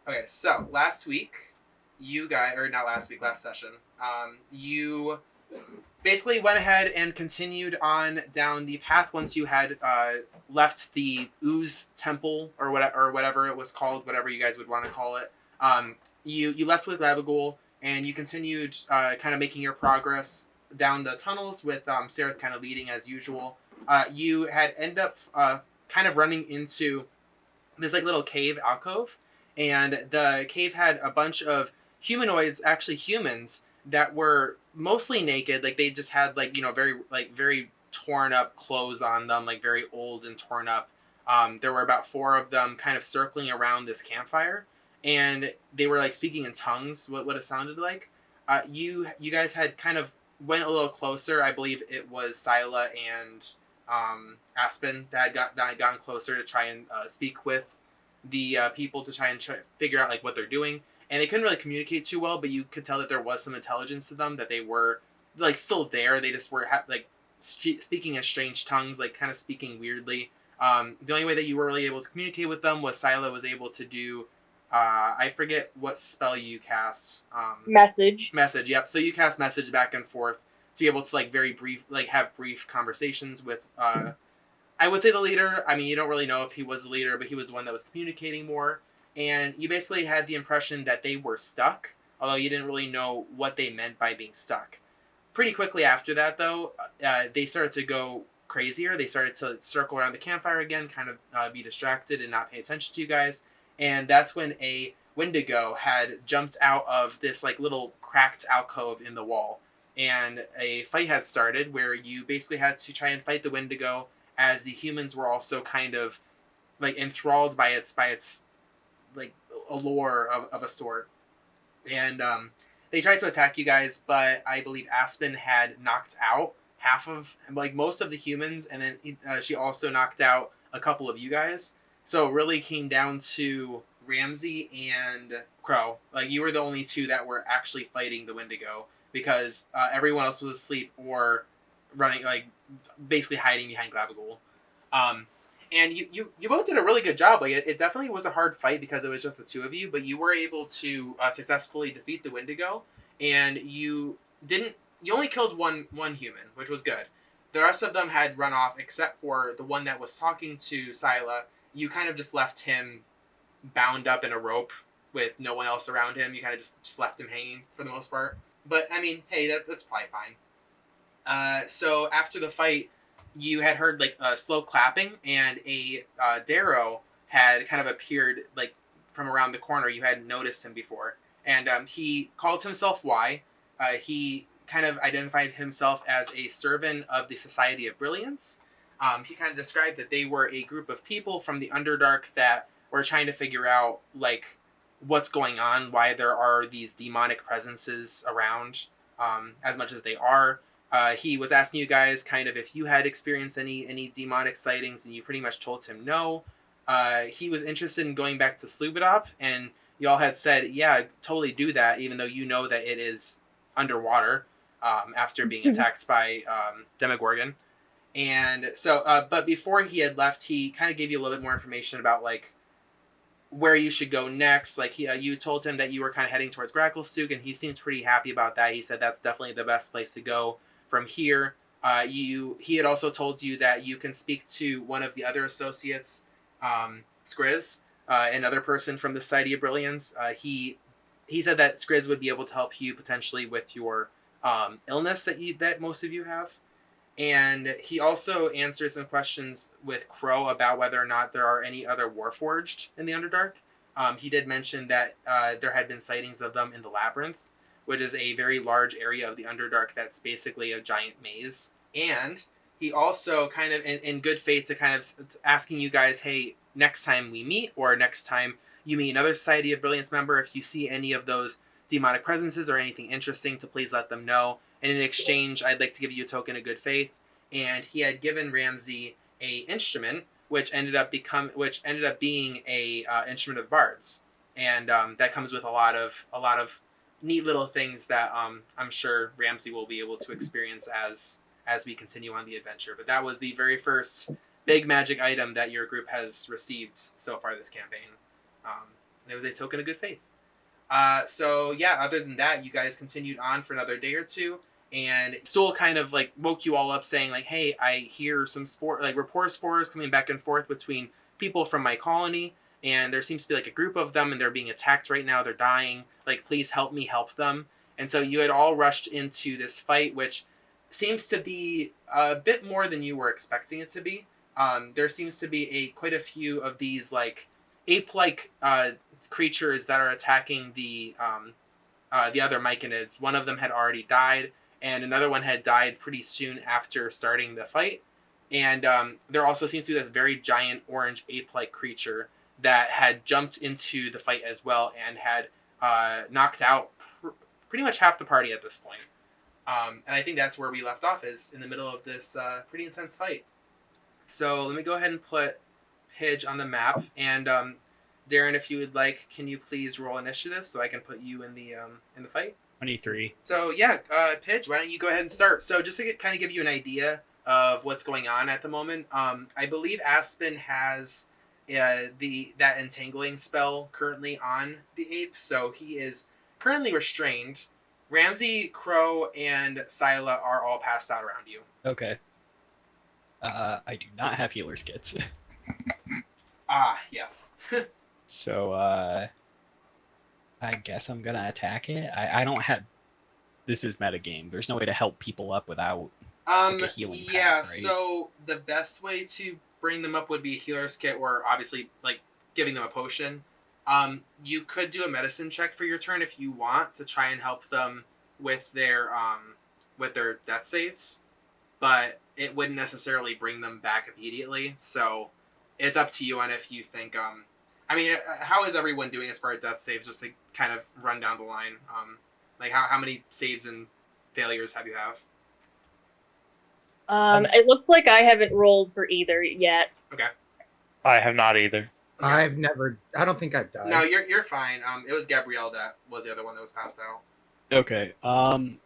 Okay, so last week, you guys, or not last week, last session, you basically went ahead and continued on down the path once you had left the Ooze Temple or whatever it was called, whatever you guys would want to call it. You left with Lavagul and you continued kind of making your progress down the tunnels with Sarah kind of leading as usual. You had ended up kind of running into this like little cave alcove, and the cave had a bunch of humanoids, actually humans, that were mostly naked. Like they just had like very torn up clothes on them, like very old and torn up. There were about four of them, kind of circling around this campfire, and they were like speaking in tongues. What it sounded like. You guys had kind of went a little closer. I believe it was Sila and Aspen that had gotten closer to try and speak with the people to try and figure out like what they're doing, and they couldn't really communicate too well. But you could tell that there was some intelligence to them, that they were like still there. They just were like speaking in strange tongues, like kind of speaking weirdly. The only way that you were really able to communicate with them was Sila was able to do. I forget what spell you cast. Message. Message. Yep. So you cast message back and forth to be able to like very brief, like have brief conversations with. I would say the leader. I mean, you don't really know if he was the leader, but he was the one that was communicating more. And you basically had the impression that they were stuck, although you didn't really know what they meant by being stuck. Pretty quickly after that, though, they started to go crazier. They started to circle around the campfire again, kind of be distracted and not pay attention to you guys. And that's when a Wendigo had jumped out of this like little cracked alcove in the wall, and a fight had started where you basically had to try and fight the Wendigo, as the humans were also kind of like enthralled by its like allure of a sort. And they tried to attack you guys, but I believe Aspen had knocked out half of like most of the humans, and then she also knocked out a couple of you guys. So it really came down to Ramsey and Crow. Like you were the only two that were actually fighting the Wendigo, because everyone else was asleep or running, like basically hiding behind Glabagul. Um, and you both did a really good job. Like it definitely was a hard fight because it was just the two of you, but you were able to successfully defeat the Wendigo, and you didn't. You only killed one human, which was good. The rest of them had run off, except for the one that was talking to Sila. You kind of just left him bound up in a rope with no one else around him. You kind of just left him hanging for the most part. But I mean, hey, that's probably fine. So after the fight, you had heard like slow clapping, and a Darrow had kind of appeared like from around the corner. You hadn't noticed him before, and he called himself Y. He kind of identified himself as a servant of the Society of Brilliance. He kind of described that they were a group of people from the Underdark that were trying to figure out like what's going on, why there are these demonic presences around, as much as they are. He was asking you guys kind of if you had experienced any demonic sightings, and you pretty much told him no. He was interested in going back to Slubadop, and y'all had said, yeah, totally do that, even though you know that it is underwater after being attacked by Demogorgon. And so, but before he had left, he kind of gave you a little bit more information about like where you should go next. Like you told him that you were kind of heading towards Gracklestug, and he seemed pretty happy about that. He said that's definitely the best place to go from here. He had also told you that you can speak to one of the other associates, Skriz, another person from the Society of Brilliance. He said that Skriz would be able to help you potentially with your illness that most of you have. And he also answered some questions with Crow about whether or not there are any other Warforged in the Underdark. He did mention that there had been sightings of them in the Labyrinth, which is a very large area of the Underdark that's basically a giant maze. And he also kind of, in good faith, to kind of asking you guys, hey, next time we meet, or next time you meet another Society of Brilliance member, if you see any of those demonic presences or anything interesting, to please let them know. And in exchange, I'd like to give you a token of good faith. And he had given Ramsey a instrument, which ended up being a instrument of bards, and that comes with a lot of neat little things that I'm sure Ramsey will be able to experience as we continue on the adventure. But that was the very first big magic item that your group has received so far this campaign. and it was a token of good faith. So yeah, other than that, you guys continued on for another day or two, and Stool kind of like woke you all up saying like, hey, I hear some rapport spores coming back and forth between people from my colony, and there seems to be like a group of them, and they're being attacked right now. They're dying. Like, please help me help them. And so you had all rushed into this fight, which seems to be a bit more than you were expecting it to be. There seems to be quite a few of these like ape-like creatures that are attacking the other myconids. One of them had already died, and another one had died pretty soon after starting the fight. And there also seems to be this very giant orange ape-like creature that had jumped into the fight as well and had knocked out pretty much half the party at this point. And I think that's where we left off, is in the middle of this pretty intense fight. So let me go ahead and put Pidge on the map. And Darren, if you would like, can you please roll initiative so I can put you in the fight? 23. So yeah, Pidge, why don't you go ahead and start? So just to kind of give you an idea of what's going on at the moment, I believe Aspen has that entangling spell currently on the ape, so he is currently restrained. Ramsey, Crow, and Scylla are all passed out around you. Okay. I do not have healer's kits. Yes. So, I guess I'm gonna attack it. I don't have... This is metagame. There's no way to help people up without like a healing pack, right? So the best way to bring them up would be a healer's kit, or obviously, like, giving them a potion. You could do a medicine check for your turn if you want to try and help them with their death saves, but it wouldn't necessarily bring them back immediately. So it's up to you on if you think. I mean, how is everyone doing as far as death saves? Just to kind of run down the line. Like how many saves and failures have you have? It looks like I haven't rolled for either yet. Okay. I have not either. Okay. I don't think I've died. No, you're fine. It was Gabrielle that was the other one that was passed out. Okay.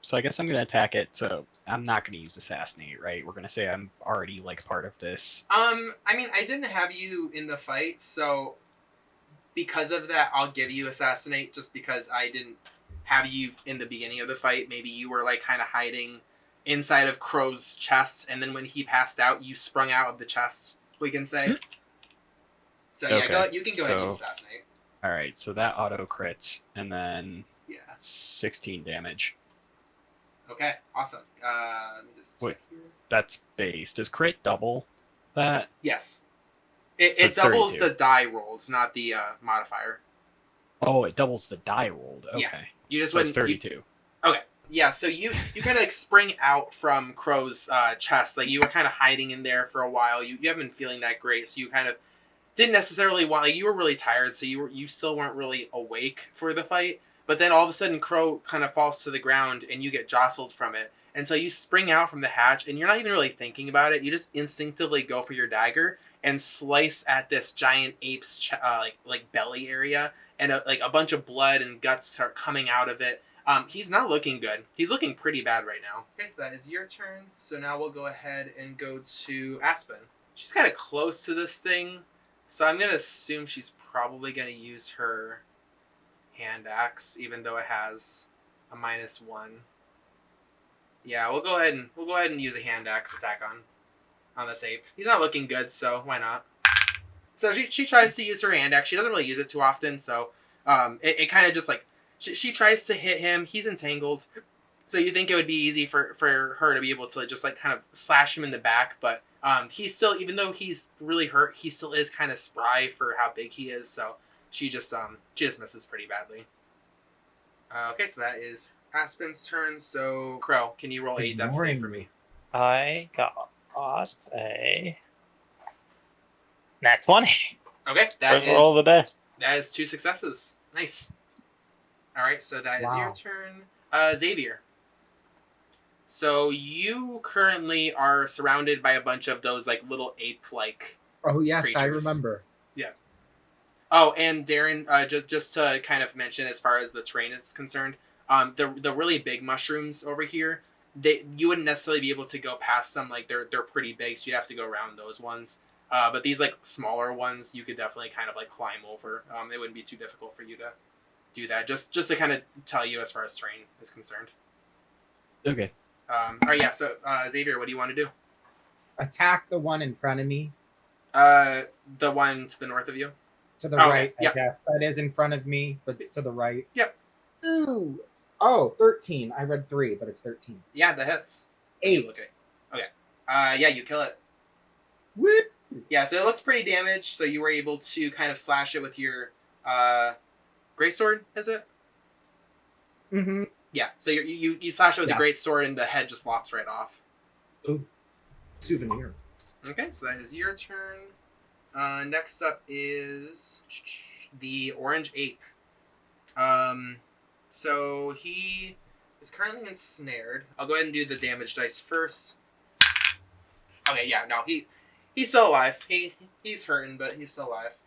So I guess I'm gonna attack it. So I'm not gonna use assassinate, right? We're gonna say I'm already like part of this. I mean, I didn't have you in the fight, so because of that, I'll give you assassinate, just because I didn't have you in the beginning of the fight. Maybe you were like kind of hiding inside of Crow's chest, and then when he passed out, you sprung out of the chest, we can say. So yeah, Okay. you can go ahead and use assassinate. All right, so that auto crits, and then Yeah. 16 damage. Okay, awesome. Let me just check here. That's base. Does crit double that? Yes. So It it's doubles 32. the die rolled, not the modifier. Oh, it doubles the die rolled. Okay. Yeah. You just So it's wouldn't. 32. Okay. Yeah, so you kind of like spring out from Crow's chest. Like, you were kind of hiding in there for a while. You haven't been feeling that great, so you kind of didn't necessarily want, like, you were really tired, so you still weren't really awake for the fight. But then all of a sudden Crow kind of falls to the ground and you get jostled from it. And so you spring out from the hatch and you're not even really thinking about it. You just instinctively go for your dagger and slice at this giant ape's like belly area, and a bunch of blood and guts start coming out of it. He's not looking good. He's looking pretty bad right now. Okay, so that is your turn. So now we'll go ahead and go to Aspen. She's kind of close to this thing, so I'm going to assume she's probably going to use her hand axe, even though it has a -1. Yeah, we'll go ahead and use a hand axe attack on this ape. He's not looking good, so why not? So she tries to use her hand axe. She doesn't really use it too often, so it kind of just like she tries to hit him. He's entangled, so you think it would be easy for her to be able to just like kind of slash him in the back, but he's still, even though he's really hurt, he still is kind of spry for how big he is. So she just misses pretty badly. Okay, so that is Aspen's turn. So Crow, can you roll a death save for me? I got a nat 20. Okay, First roll of the day. that is 2 successes. Nice. All right, so that is your turn, Xavier. So you currently are surrounded by a bunch of those like little ape-like. Oh yes, creatures. I remember. Yeah. Oh, and Darren, just to kind of mention, as far as the terrain is concerned, the really big mushrooms over here, you wouldn't necessarily be able to go past them. Like they're pretty big, so you'd have to go around those ones. But these like smaller ones, you could definitely kind of like climb over. It wouldn't be too difficult for you to do that. Just to kind of tell you as far as terrain is concerned. Okay. All right, yeah. So Xavier, what do you want to do? Attack the one in front of me. The one to the north of you. To the Okay, right, yep. I guess. That is in front of me, but it's to the right. Yep. Ooh. Oh, 13. I read 3, but it's 13. Yeah, that hits. 8. Okay. Yeah, you kill it. Whoop. Yeah, so it looks pretty damaged. So you were able to kind of slash it with your greatsword, is it? Mm-hmm. Yeah. So you slash it with Yeah. the greatsword, and the head just lops right off. Ooh. Souvenir. Okay, so that is your turn. Next up is the Orange Ape. So he is currently ensnared. I'll go ahead and do the damage dice first. Okay, yeah, no, he's still alive. He's hurting, but he's still alive.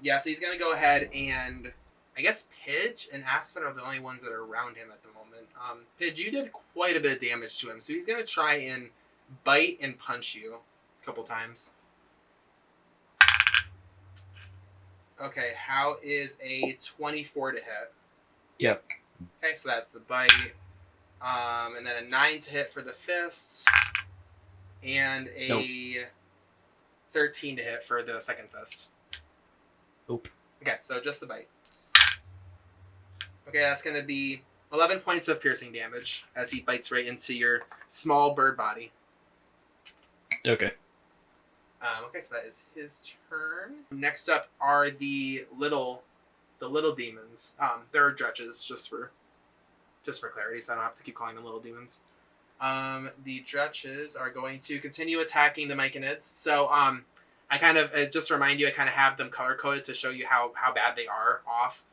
Yeah, so he's gonna go ahead and I guess Pidge and Aspen are the only ones that are around him at the moment. Pidge, you did quite a bit of damage to him, so he's gonna try and bite and punch you a couple times. Okay, how is a 24 to hit? Yep. Okay, so that's the bite. And then a 9 to hit for the fist. And a 13 to hit for the second fist. Nope. Okay, so just the bite. Okay, that's going to be 11 points of piercing damage as he bites right into your small bird body. Okay. Okay, so that is his turn. Next up are the little demons. They're dretches, just for clarity, so I don't have to keep calling them little demons. The dretches are going to continue attacking the myconids. So I kind of just to remind you, I kind of have them color coded to show you how bad they are off.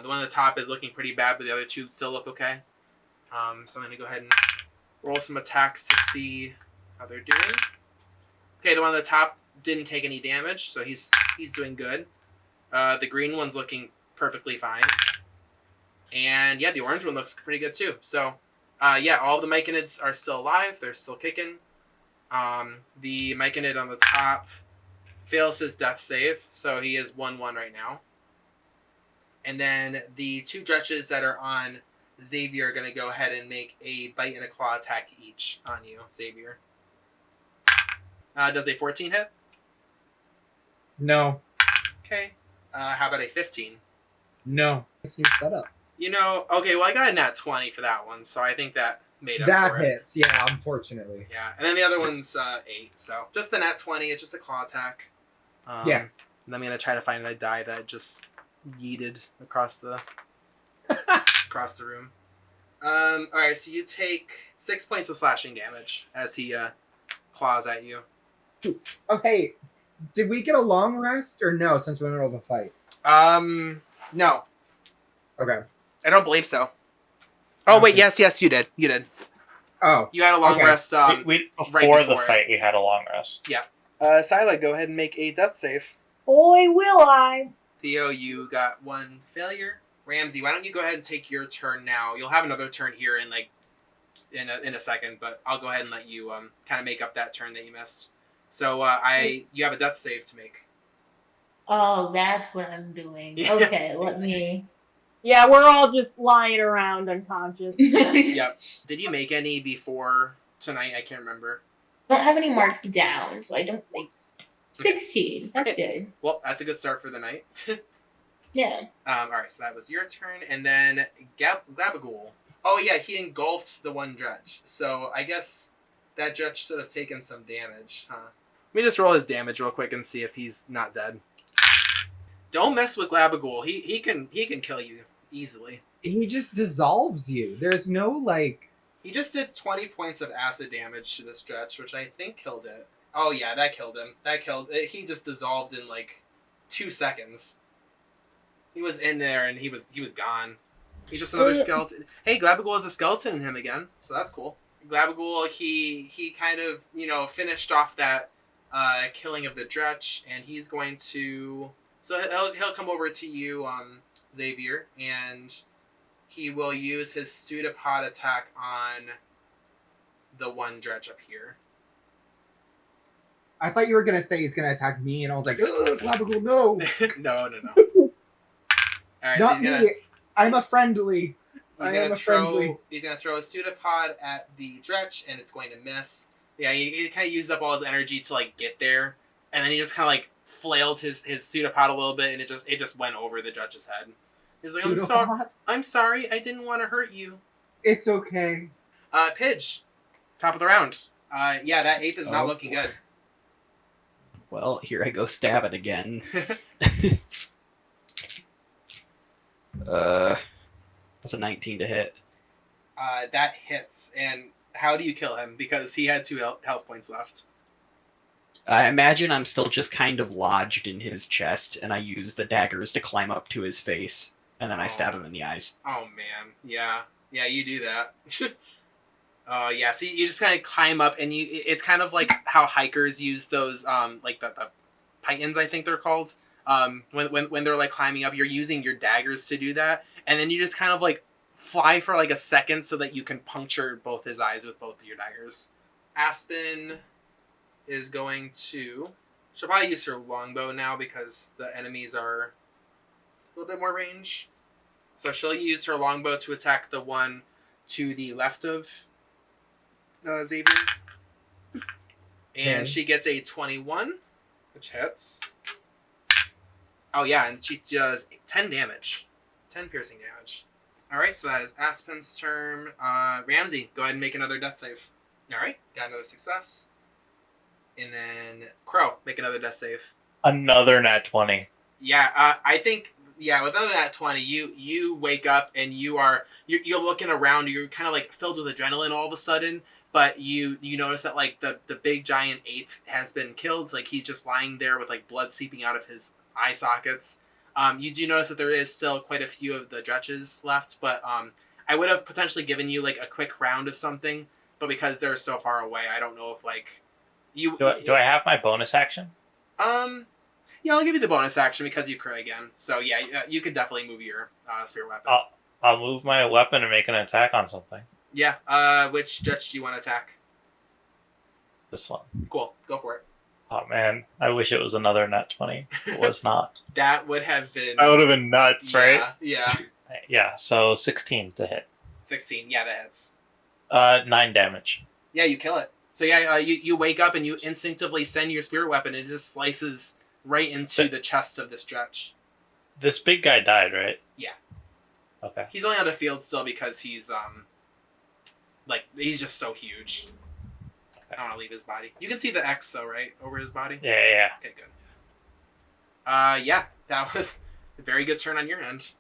The one at the top is looking pretty bad, but the other two still look okay. So I'm going to go ahead and roll some attacks to see how they're doing. Okay, the one at the top didn't take any damage, so he's doing good. The green one's looking perfectly fine. And yeah, the orange one looks pretty good too. So yeah, all the myconids are still alive. They're still kicking. The myconid on the top fails his death save, so he is 1-1 right now. And then the two dretches that are on Xavier are going to go ahead and make a bite and a claw attack each on you, Xavier. Does a 14 hit? No. Okay. How about a 15? No. This new setup. Okay, well, I got a nat 20 for that one, so I think that made up That for it. hits, yeah, unfortunately. Yeah, and then the other one's 8, so just the nat 20, it's just a claw attack. Yes. And I'm going to try to find a die that just yeeted across the room. Alright, so you take 6 points of slashing damage as he claws at you. Oh, hey, did we get a long rest or no, since we're in the middle of a fight? No. Okay. I don't believe so. Oh, wait, Okay. yes, you did. You did. Oh. You had a long Okay. rest. Before the before it. fight, we had a long rest. Yeah. Sila, go ahead and make a death save. Boy, will I. Theo, you got one failure. Ramsey, why don't you go ahead and take your turn now? You'll have another turn here in a second, but I'll go ahead and let you kind of make up that turn that you missed. So you have a death save to make. Oh, that's what I'm doing. Yeah. Okay, let me. Yeah, we're all just lying around unconscious. Yep. Did you make any before tonight? I can't remember. I don't have any marked down, so I don't think 16. That's good. Well, that's a good start for the night. Yeah. All right, so that was your turn, and then Gabagool. Oh yeah, he engulfed the one dredge. So I guess that dredge should have taken some damage, huh? Let me just roll his damage real quick and see if he's not dead. Don't mess with Gabagool. He can kill you easily. He just dissolves you. There's no, He just did 20 points of acid damage to this dredge, which I think killed it. Oh yeah, that killed him. He just dissolved in 2 seconds. He was in there and he was gone. He's just another skeleton. Hey, Gabagool has a skeleton in him again, so that's cool. Gabagool, he kind of, finished off that killing of the dretch, and he's going to... So he'll come over to you, Xavier, and he will use his pseudopod attack on the one dredge up here. I thought you were gonna say he's gonna attack me, and I was like, ugh, Glabagool, no! No. Alright, so Not he's gonna... me! I'm a friendly! He's gonna throw a pseudopod at the Dretch, and it's going to miss. Yeah, he kind of used up all his energy to like get there, and then he just kind of like flailed his pseudopod a little bit, and it just went over the Dretch's head. He's like, I'm sorry, I didn't want to hurt you. It's okay. Pidge, top of the round. Yeah, that ape is not looking good. Well, here I go stabbing again. That's a 19 to hit. That hits. And how do you kill him? Because he had 2 health points left. I imagine I'm still just kind of lodged in his chest, and I use the daggers to climb up to his face, and then I stab him in the eyes. Oh, man. Yeah, you do that. Yeah, so you just kind of climb up, and it's kind of like how hikers use those, like the pythons, I think they're called. When they're like climbing up, you're using your daggers to do that, and then you just kind of like fly for like a second so that you can puncture both his eyes with both of your daggers. Aspen is going to... She'll probably use her longbow now because the enemies are a little bit more range. So she'll use her longbow to attack the one to the left of Xavier. And she gets a 21, which hits. Oh yeah, and she does 10 damage. 10 piercing damage. Alright, so that is Aspen's turn. Ramsey, go ahead and make another death save. Alright, got another success. And then Crow, make another death save. Another nat 20. Yeah, I think, yeah, with another nat 20, you wake up and you're looking around, you're kind of like filled with adrenaline all of a sudden, but you notice that like the big giant ape has been killed. Like he's just lying there with like blood seeping out of his eye sockets. You do notice that there is still quite a few of the Dretches left, but I would have potentially given you like a quick round of something, but because they're so far away, I don't know if like you... Do I have my bonus action? Yeah, I'll give you the bonus action because you crit again. So yeah, you could definitely move your spirit weapon. I'll move my weapon and make an attack on something. Yeah, which Dretch do you want to attack? This one. Cool, go for it. Oh man, I wish it was another nat 20. It was not. That would have been... That would have been nuts, right? Yeah. Yeah, so 16 to hit. 16, yeah, that hits. 9 damage. Yeah, you kill it. So yeah, you wake up and you instinctively send your spirit weapon and it just slices right into the chest of this Dretch. This big guy died, right? Yeah. Okay. He's only on the field still because he's he's just so huge. I don't want to leave his body. You can see the X though, right? Over his body? Yeah. Okay, good. Yeah, that was a very good turn on your end.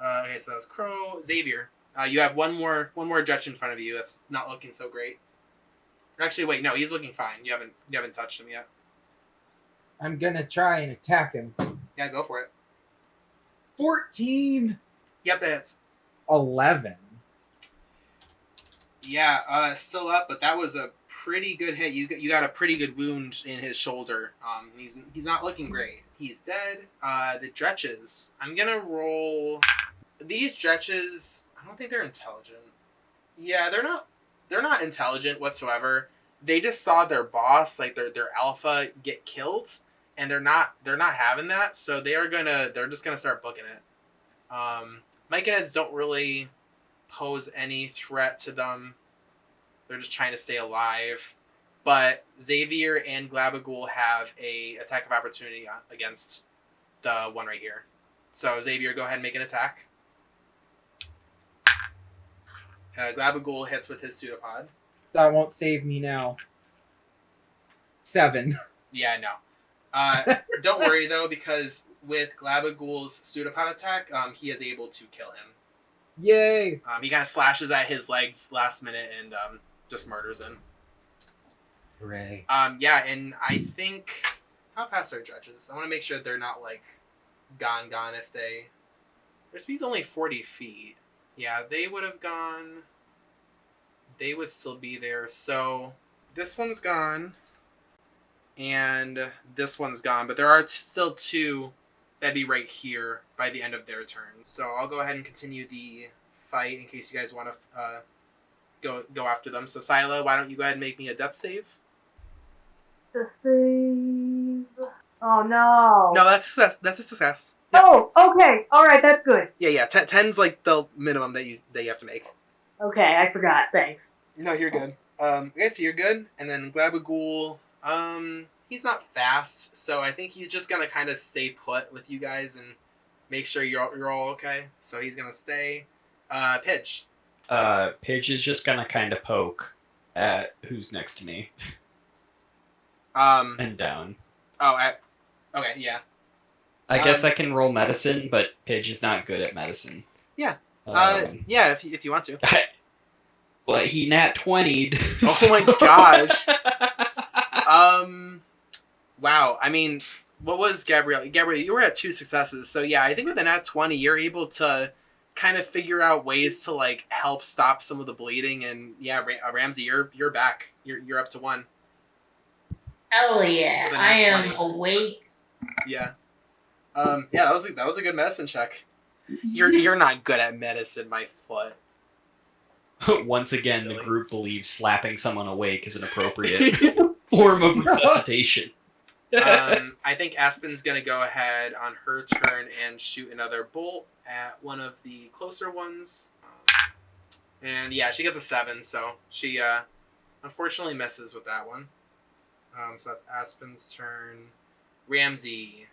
Okay, so that was Crow. Xavier, you have one more Dretch in front of you that's not looking so great. Actually, wait, no, he's looking fine. You haven't touched him yet. I'm gonna try and attack him. Yeah, go for it. 14! Yep, that hits. 11. Yeah, still up, but that was a pretty good hit. You got a pretty good wound in his shoulder. He's not looking great. He's dead. The Dretches. I'm gonna roll. These Dretches, I don't think they're intelligent. Yeah, they're not intelligent whatsoever. They just saw their boss, like their alpha, get killed, and they're not having that. So they're just gonna start booking it. Myconheads don't really pose any threat to them. They're just trying to stay alive. But Xavier and Glabagool have a attack of opportunity against the one right here. So Xavier, go ahead and make an attack. Glabagool hits with his pseudopod. That won't save me now. 7. Yeah, no. Don't worry though, because with Glabagool's pseudopod attack, he is able to kill him. Yay! He kind of slashes at his legs last minute and just murders him. Hooray. Yeah, and I think... How fast are Dretches? I want to make sure they're not, like, gone if they... Their speed's only 40 feet. Yeah, they would have gone... They would still be there. So, this one's gone. And this one's gone. But there are still 2 that'd be right here by the end of their turn. So I'll go ahead and continue the fight in case you guys want to go after them. So Sila, why don't you go ahead and make me a death save? The save. Oh no. No, that's success. That's a success. Yep. Oh, okay. All right, that's good. Yeah. 10's like the minimum that you have to make. Okay, I forgot. Thanks. No, you're good. Okay, so you're good. And then Glabagool, he's not fast, so I think he's just gonna kind of stay put with you guys and make sure you're all okay. So he's gonna stay. Pidge. Pidge is just gonna kind of poke at who's next to me Um. and down. Okay. Yeah. I guess I can roll medicine, but Pidge is not good at medicine. Yeah. Yeah. If you want to. Well, he nat 20'd. Oh my gosh. Wow. I mean, what was Gabrielle? Gabrielle, you were at 2 successes. So yeah, I think with an nat 20, you're able to kind of figure out ways to like help stop some of the bleeding. And yeah, Ramsey, you're back. You're up to 1. Hell yeah. With a nat I am 20. awake. Yeah. Yeah, that was a good medicine check. You're not good at medicine, my foot. Once again, Silly. the group believes slapping someone awake is an appropriate form of resuscitation. I think Aspen's gonna go ahead on her turn and shoot another bolt at one of the closer ones. And yeah, she gets a 7, so she unfortunately misses with that one. So that's Aspen's turn. Ramsey.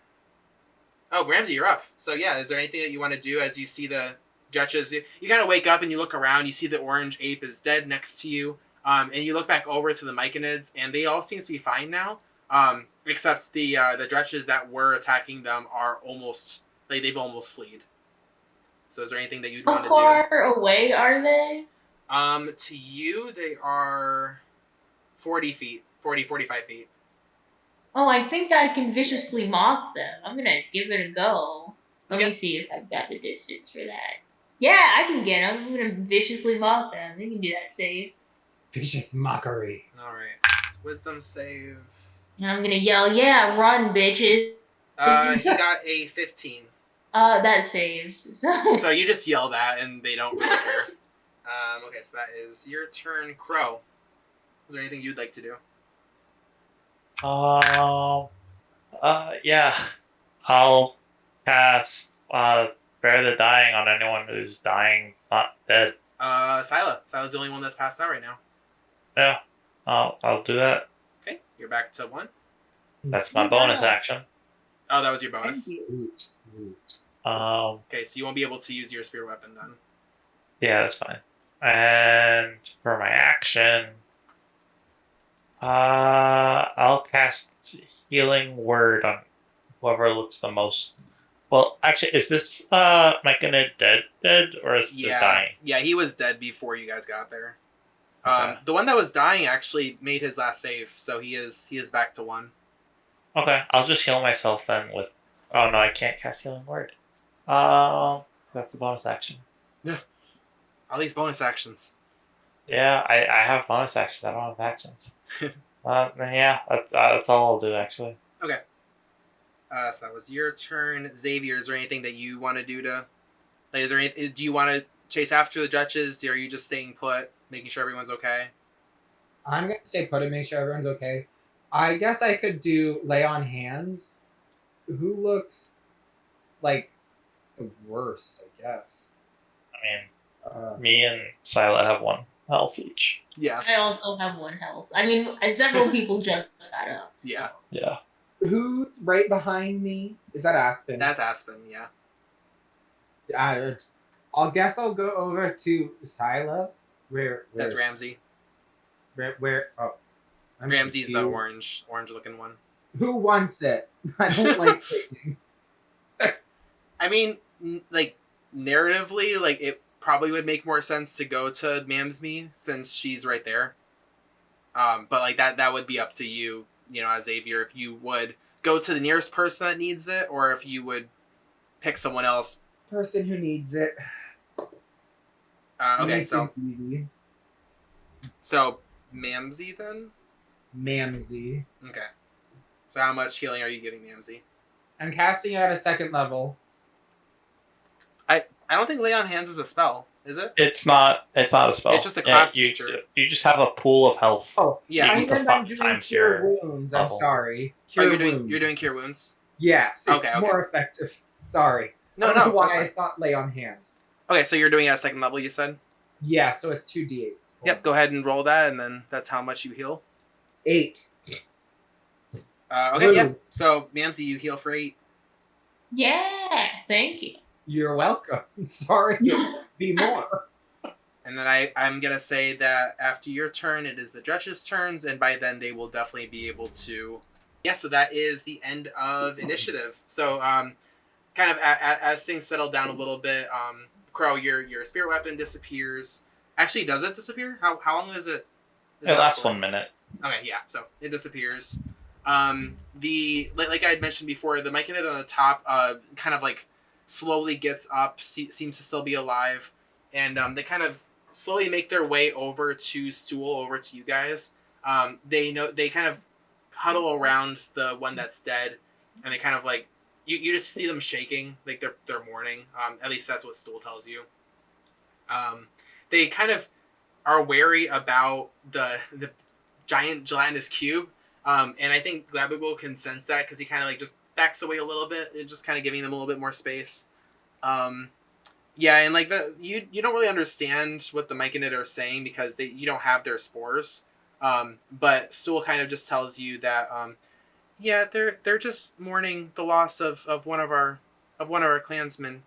Oh, Ramsey, you're up. So yeah, is there anything that you want to do as you see the judges? You kind of wake up and you look around. You see the Orange Ape is dead next to you. And you look back over to the Myconids, and they all seem to be fine now. Except the Dretches that were attacking them are almost they've almost fleed. So is there anything that you'd want How to far away are they? do? To you, they are 40 feet, 45 feet. Oh, I think I can viciously mock them. I'm gonna give it a go. Let Okay. me see if I've got the distance for that. Yeah, I can get them. I'm gonna viciously mock them. They can do that save. Vicious mockery. All right, it's wisdom save. And I'm gonna yell, "Yeah, run, bitches!" He got a 15. That saves. So you just yell that, and they don't really care. Okay, so that is your turn, Crow. Is there anything you'd like to do? Yeah. I'll cast Bear the Dying on anyone who's dying. It's not dead. Sila's the only one that's passed out right now. Yeah. I'll do that. Okay, you're back to 1. That's my bonus action. Oh, that was your bonus. Thank you. Okay, so you won't be able to use your spear weapon then. Yeah, that's fine. And for my action, I'll cast Healing Word on whoever looks the most. Well, actually, is this Myconid dead, or is it dying? Yeah, he was dead before you guys got there. Okay. The one that was dying actually made his last save, so he is back to 1. Okay, I'll just heal myself then with. Oh no, I can't cast Healing Word. That's a bonus action. All these bonus actions. Yeah, I have bonus actions. I don't have actions. Yeah, that's all I'll do actually. Okay. So that was your turn, Xavier. Is there anything that you want to do to? Like, do you want to chase after the Dretches? Or are you just staying put, making sure everyone's okay? I'm gonna stay put and make sure everyone's okay. I guess I could do lay on hands. Who looks like the worst? I guess. I mean, me and Sila have 1 health each. Yeah. I also have 1 health. I mean, several people just got up. Yeah. Yeah. Who's right behind me? Is that Aspen? That's Aspen. Yeah. I'll guess I'll go over to Sila. Where's That's Ramsey. Where? Oh, I'm Ramsey's the confused. orange looking one. Who wants it? I don't like taking. I mean, like narratively, like it probably would make more sense to go to Mamsme since she's right there. But like that would be up to you, as Xavier, if you would go to the nearest person that needs it, or if you would pick someone else. Person who needs it. Okay, Make it easy. so Mamsie then. Mamsie. Okay. So how much healing are you giving Mamsie? I'm casting it at a 2nd level. I don't think Lay on Hands is a spell. Is it? It's not. It's not a spell. It's just a class you, feature. You just have a pool of health. Oh, Yeah. I equal to meant I'm 5 doing times cure your wounds. I'm level. sorry. Oh, Cure you're doing cure wounds. Yes, it's Okay. more effective. Sorry. No, I don't know no. why That's I fine. thought lay on hands. Okay, so you're doing it at second level. You said. Yeah, so it's 2d8s. Yep. Go ahead and roll that, and then that's how much you heal. 8. Okay. Yeah. Ooh. So Mamsie, you heal for 8. Yeah, thank you. You're welcome. Sorry, be more. And then I'm gonna say that after your turn, it is the judges' turns, and by then they will definitely be able to. Yeah, so that is the end of initiative. So, kind of as things settle down a little bit, Crow, your spirit weapon disappears. Actually, does it disappear? How long is it? It lasts 1 minute. Okay, yeah, so it disappears. Like I had mentioned before, the Myconid on the top, kind of like slowly gets up, seems to still be alive, and they kind of slowly make their way over to Stool, over to you guys. They kind of huddle around the one that's dead, and they kind of like you just see them shaking, like they're mourning. At least that's what Stool tells you. They kind of are wary about the giant gelatinous cube, and I think Glabigal can sense that because he kind of like just backs away a little bit, and just kind of giving them a little bit more space. Yeah, and like you don't really understand what the Myconid are saying because you don't have their spores. But Stool kind of just tells you that yeah, they're just mourning the loss of one of our clansmen.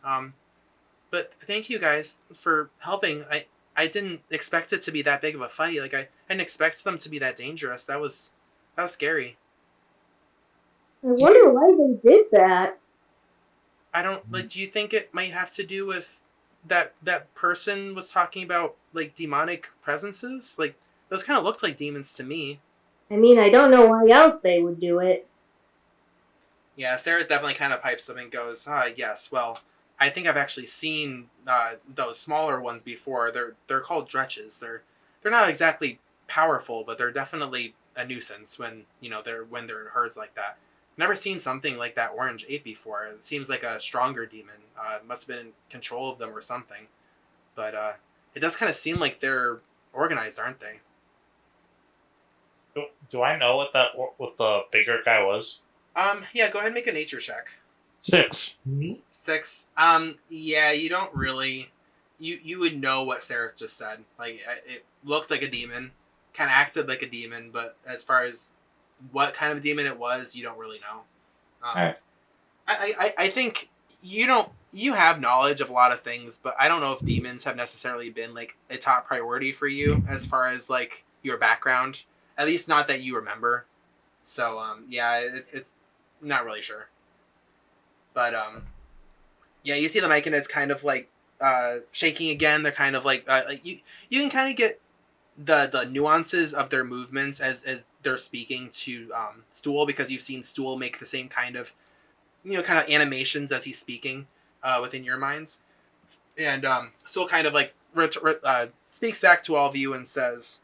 But thank you guys for helping. I didn't expect it to be that big of a fight. Like I didn't expect them to be that dangerous. That was scary. I wonder why they did that. I don't like. Do you think it might have to do with that person was talking about like demonic presences? Like those kind of looked like demons to me. I mean, I don't know why else they would do it. Yeah, Sarah definitely kind of pipes up and goes, yes, well, I think I've actually seen those smaller ones before. They're called dretches. They're not exactly powerful, but they're definitely a nuisance when they're in herds like that. Never seen something like that Orange Ape before. It seems like a stronger demon. Must have been in control of them or something. But it does kind of seem like they're organized, aren't they? Do I know what the bigger guy was? Yeah, go ahead and make a nature check. 6. Neat. 6. Yeah, you don't really. You would know what Seraph just said. Like it looked like a demon, kind of acted like a demon, but as far as what kind of demon it was, you don't really know. Alright. I think you have knowledge of a lot of things, but I don't know if demons have necessarily been like a top priority for you as far as like your background. At least not that you remember. So yeah, it's not really sure. But yeah, you see the Myconids kind of like shaking again. They're kind of like you can kind of get the nuances of their movements as they're speaking to Stool, because you've seen Stool make the same kind of kind of animations as he's speaking within your minds. And Stool kind of like speaks back to all of you and says,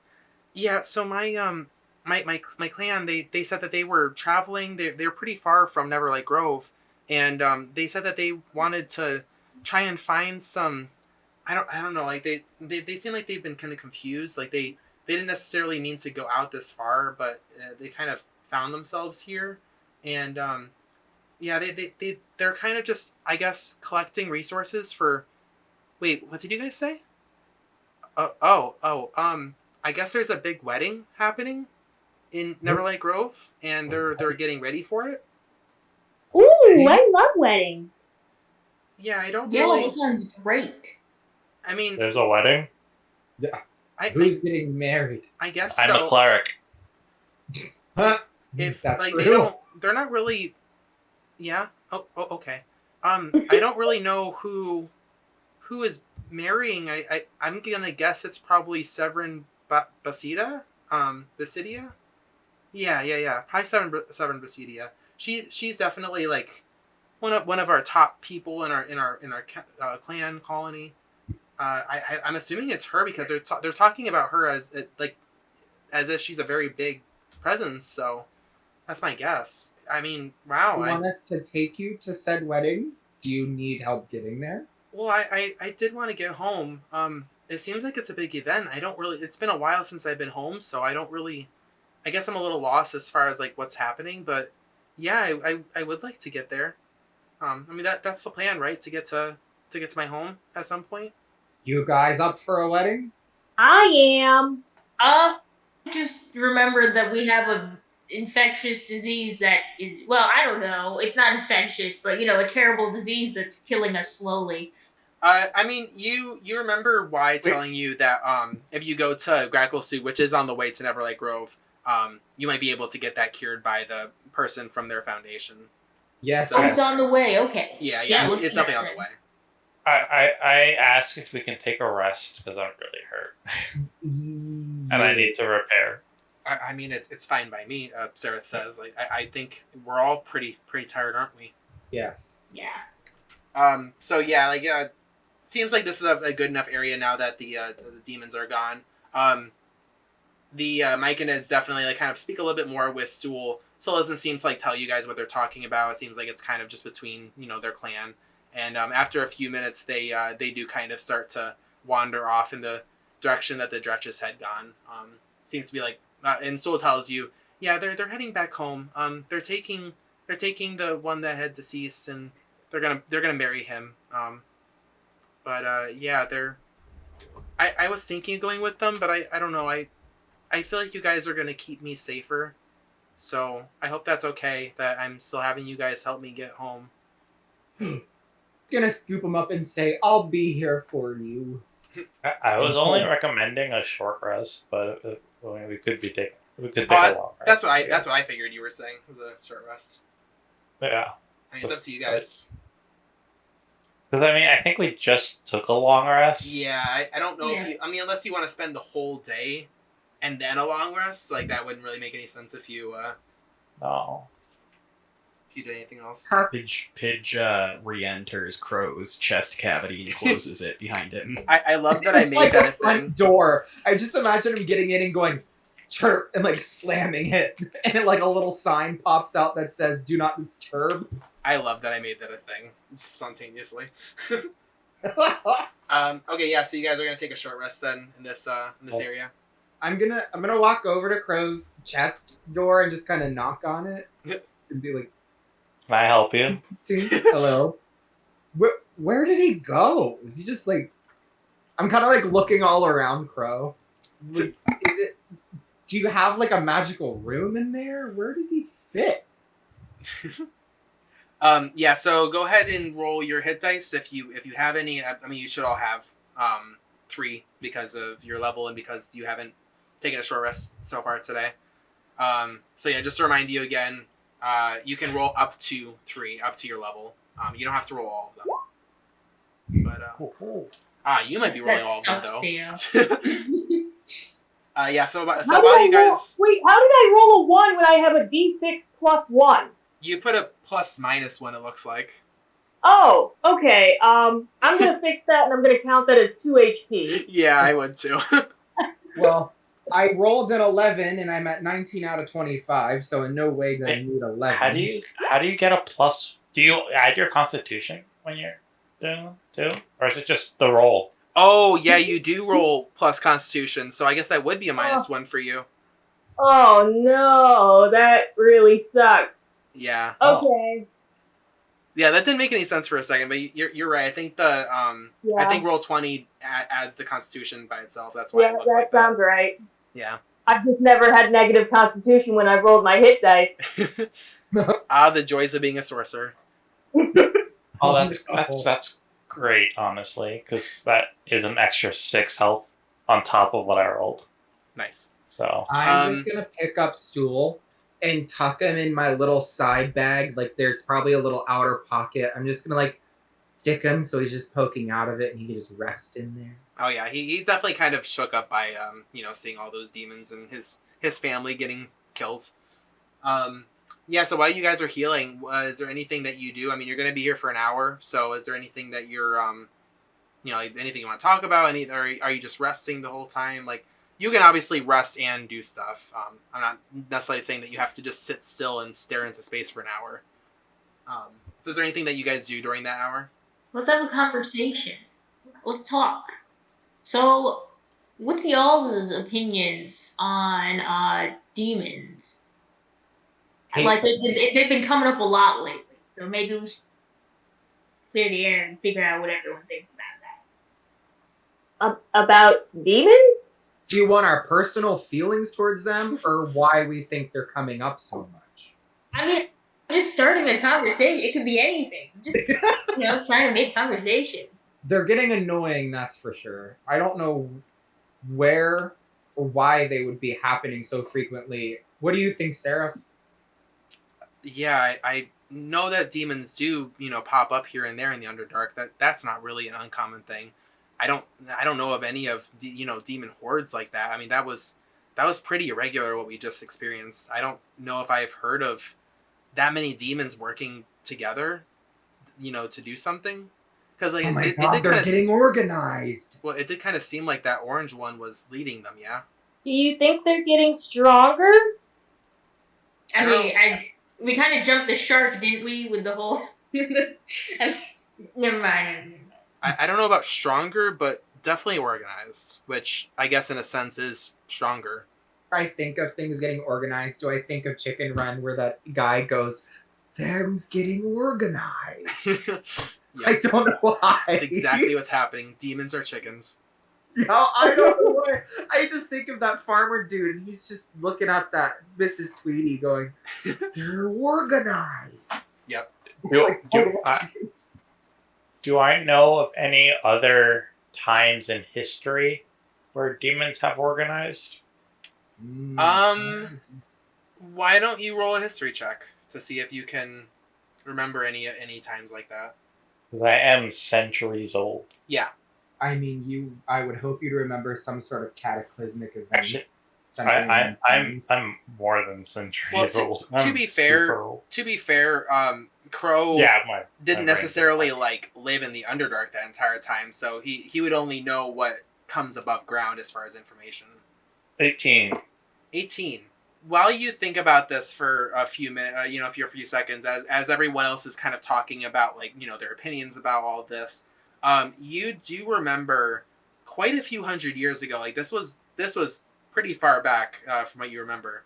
yeah, so my clan, they said that they were traveling. They're pretty far from Neverlight Grove, and they said that they wanted to try and find some. I don't know. Like they seem like they've been kind of confused. Like they didn't necessarily mean to go out this far, but they kind of found themselves here, and yeah, they're kind of just, I guess, collecting resources for. Wait, what did you guys say? I guess there's a big wedding happening in Neverlight Grove, and they're getting ready for it. Ooh, I love weddings. Yeah, I don't Yeah, really. that sounds great. I mean, There's a wedding? Who's getting married? I guess I'm so. a cleric. Huh? If That's like true. they're not really. Yeah. Oh, okay. I don't really know who is marrying. I'm gonna guess it's probably Severin Basidia. Basidia. Yeah. Probably Severin Basidia. She's definitely like one of our top people in our clan colony. I'm assuming it's her because they're talking about her as if she's a very big presence. So that's my guess. I mean, wow. You want us to take you to said wedding? Do you need help getting there? Well, I did want to get home. It seems like it's a big event. I don't really. It's been a while since I've been home, so I don't really. I guess I'm a little lost as far as like what's happening, but yeah, I would like to get there. I mean that's the plan, right? To get to my home at some point. You guys up for a wedding? I am. Just remembered that we have a infectious disease that is, well, I don't know. It's not infectious, but a terrible disease that's killing us slowly. I mean, you remember why telling you that if you go to Grackle Suit, which is on the way to Neverlight Grove, you might be able to get that cured by the person from their foundation. Yes. So- Oh, it's on the way. Okay. Yeah, let's it's do that definitely on the then. way. I ask if we can take a rest because I'm really hurt and I need to repair. I mean, it's fine by me. Sarah says, like, I think we're all pretty tired, aren't we? Yes. Yeah. So yeah, like, seems like this is a good enough area now that the demons are gone. The Myconids definitely like kind of speak a little bit more with Stool. Still doesn't seem to like tell you guys what they're talking about. It seems like it's kind of just between their clan. And after a few minutes, they do kind of start to wander off in the direction that the Dretches had gone. Seems to be like, and Stool tells you, yeah, they're heading back home. They're taking the one that had deceased, and they're gonna marry him. But yeah, I was thinking of going with them, but I don't know. I feel like you guys are gonna keep me safer, so I hope that's okay. That I'm still having you guys help me get home. Gonna scoop him up and say, "I'll be here for you." I was only recommending a short rest, but we could take a long rest. That's what I figured you were saying, was a short rest. Yeah. I mean, it's up to you guys. Because I mean, I think we just took a long rest. Yeah, I don't know if you. I mean, unless you want to spend the whole day and then a long rest, like that wouldn't really make any sense if you No. if you did anything else. Pidge re-enters Crow's chest cavity and closes it behind him. I love that I It's made like that a a front thing. door. I just imagine him getting in and going chirp and like slamming it, and like a little sign pops out that says "Do not disturb." I love that I made that a thing spontaneously. Okay, yeah. So you guys are gonna take a short rest then in this area. I'm gonna walk over to Crow's chest door and just kind of knock on it and be like, Can I help you? "Hello." Where did he go? Is he just like? I'm kind of like looking all around Crow. Like, do you have like a magical room in there? Where does he fit? Yeah. So go ahead and roll your hit dice if you have any. I mean, you should all have 3 because of your level and because you haven't taken a short rest so far today. So yeah, just to remind you again, you can roll up to 3, up to your level. You don't have to roll all of them. But you might be rolling That all of them sucks, though. Theo. Yeah. So How while did you I roll? guys, Wait, how did I roll a 1 when I have a d6 plus 1? you put a ±1. It looks like. Oh, okay. I'm gonna fix that and I'm gonna count that as 2 HP. Yeah, I would too. Well, I rolled an 11 and I'm at 19 out of 25, so in no way do I need 11. How do you get a plus? Do you add your constitution when you're doing them too, or is it just the roll? Oh yeah, you do roll plus Constitution, so I guess that would be a -1 for you. Oh no, that really sucks. Yeah. Okay. Yeah, that didn't make any sense for a second, but you're right. I think the Yeah. I think roll 20 adds the Constitution by itself. That's why Yeah, it looks that like sounds right. Yeah. I've just never had negative constitution when I've rolled my hit dice. The joys of being a sorcerer. Oh, that's great, honestly, because that is an extra 6 health on top of what I rolled. Nice. So I'm just gonna pick up Stool and tuck him in my little side bag. Like there's probably a little outer pocket. I'm just gonna like stick him so he's just poking out of it and he can just rest in there. Oh yeah, he's definitely kind of shook up by seeing all those demons and his family getting killed. Yeah, so while you guys are healing, is there anything that you do? I mean, you're going to be here for an hour, so is there anything that you're, like anything you want to talk about? Or are you just resting the whole time? Like, you can obviously rest and do stuff. I'm not necessarily saying that you have to just sit still and stare into space for an hour. So is there anything that you guys do during that hour? Let's have a conversation. Let's talk. So, what's y'all's opinions on demons? Hey, Like they've been coming up a lot lately, so maybe we should clear the air and figure out what everyone thinks about that. About demons? do you want our personal feelings towards them, or why we think they're coming up so much? I mean, just starting a conversation. It could be anything. Just trying to make conversation. They're getting annoying, that's for sure. I don't know where or why they would be happening so frequently. What do you think, Sarah? Yeah, I know that demons do, pop up here and there in the Underdark. That's not really an uncommon thing. I don't know of any of demon hordes like that. I mean, that was pretty irregular what we just experienced. I don't know if I've heard of that many demons working together, to do something. Because Oh my god, they're getting organized. Well, it did kind of seem like that orange one was leading them. Yeah. Do you think they're getting stronger? We kind of jumped the shark, didn't we? With the whole. Never mind. I don't know about stronger, but definitely organized, which I guess in a sense is stronger. I think of things getting organized. Do I think of Chicken Run where that guy goes, "Them's getting organized"? Yeah. I don't know why. That's exactly what's happening. Demons are chickens. Yeah, I don't know why. I just think of that farmer dude, and he's just looking at that Mrs. Tweedy going, "They're organized." Yep. It's Do I know of any other times in history where demons have organized? Why don't you roll a history check to see if you can remember any times like that? Because I am centuries old. Yeah. I mean, I would hope you'd remember some sort of cataclysmic event. Actually, I'm more than centuries old. To be fair, Crow didn't necessarily live in the Underdark that entire time, so he would only know what comes above ground as far as information. 18. While you think about this for a few minutes, for a few seconds, as everyone else is kind of talking about their opinions about all this, you do remember quite a few hundred years ago. This was pretty far back from what you remember.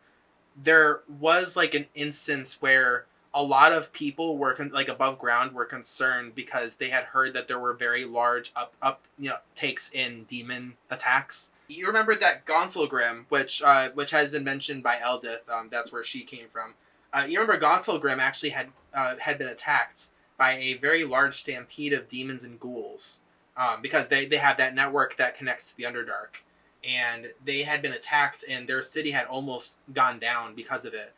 There was an instance where a lot of people were above ground were concerned because they had heard that there were very large takes in demon attacks. You remember that Gauntlgrim, which has been mentioned by Eldith. That's where she came from. You remember Gauntlgrim actually had been attacked by a very large stampede of demons and ghouls, because they have that network that connects to the Underdark, and they had been attacked, and their city had almost gone down because of it.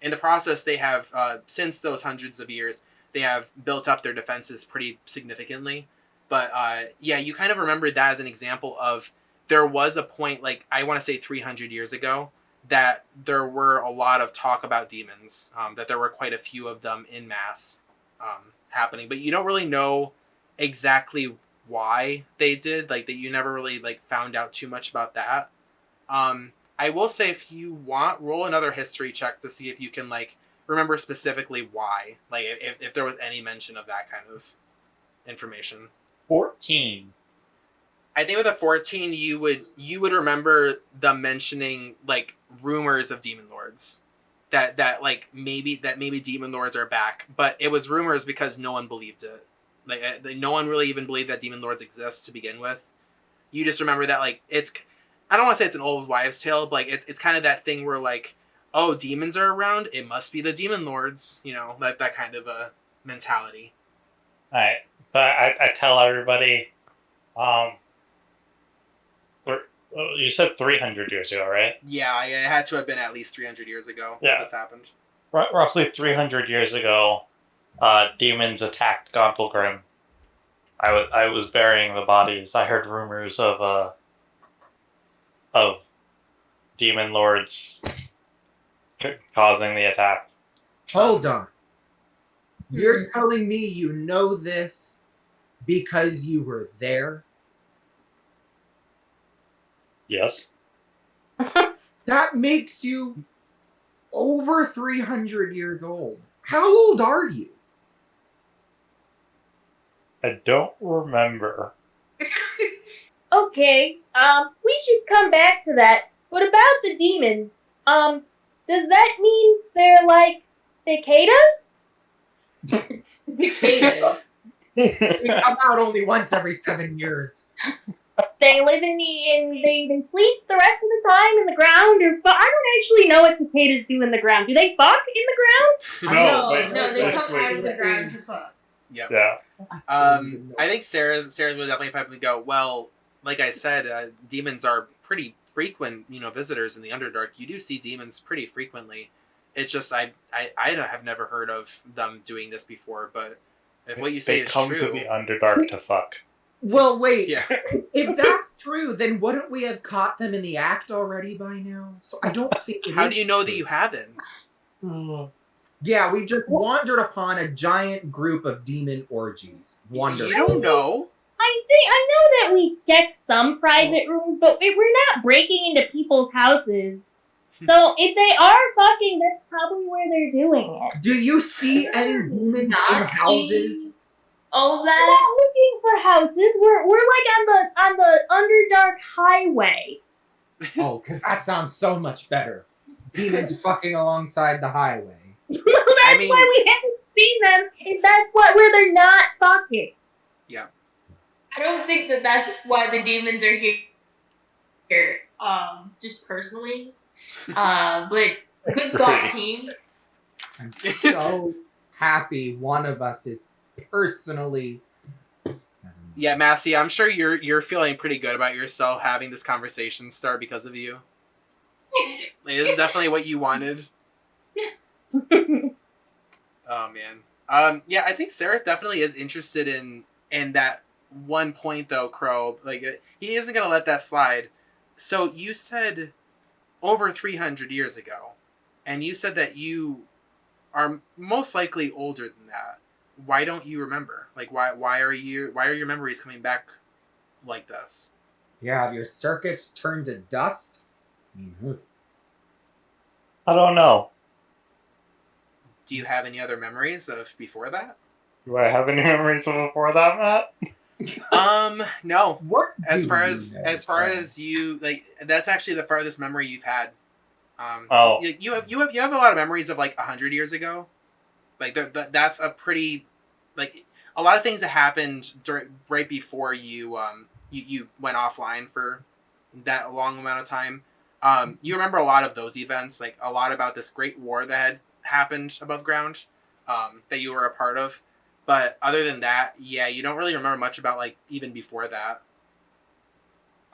In the process, they have since those hundreds of years, they have built up their defenses pretty significantly. But you kind of remembered that as an example of there was a point, I want to say 300 years ago, that there were a lot of talk about demons, that there were quite a few of them in mass happening. But you don't really know exactly why they did, that you never really found out too much about that. I will say, if you want, roll another history check to see if you can remember specifically why, if there was any mention of that kind of information. 14. I think with a 14, you would remember them mentioning rumors of demon lords, that maybe demon lords are back, but it was rumors because no one believed it. No one really even believed that demon lords exist to begin with. You just remember that it's, I don't want to say it's an old wives' tale, but it's kind of that thing where oh, demons are around, it must be the demon lords, that kind of a mentality. All right, so I tell everybody. You said 300 years ago, right? Yeah, it had to have been at least 300 years ago that this happened. Roughly 300 years ago, demons attacked Gauntlgrim. I was burying the bodies. I heard rumors of demon lords causing the attack. Hold on. You're telling me you know this because you were there? Yes. That makes you over 300 years old. How old are you? I don't remember. Okay, we should come back to that. What about the demons? Does that mean they're like cicadas? Cicadas. They come out only once every 7 years. They live they sleep the rest of the time in the ground, or I don't actually know what cicadas do in the ground. Do they fuck in the ground? No, wait, No, they come wait. out of the ground to fuck. Yep. Yeah. I think Sarah would definitely probably go, well, like I said, demons are pretty frequent, visitors in the Underdark. You do see demons pretty frequently. It's just I have never heard of them doing this before, but if what you say is come true, to the Underdark to fuck. Well, wait. yeah. If that's true, then wouldn't we have caught them in the act already by now? So I don't think it How is do you know that true. you haven't? Yeah, we've just wandered upon a giant group of demon orgies. Wonderful. You don't know. I know that we checked some private rooms, but we're not breaking into people's houses. So if they are fucking, that's probably where they're doing it. Do you see any demons in Not houses? see all We're that. not looking for houses. We're like on the Underdark Highway. Oh, because that sounds so much better. Demons fucking alongside the highway. Well, that's mean- why we haven't seen them. Is that's where they're not fucking. I don't think that that's why the demons are here. Just personally. But good thought, team. I'm so happy one of us is personally. Yeah, Massey, I'm sure you're feeling pretty good about yourself having this conversation start because of you. Like, this is definitely what you wanted. Oh man. Yeah, I think Sarah definitely is interested in that one point though, Crow. Like he isn't gonna let that slide. So you said over 300 years ago, and you said that you are most likely older than that. Why don't you remember? Like why are your memories coming back like this? Yeah, have your circuits turned to dust? I don't know. Do you have any other memories of before that? Do I have any memories of before that, Matt? No. What? As do far you as know? as you like, that's actually the farthest memory you've had. Oh. You have a lot of memories of like 100 years ago. Like that's a pretty, like a lot of things that happened right before you you went offline for that long amount of time. You remember a lot of those events, like a lot about this great war that had happened above ground, that you were a part of. But other than that, yeah, you don't really remember much about like even before that.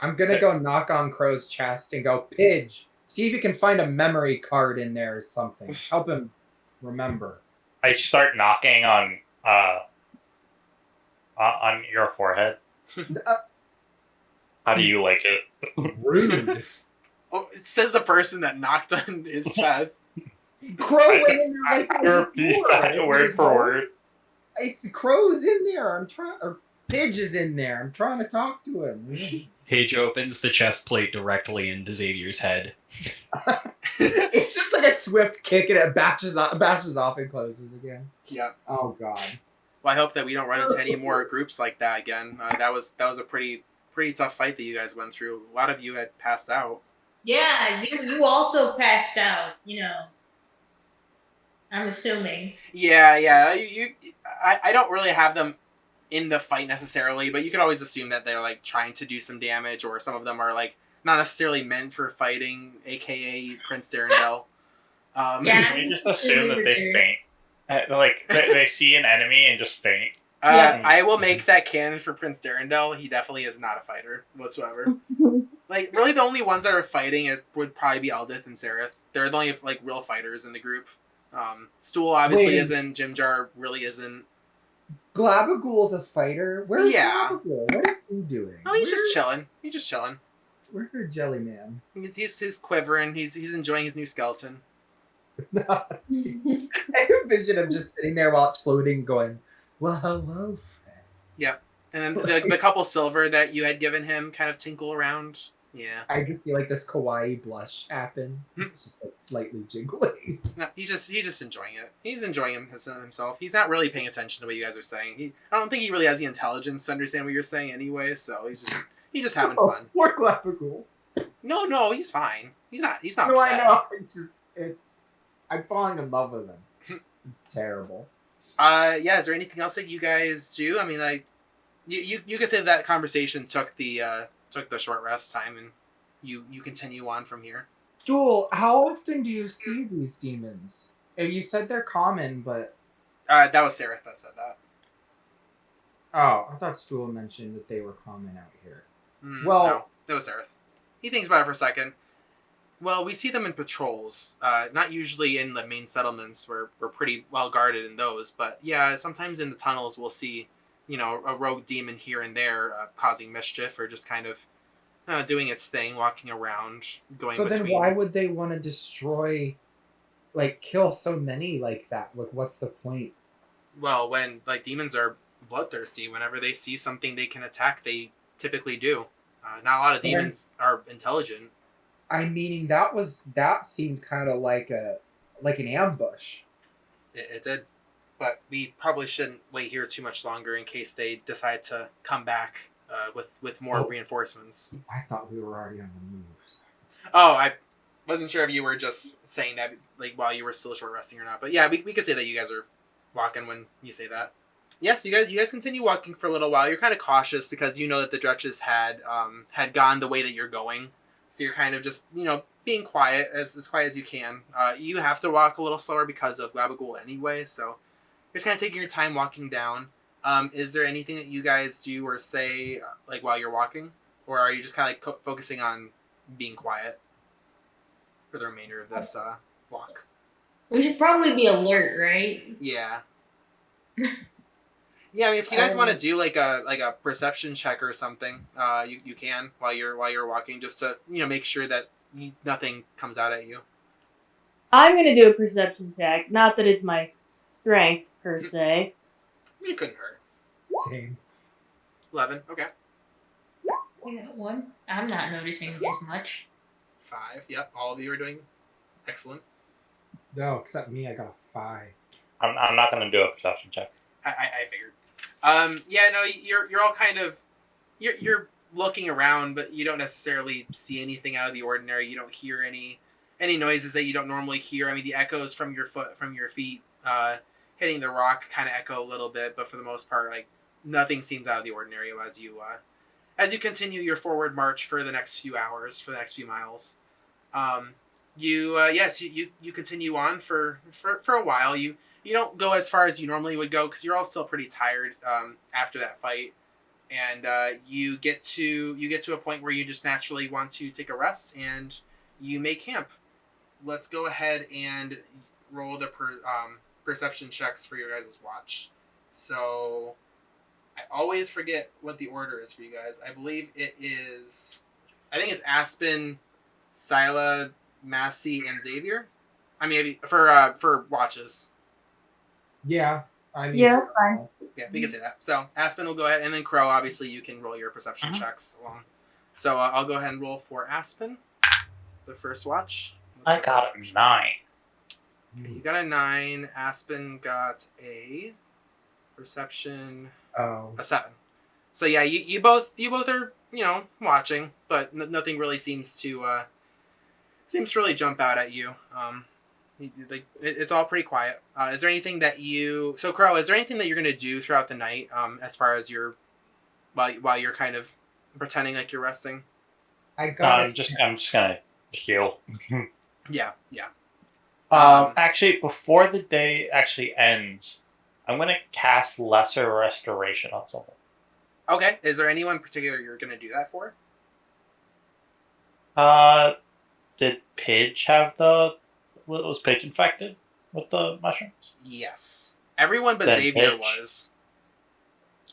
I'm gonna go knock on Crow's chest and go, Pidge, see if you can find a memory card in there or something. Help him remember. I start knocking on your forehead. How do you like it? Rude. Oh, it says the person that knocked on his chest. Crow went in there I like it was repeat before. that It word was for like, word. Crow's in there. I'm trying, or Pidge is in there. I'm trying to talk to him. Paige opens the chest plate directly into Xavier's head. It's just like a swift kick and it batches off and closes again. Yeah. Oh god. Well, I hope that we don't run into any more groups like that again. That was a pretty tough fight that you guys went through. A lot of you had passed out. Yeah, you also passed out, I'm assuming. Yeah. I don't really have them in the fight necessarily, but you can always assume that they're like trying to do some damage, or some of them are like not necessarily meant for fighting, aka Prince Darendelle. Yeah. We just assume that they faint. Like they see an enemy and just faint. Yeah. I will make that canon for Prince Darendelle. He definitely is not a fighter whatsoever. Like, really, the only ones that are fighting would probably be Aldith and Sereth. They're the only like real fighters in the group. Stool obviously Wait. isn't. Jimjar really isn't. Glabagul's a fighter. Where's Yeah. Glabagul? What is he doing? Oh, he's just chilling. He's just chilling. Where's our jelly man? He's quivering. He's enjoying his new skeleton. I envision him just sitting there while it's floating, going, "Well, hello, friend." And then the couple silver that you had given him kind of tinkle around. Yeah. I just feel like this kawaii blush happen. It's just like slightly jiggly. No, he's just enjoying it. He's enjoying himself. He's not really paying attention to what you guys are saying. I don't think he really has the intelligence to understand what you're saying anyway. So he's just having fun. Poor Clappercool. No, he's fine. He's not. No, upset. I know. I'm falling in love with him. It's terrible. Yeah. Is there anything else that you guys do? I mean, like, you could say that conversation took the short rest time, and you continue on from here. Jewel, how often do you see these demons? You said they're common, but That was Sarah that said that. oh, I thought Stool mentioned that they were common out here. Well, no, that was Sarah. He thinks about it for a second. Well, we see them in patrols. Not usually in the main settlements. We're pretty well guarded in those, but yeah, sometimes in the tunnels we'll see, a rogue demon here and there causing mischief or just kind of doing its thing, walking around, going So between. then why would they want to destroy, kill so many like that? Like, what's the point? Well, when demons are bloodthirsty, whenever they see something they can attack, they typically do. Not a lot of demons are intelligent. I mean, that seemed kind of like an ambush. It did. But we probably shouldn't wait here too much longer in case they decide to come back with more reinforcements. I thought we were already on the move. Oh, I wasn't sure if you were just saying that while you were still short resting or not. But yeah, we could say that you guys are walking when you say that. Yes, you guys continue walking for a little while. You're kind of cautious because you know that the Dretches had gone the way that you're going. So you're kind of just, being quiet, as quiet as you can. You have to walk a little slower because of Gabagool anyway, so you're just kind of taking your time walking down. Is there anything that you guys do or say, while you're walking? Or are you just kind of focusing on being quiet for the remainder of this walk? We should probably be alert, right? Yeah. Yeah, I mean, if you guys want to do like a perception check or something, you can while you're walking, just to make sure that nothing comes out at you. I'm gonna do a perception check. Not that it's my strength per se. It couldn't hurt. Same. 11. Okay. I got 1. I'm not noticing as much. 5. Yep. All of you are doing excellent. No, except me. I got a 5. I'm not going to do a perception check. I figured. Yeah. No. You're all kind of you're looking around, but you don't necessarily see anything out of the ordinary. You don't hear any noises that you don't normally hear. I mean, the echoes from your feet hitting the rock kind of echo a little bit, but for the most part, nothing seems out of the ordinary as you continue your forward march for the next few hours, for the next few miles. You continue on for a while. You don't go as far as you normally would go because you're all still pretty tired after that fight, and you get to a point where you just naturally want to take a rest, and you make camp. Let's go ahead and roll the perception checks for your guys' watch. So I always forget what the order is for you guys. I believe it is. I think it's Aspen, Scylla, Massey, and Xavier. I mean, for watches. Yeah. I mean, Yeah, fine. Yeah, we can say that. So Aspen will go ahead, and then Crow, obviously, you can roll your perception checks along. So I'll go ahead and roll for Aspen, the first watch. I got a 9. You got a 9. Aspen got a perception, a 7. So yeah, you both are watching, but nothing really seems to really jump out at you. It's all pretty quiet. Is there anything that Crow, is there anything that you're gonna do throughout the night, as far as while you're kind of pretending like you're resting? I'm just gonna heal. Yeah. Actually, before the day actually ends, I'm gonna cast Lesser Restoration on someone. Okay. Is there anyone particular you're gonna do that for? Did Pidge was Pidge infected with the mushrooms? Yes. Everyone but Then Xavier Pidge. was.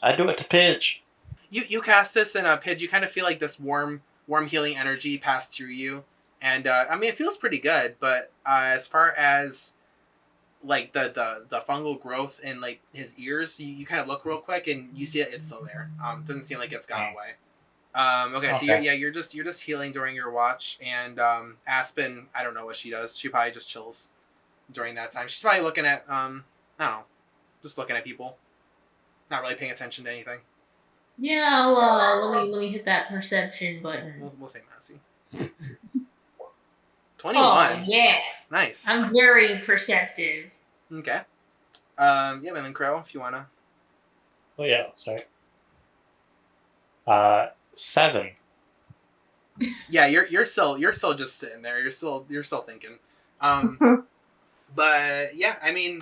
I do it to Pidge. You cast this, and Pidge, you kind of feel like this warm healing energy pass through you, and I mean, it feels pretty good. But as far as the fungal growth in his ears, you kind of look real quick, and you see it's still there. Doesn't seem like it's gone away. Okay, so you're just healing during your watch, and Aspen, I don't know what she does. She probably just chills during that time. She's probably looking at I don't know, just looking at people, not really paying attention to anything. Yeah, I'll, let me hit that perception button. We'll say Massey. 21. Oh yeah, Nice. I'm very perceptive. Okay. Yeah, and then Crow, if you wanna. Oh yeah, sorry. 7. Yeah, you're still just sitting there. You're still thinking. But yeah, I mean,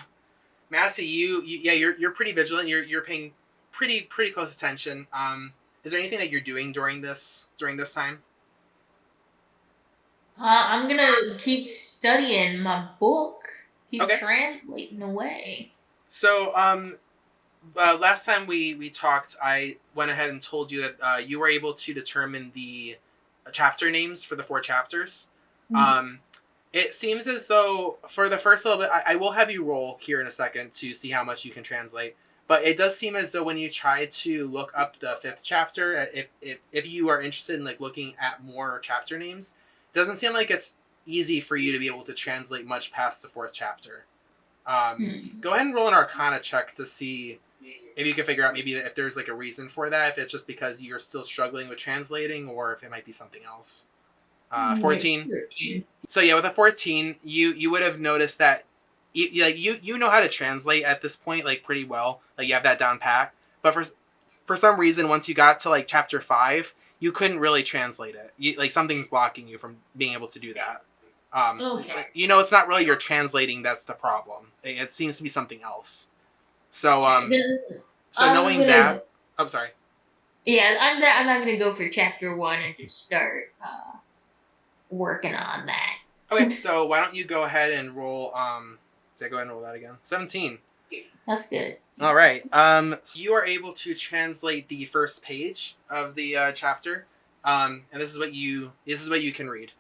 Massey, you're pretty vigilant. You're paying pretty close attention. Is there anything that you're doing during this time? I'm gonna keep studying my book. Keep Okay. translating away. So, last time we talked, I went ahead and told you that you were able to determine the chapter names for the 4 chapters. Mm-hmm. It seems as though for the first little bit, I will have you roll here in a second to see how much you can translate. But it does seem as though when you try to look up the 5th chapter, if you are interested in like looking at more chapter names, it doesn't seem like it's easy for you to be able to translate much past the 4th chapter. Go ahead and roll an Arcana check to see if you can figure out maybe if there's like a reason for that, if it's just because you're still struggling with translating, or if it might be something else. 14. So yeah, with a 14, you would have noticed that you know how to translate at this point like pretty well. Like you have that down pat. But for some reason, once you got to like chapter 5, you couldn't really translate it. Like something's blocking you from being able to do that. Okay. You know, it's not really your translating that's the problem. It seems to be something else. So knowing that, I'm sorry. Yeah, I'm not gonna go for chapter 1 and just start working on that. Okay, so why don't you go ahead and roll? Go ahead and roll that again. 17. That's good. All right. So you are able to translate the first page of the chapter, and this is what you can read.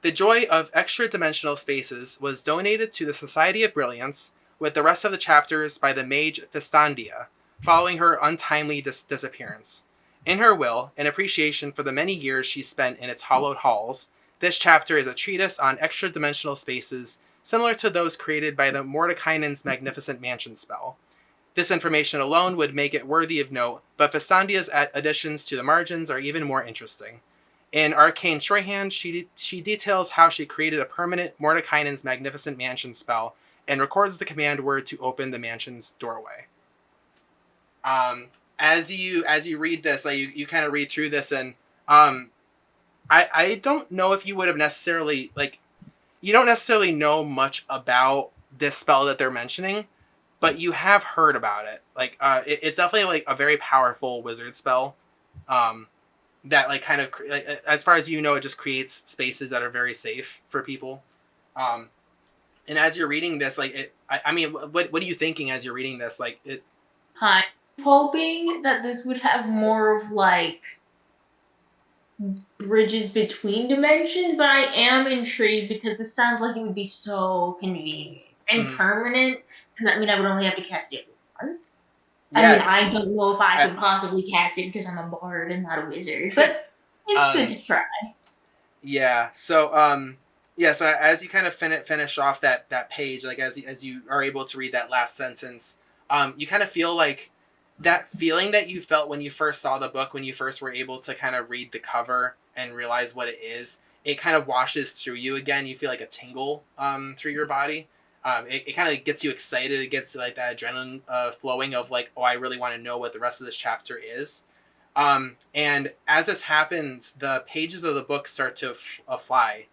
The joy of extra-dimensional spaces was donated to the Society of Brilliance, with the rest of the chapters by the mage Fistandia, following her untimely disappearance. In her will, in appreciation for the many years she spent in its hallowed halls, this chapter is a treatise on extra-dimensional spaces, similar to those created by the Mordekainen's magnificent mansion spell. This information alone would make it worthy of note, but Fistandia's additions to the margins are even more interesting. In Arcane Shorthand, she details how she created a permanent Mordekainen's magnificent mansion spell and records the command word to open the mansion's doorway. As you read this, like you kind of read through this, and I don't know if you would have necessarily you don't necessarily know much about this spell that they're mentioning, but you have heard about it. Like it's definitely like a very powerful wizard spell. That like kind of as far as you know, it just creates spaces that are very safe for people. And as you're reading this, like I mean, what are you thinking as you're reading this? Like it. I'm hoping that this would have more of like bridges between dimensions, but I am intrigued because this sounds like it would be so convenient and permanent. Because I mean, I would only have to cast it once. Yeah. I mean, I don't know if I could possibly cast it because I'm a bard and not a wizard, but it's good to try. Yeah. So, so as you kind of finish off that page, like as you are able to read that last sentence, you kind of feel like that feeling that you felt when you first saw the book, when you first were able to kind of read the cover and realize what it is, it kind of washes through you again. You feel like a tingle through your body. It kind of gets you excited. It gets like that adrenaline flowing of like, oh, I really want to know what the rest of this chapter is. And as this happens, the pages of the book start to fly,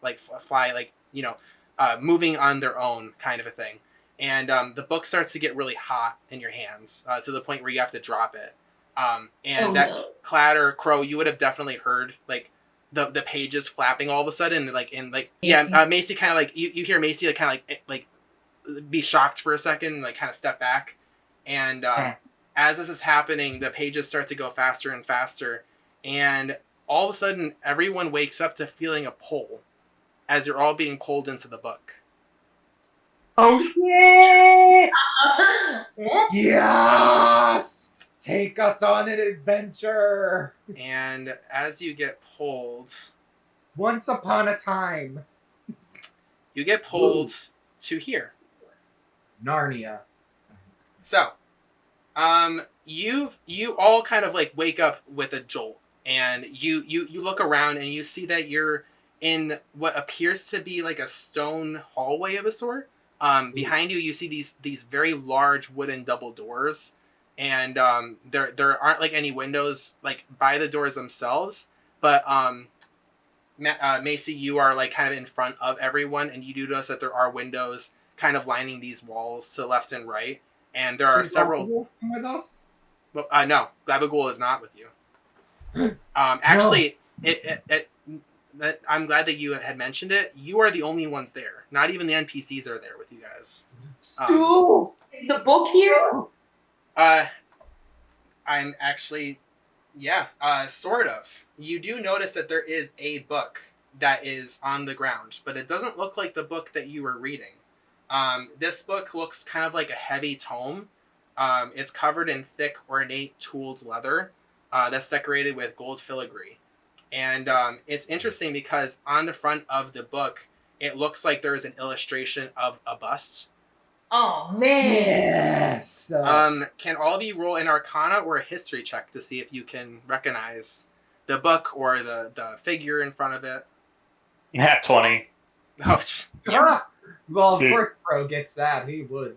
moving on their own kind of a thing. And the book starts to get really hot in your hands to the point where you have to drop it. Clatter, Crow, you would have definitely heard like the pages flapping all of a sudden, Macy kind of like you hear Macy kind of like be shocked for a second, like kind of step back, and as this is happening, the pages start to go faster and faster, and all of a sudden everyone wakes up to feeling a pull as you're all being pulled into the book. Oh shit! Yes! Take us on an adventure. And as you get pulled, Once upon a time, you get pulled to here. Narnia. So, you all kind of like wake up with a jolt, and you look around and you see that you're in what appears to be like a stone hallway of a sort. Behind you, you see these very large wooden double doors, and there aren't like any windows like by the doors themselves, but Macy, you are like kind of in front of everyone, and you do notice that there are windows kind of lining these walls to the left and right, and there are several. Come with us? Well, no, Gabagul is not with you. Actually, I'm glad that you had mentioned it. You are the only ones there. Not even the NPCs are there with you guys. Stu! Is the book here? I'm actually, yeah, sort of. You do notice that there is a book that is on the ground, but it doesn't look like the book that you were reading. This book looks kind of like a heavy tome. It's covered in thick, ornate, tooled leather that's decorated with gold filigree. And it's interesting because on the front of the book, it looks like there's an illustration of a bust. Oh, man. Yes! Can all of you roll an Arcana or a History check to see if you can recognize the book or the figure in front of it? Nat 20. Oh, yeah. Well, of course Pro gets that. He would.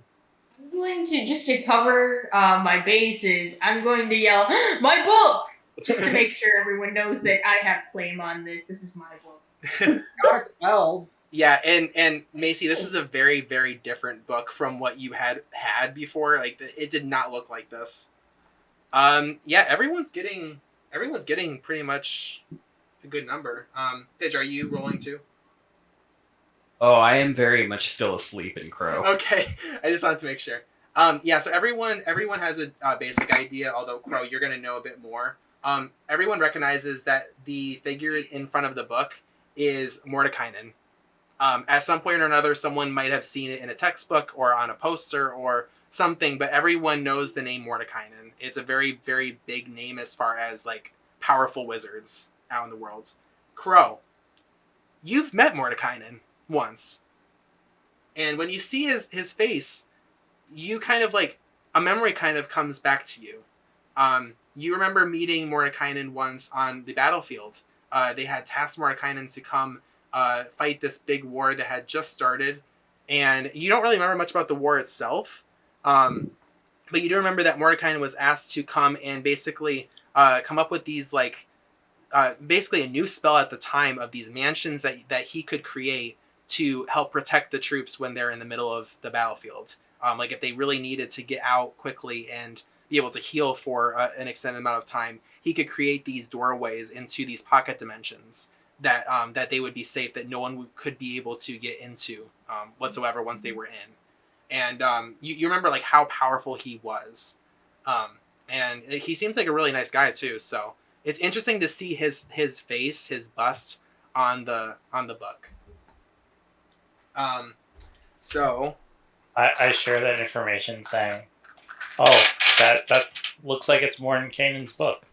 I'm going to, just to cover my bases, I'm going to yell, my book! Just to make sure everyone knows that I have claim on this. This is my book. Got a 12. Yeah, and Macy, this is a very, very different book from what you had before. Like, it did not look like this. Yeah, everyone's getting pretty much a good number. Pidge, are you rolling too? Oh, I am very much still asleep in Crow. Okay, I just wanted to make sure. Yeah, so everyone has a basic idea, although Crow, you're gonna know a bit more. Everyone recognizes that the figure in front of the book is Mordekainen. At some point or another, someone might have seen it in a textbook or on a poster or something, but everyone knows the name Mordekainen. It's a very, very big name as far as like powerful wizards out in the world. Crow, you've met Mordekainen once, and when you see his face, you kind of like a memory kind of comes back to you. You remember meeting Mordekainen once on the battlefield. They had tasked Mordekainen to come fight this big war that had just started, and you don't really remember much about the war itself, but you do remember that Mordekainen was asked to come and basically come up with these like basically a new spell at the time of these mansions that he could create to help protect the troops when they're in the middle of the battlefield. Like if they really needed to get out quickly and be able to heal for an extended amount of time, he could create these doorways into these pocket dimensions that they would be safe, that no one could be able to get into whatsoever once they were in. And you remember like how powerful he was. And he seems like a really nice guy too. So it's interesting to see his face, his bust on the book. So I share that information saying, oh, that looks like it's Mordenkainen's book.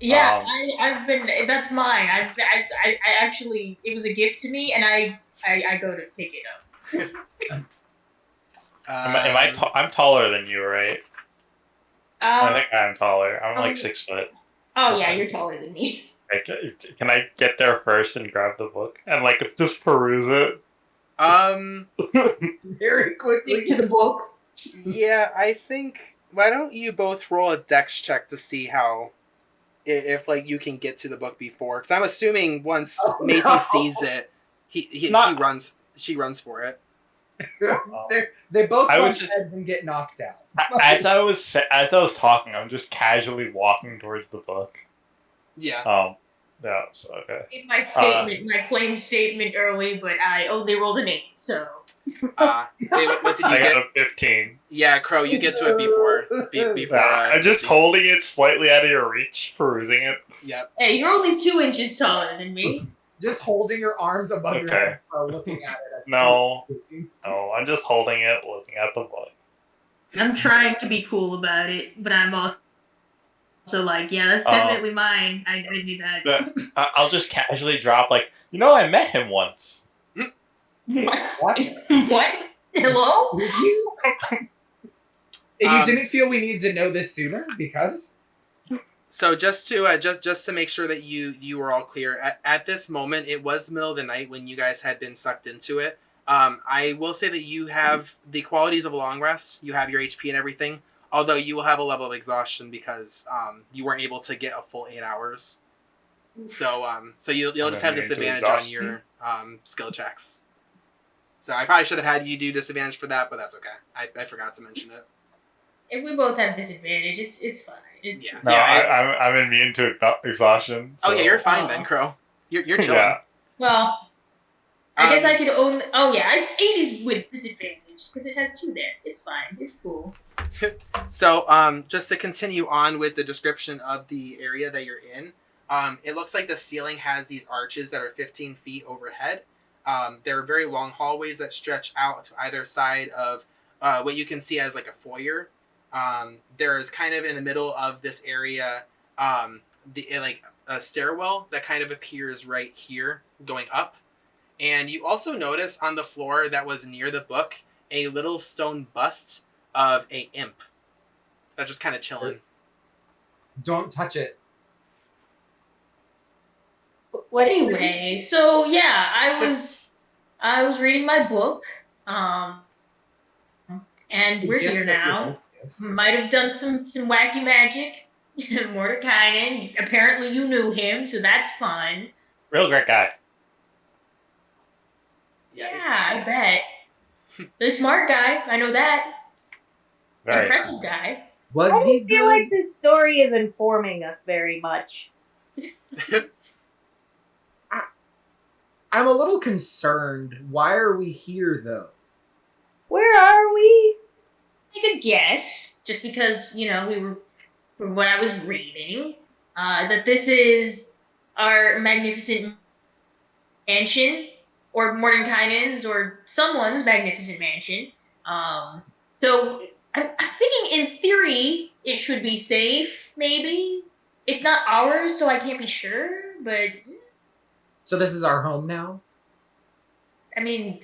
Yeah, I've been. That's mine. I actually, it was a gift to me, and I go to pick it up. I'm taller than you, right? I think I'm taller. I'm like 6 foot. Oh yeah, you're taller than me. Can I get there first and grab the book and like just peruse it? Very quickly. Stick to the book. Yeah, I think. Why don't you both roll a dex check to see how, if like you can get to the book before? Because I'm assuming once Macy sees it, she runs for it. They both run ahead and get knocked out. As I was talking, I'm just casually walking towards the book. Yeah. Yeah. So okay. In my statement, my claim statement early, but I only rolled an 8. So. What did you get? Got a 15. Yeah, Crow, you get to it before. I'm just holding it slightly out of your reach, perusing it. Yep. Hey, you're only 2 inches taller than me. Just holding your arms above your head, looking at it. No, I'm just holding it, looking at the book. I'm trying to be cool about it, but I'm also like, yeah, that's definitely mine. I knew that. I'll just casually drop like, I met him once. What? What? Hello? Did you? And you didn't feel we needed to know this sooner because? So just to make sure that you were all clear, at this moment, it was the middle of the night when you guys had been sucked into it. I will say that you have the qualities of a long rest. You have your HP and everything, although you will have a level of exhaustion because you weren't able to get a full 8 hours. So you'll just have disadvantage on your skill checks. So I probably should have had you do disadvantage for that, but that's okay. I forgot to mention it. If we both have disadvantage, it's fine. No, I'm immune to exhaustion. So. Oh yeah, you're fine then, Crow. You're chilling. Yeah. Well, I guess I could own. Oh yeah, 8 is with disadvantage because it has 2 there. It's fine. It's cool. So just to continue on with the description of the area that you're in, it looks like the ceiling has these arches that are 15 feet overhead. There are very long hallways that stretch out to either side of what you can see as like a foyer. There's kind of in the middle of this area, like a stairwell that kind of appears right here going up. And you also notice on the floor that was near the book, a little stone bust of a imp that's just kind of chilling. Don't touch it. What anyway? So yeah, I was reading my book, and we're here now. Might have done some wacky magic. Mordekainen, apparently you knew him, so that's fun. Real great guy. Yeah, I bet. The smart guy, I know that. Very. Impressive guy. I don't feel like this story is informing us very much. I'm a little concerned. Why are we here, though? Where are we? Take a guess, just because, we were, from what I was reading, that this is our magnificent mansion, or Mordenkainen's, or someone's magnificent mansion. So I'm thinking, in theory, it should be safe, maybe. It's not ours, so I can't be sure, but... So this is our home now? I mean,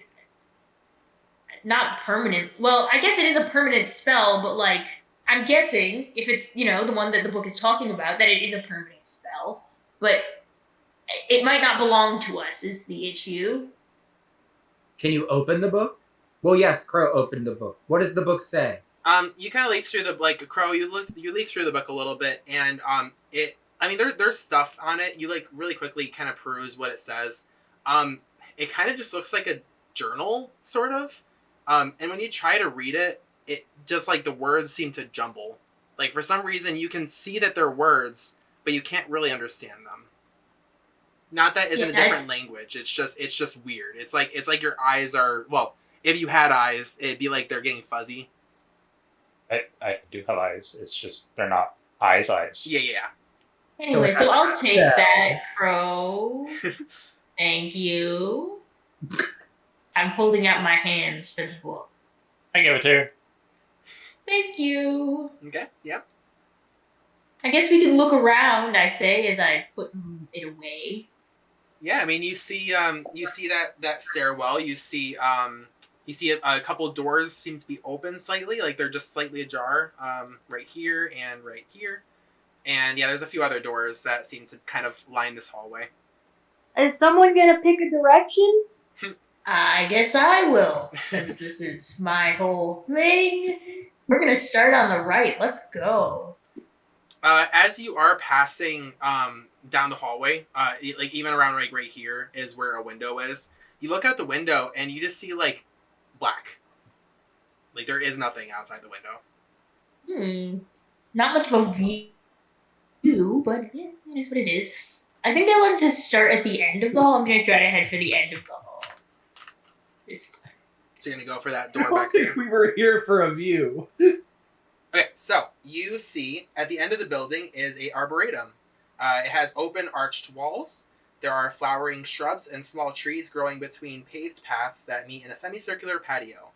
not permanent. Well, I guess it is a permanent spell, but, like, I'm guessing, if it's, the one that the book is talking about, that it is a permanent spell. But it might not belong to us, is the issue. Can you open the book? Well, yes, Crow opened the book. What does the book say? You kind of leaf through Crow, you leaf through the book a little bit, and there's stuff on it. You really quickly kind of peruse what it says. It kind of just looks like a journal, sort of. And when you try to read it, it just the words seem to jumble. Like for some reason you can see that they're words, but you can't really understand them. Not that it's in a different language. It's just weird. It's like your eyes are, well, if you had eyes, it'd be like they're getting fuzzy. I do have eyes. It's just they're not eyes. Yeah. Anyway, so I'll take that, Crow. Thank you. I'm holding out my hands for the book. I give it to her. Thank you. Okay, yep. I guess we can look around, I say, as I put it away. Yeah, you see that stairwell. You see a couple doors seem to be open slightly, like they're just slightly ajar, right here and right here. And yeah, there's a few other doors that seem to kind of line this hallway. Is someone gonna pick a direction? I guess I will, since this is my whole thing. We're gonna start on the right. Let's go. As you are passing down the hallway, even around right here is where a window is. You look out the window and you just see black. There is nothing outside the window. Not much of a view, but yeah, it is what it is. I think I wanted to start at the end of the hall. I'm gonna try to head for the end of the hall. It's fine. So you're gonna go for that door I don't back there. think we were here for a view. Okay, so you see at the end of the building is a arboretum. It has open arched walls. There are flowering shrubs and small trees growing between paved paths that meet in a semicircular patio.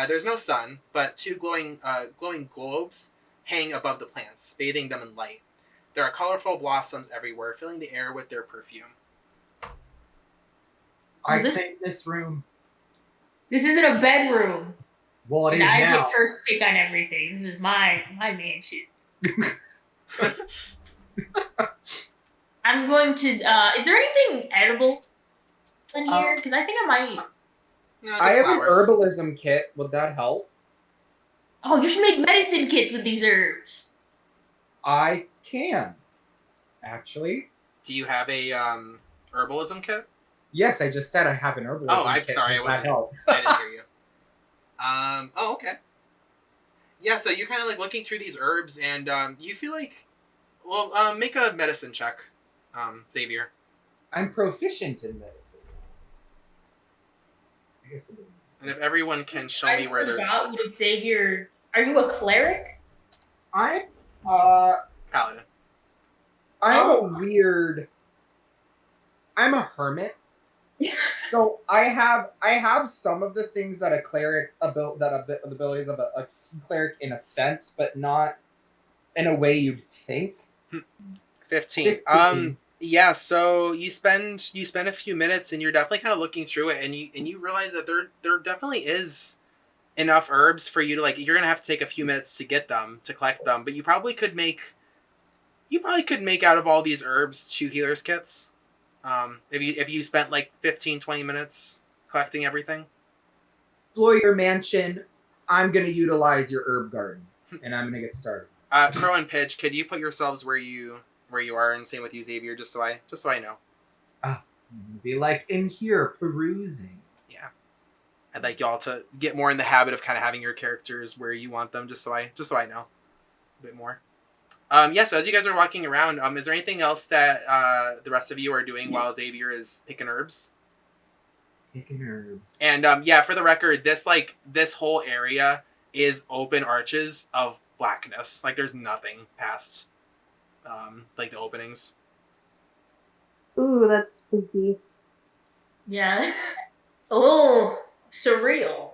There's no sun, but 2 glowing globes hang above the plants, bathing them in light. There are colorful blossoms everywhere, filling the air with their perfume. I this- think this room. This isn't a bedroom. Well, it And is I now. get first pick on everything. This is my mansion. I'm going to. Is there anything edible in here? Because I think I might. No, just I have flowers. an herbalism kit. Would that help? Oh, you should make medicine kits with these herbs. I can. Actually. Do you have a herbalism kit? Yes, I just said I have an herbalism Oh, I'm kit. sorry, I Would that wasn't. help? I didn't hear you. Oh, okay. Yeah, so you're kind of like looking through these herbs, and you feel like, well, make a medicine check, Xavier. I'm proficient in medicine. I guess it is. And if everyone can show me where they're forgot what Xavier. Are you a cleric? I'm paladin. I'm Oh. a weird. I'm a hermit. So I have some of the things that a cleric the abilities of a cleric in a sense, but not in a way you'd think. 15. 15. Yeah, so you spend a few minutes and you're definitely kind of looking through it, and you realize that there definitely is enough herbs for you to, like, you're gonna have to take a few minutes to collect them, but you probably could make out of all these herbs 2 healers kits. If you spent like 15-20 minutes collecting everything. Explore your mansion. I'm gonna utilize your herb garden, and I'm gonna get started. Crow and Pidge, could you put yourselves where you are, and same with you, Xavier, just so I know. Be like in here perusing. Yeah, I'd like y'all to get more in the habit of kind of having your characters where you want them, just so I know a bit more. Yeah, so as you guys are walking around, is there anything else that the rest of you are doing while Xavier is picking herbs? Picking herbs. And yeah, for the record, this whole area is open arches of blackness. Like, there's nothing past like the openings. Ooh, that's spooky. Yeah. A little surreal.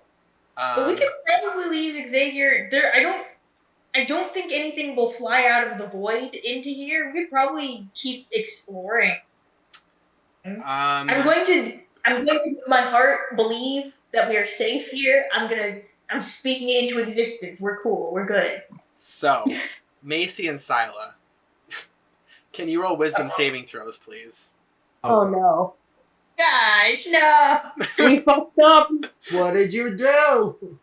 But we Um, could probably leave Xavier there. I don't think anything will fly out of the void into here. We could probably keep exploring. I'm going to make my heart believe that we are safe here. I'm speaking it into existence. We're cool. We're good. So, Macy and Sila, can you roll wisdom saving throws, please? Oh no. Gosh, no. We fucked up. What did you do?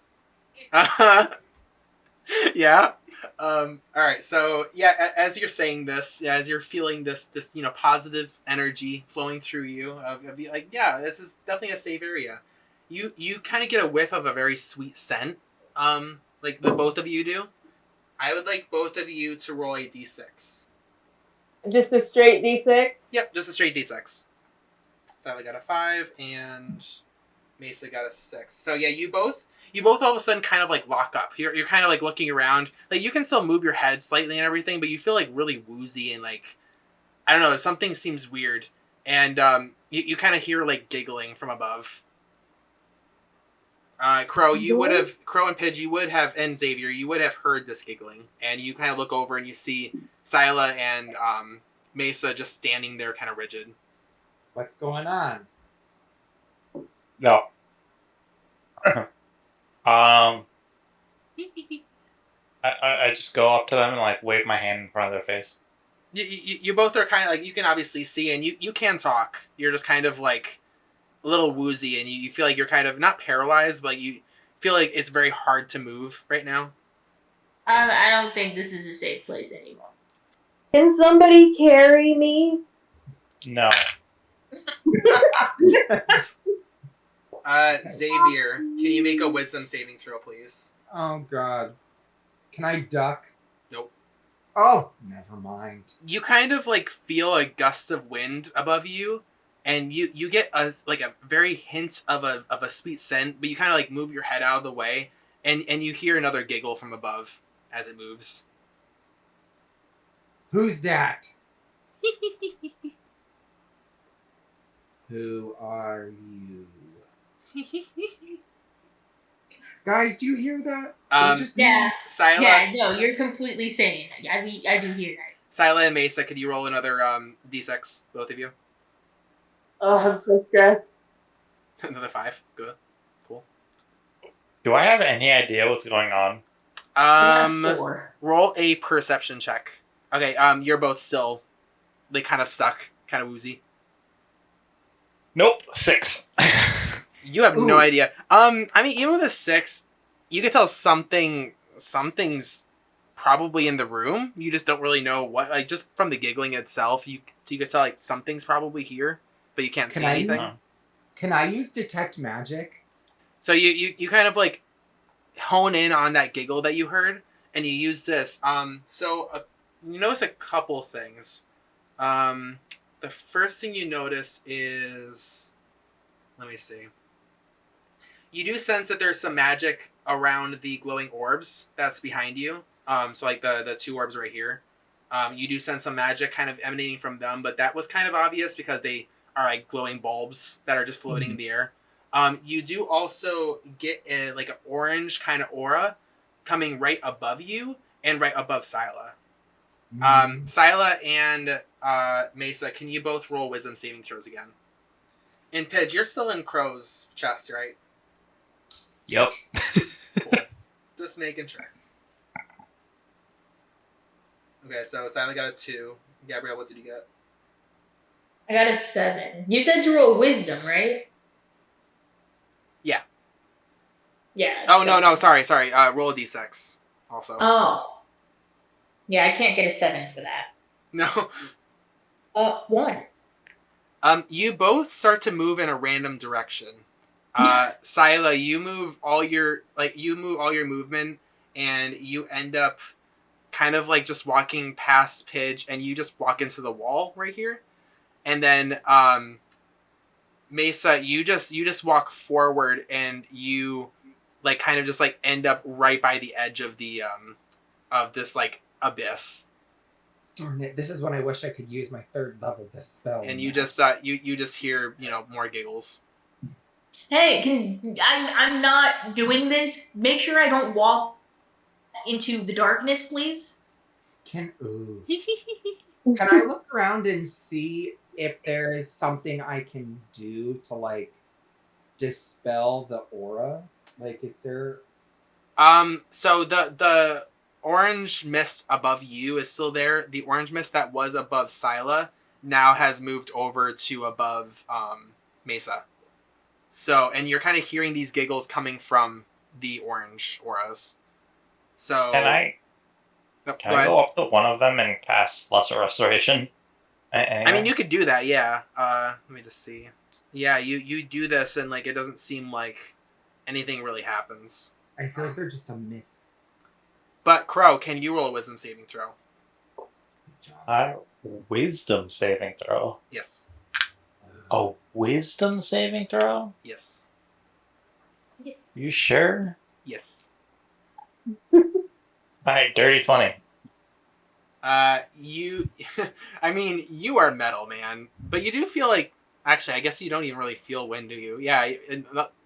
Yeah. All right. So yeah, as you're saying this, as you're feeling this positive energy flowing through you, of like, yeah, this is definitely a safe area. You kind of get a whiff of a very sweet scent. Like the both of you do. I would like both of you to roll a d6. Just a straight D6? Yep, just a straight d6. So I got a 5 and Mesa got a 6. So yeah, you both all of a sudden kind of like lock up. You're kind of like looking around. Like, you can still move your head slightly and everything, but you feel like really woozy and like, I don't know, something seems weird. And you kind of hear like giggling from above. Crow and Pidge, you would have, and Xavier, you would have heard this giggling. And you kind of look over and you see Sila and Mesa just standing there kind of rigid. What's going on? No. I just go up to them and like wave my hand in front of their face. You both are kind of like, you can obviously see, and you can talk. You're just kind of like a little woozy, and you feel like you're kind of not paralyzed, but you feel like it's very hard to move right now. I don't think this is a safe place anymore. Can somebody carry me? No. Xavier, can you make a wisdom saving throw, please? Oh god. Can I duck? Nope. Oh, never mind. You kind of like feel a gust of wind above you, and you get a very hint of a sweet scent, but you kind of like move your head out of the way, and you hear another giggle from above as it moves. Who's that? Who are you? Guys, do you hear that? Is it just me? Yeah. Sila, Yeah, no, you're completely sane. I do hear that. Sila and Mesa, could you roll another d6, both of you? Oh, I'm so stressed. Another 5. Good. Cool. Do I have any idea what's going on? I got 4. Roll a perception check. Okay, you're both still, like, kind of stuck, kind of woozy. Nope, 6. You have no Ooh. idea. I mean, even with a 6, you can tell something's probably in the room. You just don't really know what. Like, just from the giggling itself, you could tell like something's probably here, but you can't see anything. Can I use detect magic? So you kind of like hone in on that giggle that you heard, and you use this. You notice a couple things. The first thing you notice is, let me see. You do sense that there's some magic around the glowing orbs that's behind you. So like the 2 orbs right here. You do sense some magic kind of emanating from them, but that was kind of obvious because they are like glowing bulbs that are just floating in the air. You do also get like an orange kind of aura coming right above you and right above Sila. Sila and Mesa, can you both roll wisdom saving throws again? And Pidge, you're still in Crow's chest, right? Yep. Cool. Just making sure. Okay, so Sila got a 2. Gabrielle, what did you get? I got a 7. You said to roll wisdom, right? Yeah. Yeah. Oh, so- no, sorry. Roll a d6 also. Oh. Yeah, I can't get a 7 for that. No. 1. You both start to move in a random direction. Sila, you move all your movement, and you end up kind of like just walking past Pidge, and you just walk into the wall right here. And then Mesa, you just walk forward, and you like kind of just like end up right by the edge of the of this like abyss. Darn it! This is when I wish I could use my 3rd level dispel. And you just you just hear more giggles. Hey, I'm not doing this. Make sure I don't walk into the darkness, please. Can I look around and see if there is something I can do to like dispel the aura? Like, is there? So the orange mist above you is still there. The orange mist that was above Sila now has moved over to above Mesa. So, and you're kind of hearing these giggles coming from the orange auras. So Can I go up to one of them and cast Lesser Restoration? Anyway? I mean, you could do that, yeah. Let me just see. Yeah, you do this, and like it doesn't seem like anything really happens. I feel like they're just a mist. But Crow, can you roll a wisdom saving throw? Good job. Wisdom saving throw. Yes. A wisdom saving throw? Yes. Yes. You sure? Yes. Alright, dirty 20. You, I mean, you are metal, man. But you do feel like, actually, I guess you don't even really feel wind, do you? Yeah,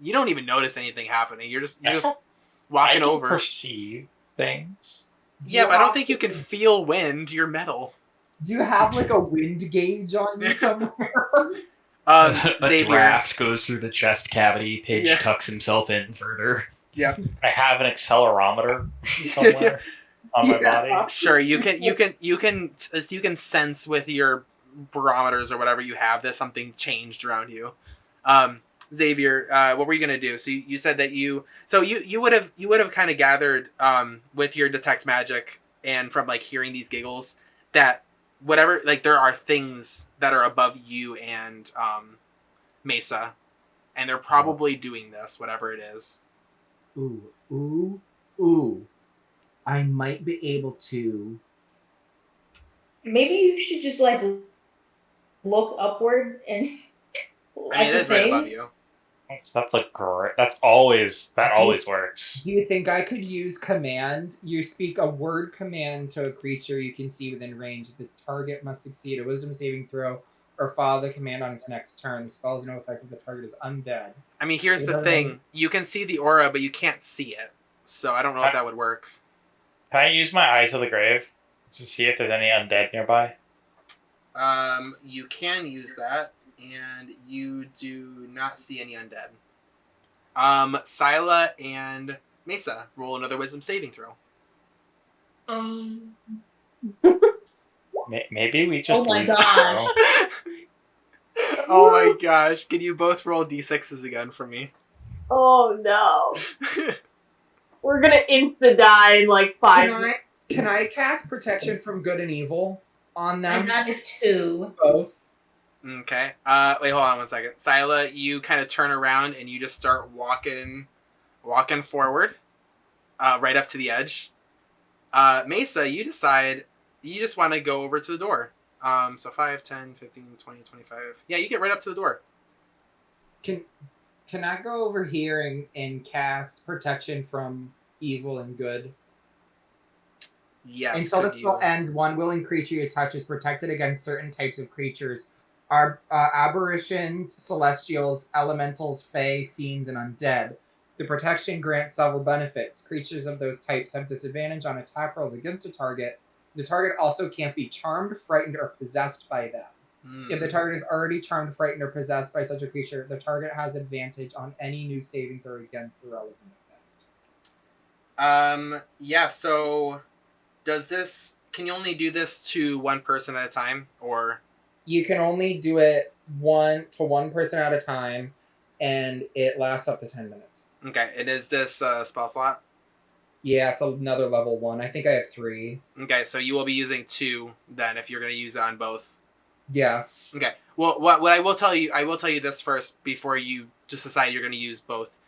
you don't even notice anything happening. You're just walking I can over. perceive things. Yeah, but I don't think you can feel wind. You're metal. Do you have like a wind gauge on you somewhere? A Xavier. draft goes through the chest cavity. Pidge Yeah. tucks himself in further. Yeah. I have an accelerometer somewhere on my body. Sure, you can sense with your barometers or whatever you have that something changed around you. Xavier, what were you gonna do? So you said that you would have kind of gathered with your detect magic and from like hearing these giggles that whatever, like there are things that are above you and Mesa, and they're probably doing this, whatever it is. Ooh. I might be able to. Maybe you should just like look upward and. I mean, it is right above you. That's like great. That always works. Do you think I could use command? You speak a word command to a creature you can see within range. The target must succeed a wisdom saving throw or follow the command on its next turn. The spell is no effect if the target is undead. I mean, here's the thing. You can see the aura, but you can't see it. So I don't know if that would work. Can I use my Eyes of the Grave? To see if there's any undead nearby. You can use that, and you do not see any undead. Scylla and Mesa, roll another wisdom saving throw. Maybe we just. Oh my leave gosh. Oh my gosh. Can you both roll d6s again for me? Oh no. We're gonna insta-die in like 5 minutes. Can I cast protection from good and evil on I them? got a 2. Both. Okay. Wait, hold on one second. Scylla, you kind of turn around and you just start walking forward, right up to the edge. Mesa, you decide you just want to go over to the door. So 5, 10, 15, 20, 25. Yeah, you get right up to the door. Can I go over here and cast protection from evil and good? Yes. Until the spell ends, one willing creature you touch is protected against certain types of creatures. Aberrations, celestials, elementals, fae, fiends, and undead. The protection grants several benefits. Creatures of those types have disadvantage on attack rolls against a target. The target also can't be charmed, frightened, or possessed by them. If the target is already charmed, frightened, or possessed by such a creature, the target has advantage on any new saving throw against the relevant effect. Yeah, so can you only do this to one person at a time, or? You can only do it one person at a time, and it lasts up to 10 minutes. Okay, and is this spell slot? Yeah, it's another level 1. I think I have 3. Okay, so you will be using 2 then if you're going to use it on both. Yeah. Okay. Well, what I will tell you this first before you just decide you're going to use both.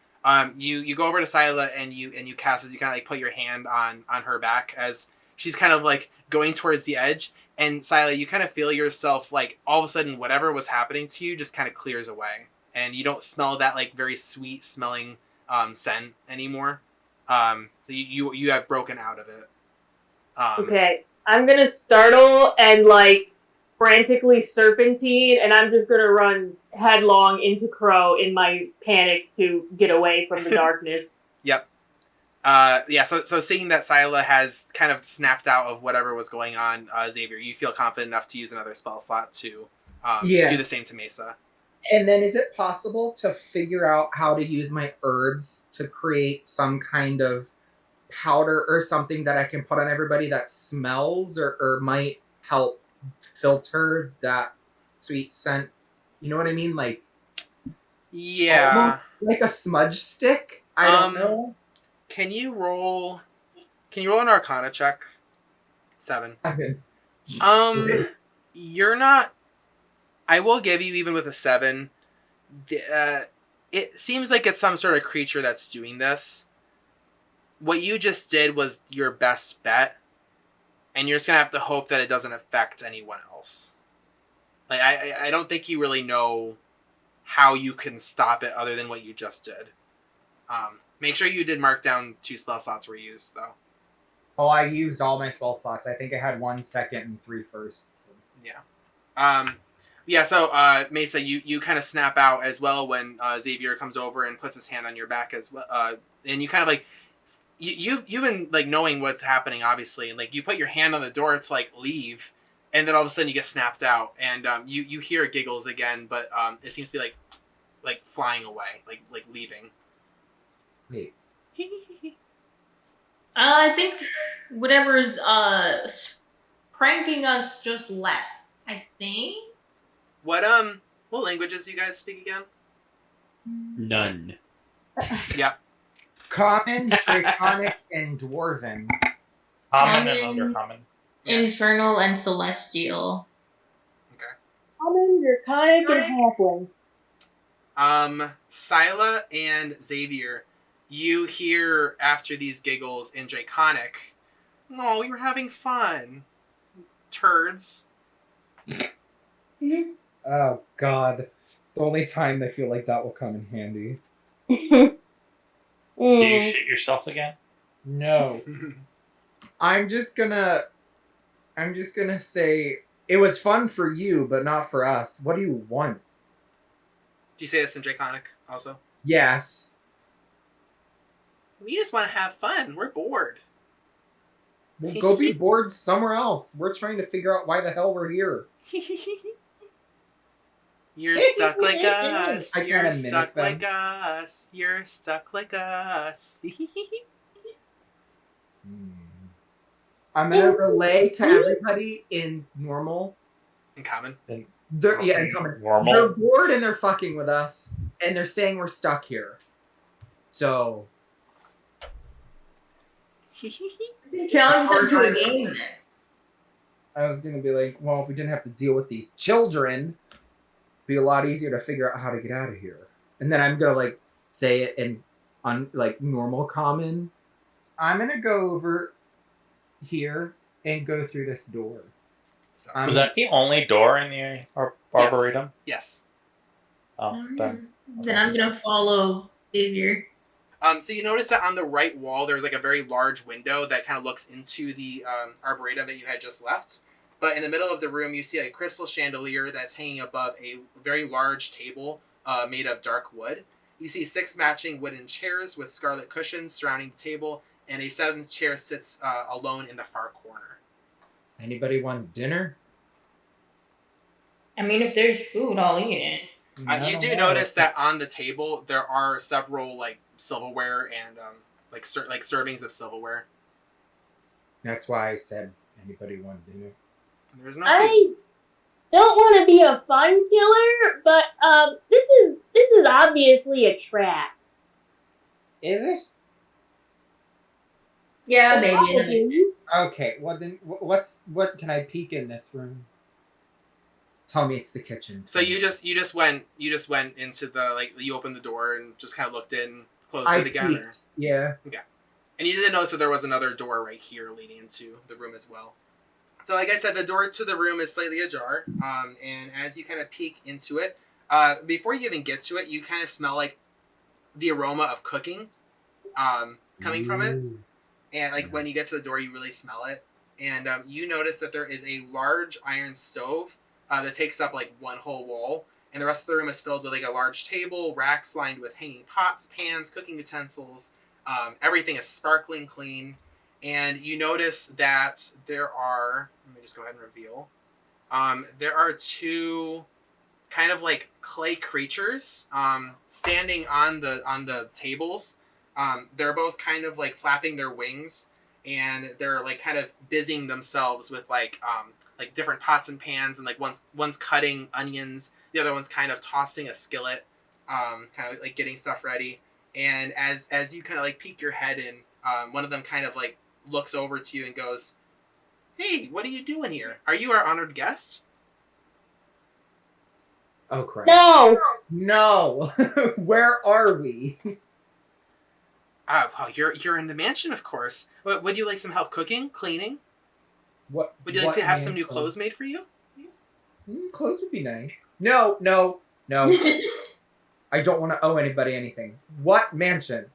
You go over to Scylla and you cast as you kind of like put your hand on her back as she's kind of like going towards the edge. And Scylla, you kind of feel yourself like all of a sudden whatever was happening to you just kind of clears away, and you don't smell that like very sweet smelling scent anymore. So you have broken out of it. Okay, I'm gonna startle and like frantically serpentine, and I'm just gonna run headlong into Crow in my panic to get away from the darkness. Yep. Yeah, so seeing that Scylla has kind of snapped out of whatever was going on, Xavier, you feel confident enough to use another spell slot to do the same to Mesa. And then is it possible to figure out how to use my herbs to create some kind of powder or something that I can put on everybody that smells or might help filter that sweet scent? You know what I mean? Like, yeah, like a smudge stick? I don't know. Can you roll an Arcana check? 7. Okay. You're not. I will give you, even with a 7. It seems like it's some sort of creature that's doing this. What you just did was your best bet, and you're just gonna have to hope that it doesn't affect anyone else. Like I don't think you really know how you can stop it other than what you just did. Make sure you did mark down 2 spell slots were used, though. Oh, I used all my spell slots. I think I had 1 second and 3 first. So. Yeah. Yeah, so Mesa, you kind of snap out as well when Xavier comes over and puts his hand on your back as well. And you kind of like, you've been like knowing what's happening, obviously. And like you put your hand on the door to like leave, and then all of a sudden you get snapped out. And you hear giggles again, but it seems to be like flying away, like leaving. Wait. I think whatever's pranking us just left. I think. What languages do you guys speak again? None. Yep. Common, Draconic, and Dwarven. Common and undercommon. Infernal and Celestial. Okay. Common, Draconic, and Halfling. Scylla and Xavier, you hear after these giggles in Draconic, "Oh, we were having fun. Turds." Oh, God. The only time I feel like that will come in handy. Do you shit yourself again? No. I'm just gonna say it was fun for you, but not for us. What do you want? Do you say this in Draconic also? Yes. We just want to have fun. We're bored. We'll go be bored somewhere else. We're trying to figure out why the hell we're here. You're stuck like us. I You're kinda stuck mimic like us. You're stuck like us. I'm gonna relay to everybody in normal. In common. They're in common. Normal. They're bored and they're fucking with us, and they're saying we're stuck here. So Challenge them to a game then. I was gonna be like, well, if we didn't have to deal with these children, it'd be a lot easier to figure out how to get out of here. And then I'm gonna like say it in like normal common. I'm gonna go over here and go through this door. So, Was that the only door in the Arboretum? yes. Oh, then. Then I'm gonna follow Xavier. So you notice that on the right wall, there's like a very large window that kind of looks into the arboretum that you had just left. But in the middle of the room, you see a crystal chandelier that's hanging above a very large table made of dark wood. You see 6 matching wooden chairs with scarlet cushions surrounding the table, and a 7th chair sits alone in the far corner. Anybody want dinner? I mean, if there's food, I'll eat it. You do notice that on the table there are several like silverware and like servings of silverware. That's why I said anybody want dinner. There's no food. I don't want to be a fun killer, but this is obviously a trap. Is it? Yeah, maybe. Okay. Well then, what can I peek in this room? Tell me it's the kitchen. So you just went into the you opened the door and just kind of looked in, closed it again. Peeked. Yeah. Okay. And you didn't notice that there was another door right here leading into the room as well. So like I said, the door to the room is slightly ajar. And as you kind of peek into it, before you even get to it, you kind of smell like the aroma of cooking coming from it. And like when you get to the door, you really smell it. And you notice that there is a large iron stove that takes up like one whole wall, and the rest of the room is filled with like a large table, racks lined with hanging pots, pans, cooking utensils. Everything is sparkling clean, and you notice that there are. Let me just go ahead and reveal. There are 2 kind of like clay creatures standing on the tables. They're both kind of like flapping their wings, and they're like kind of busying themselves with like different pots and pans, and like one's cutting onions, the other one's kind of tossing a skillet, kind of like getting stuff ready. And as you kind of like peek your head in, one of them kind of like looks over to you and goes, "Hey, what are you doing here? Are you our honored guest?" Oh Christ! No. Where are we? Well, you're in the mansion, of course. Would you like some help cooking, cleaning? What? Would you like to have some new clothes made for you? Clothes would be nice. No. I don't want to owe anybody anything. What mansion?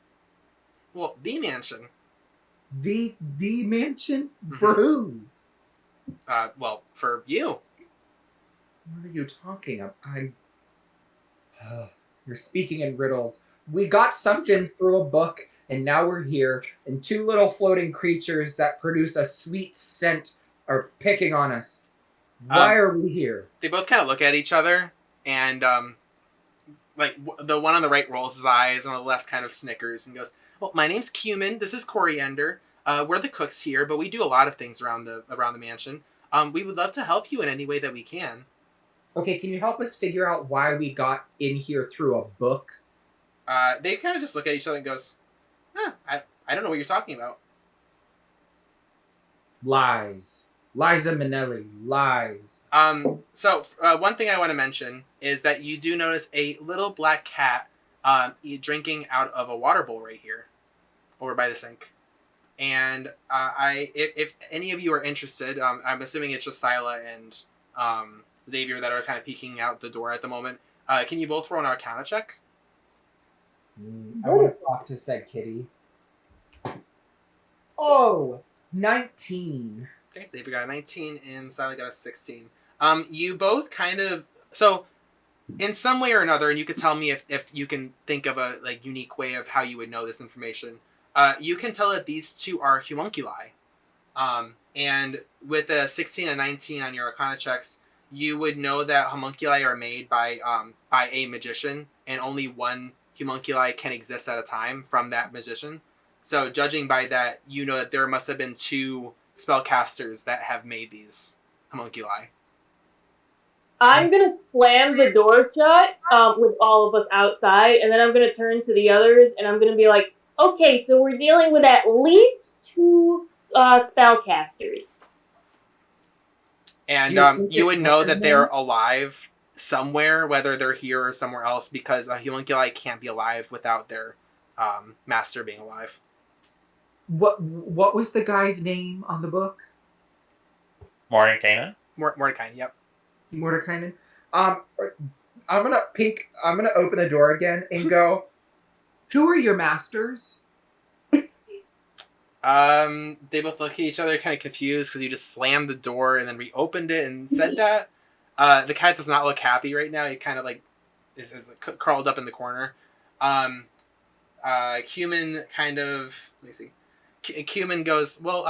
Well, the mansion. The mansion? For who? Well, for you. What are you talking about? You're speaking in riddles. We got sucked in through a book, and now we're here, and 2 little floating creatures that produce a sweet scent are picking on us. Why are we here? They both kind of look at each other, and the one on the right rolls his eyes, and on the left kind of snickers and goes, "Well, my name's Cumin. This is Coriander. We're the cooks here, but we do a lot of things around the mansion. We would love to help you in any way that we can." Okay, can you help us figure out why we got in here through a book? They kind of just look at each other and goes, I don't know what you're talking about. Lies. Liza Minnelli. Lies. So one thing I want to mention is that you do notice a little black cat drinking out of a water bowl right here, over by the sink. And if any of you are interested, I'm assuming it's just Sila and Xavier that are kind of peeking out the door at the moment. Can you both roll an Arcana check? I want to talk to said kitty. Oh, 19. Okay, Xavier got a 19 and Sally got a 16. You both kind of... So, in some way or another, and you could tell me if you can think of a unique way of how you would know this information, you can tell that these 2 are homunculi. And with a 16 and 19 on your Arcana checks, you would know that homunculi are made by a magician, and only one homunculi can exist at a time from that magician. So judging by that, you know that there must have been 2 spellcasters that have made these homunculi. I'm gonna slam the door shut with all of us outside, and then I'm gonna turn to the others, and I'm gonna be like, okay, so we're dealing with at least 2 spellcasters. And you would know that they're alive somewhere, whether they're here or somewhere else, because a homunculi can't be alive without their master being alive. What was the guy's name on the book? Mordekainen? Mordecai, yep. Mordekainen. I'm gonna peek. I'm gonna open the door again and go. Who are your masters? They both look at each other kind of confused because you just slammed the door and then reopened it and said that. The cat does not look happy right now. He kind of like is curled up in the corner. Human kind of, let me see. Human goes, well,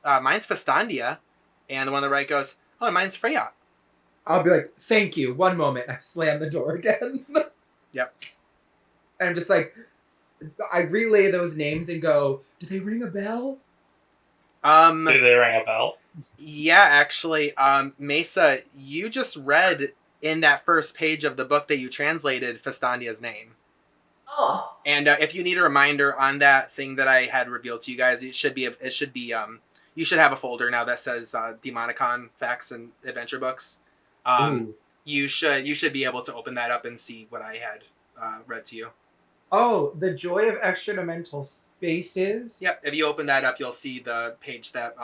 mine's Festandia. And the one on the right goes, oh, mine's Freya. I'll be like, thank you. One moment. I slam the door again. Yep. And I'm just like, I relay those names and go, do they ring a bell? Do they ring a bell? Yeah, actually, Mesa, you just read in that first page of the book that you translated Festandia's name. Oh. And if you need a reminder on that thing that I had revealed to you guys, you should you should have a folder now that says Demonicon facts and adventure books. You should be able to open that up and see what I had read to you. Oh, the joy of extradimensional spaces. Yep. If you open that up, you'll see the page that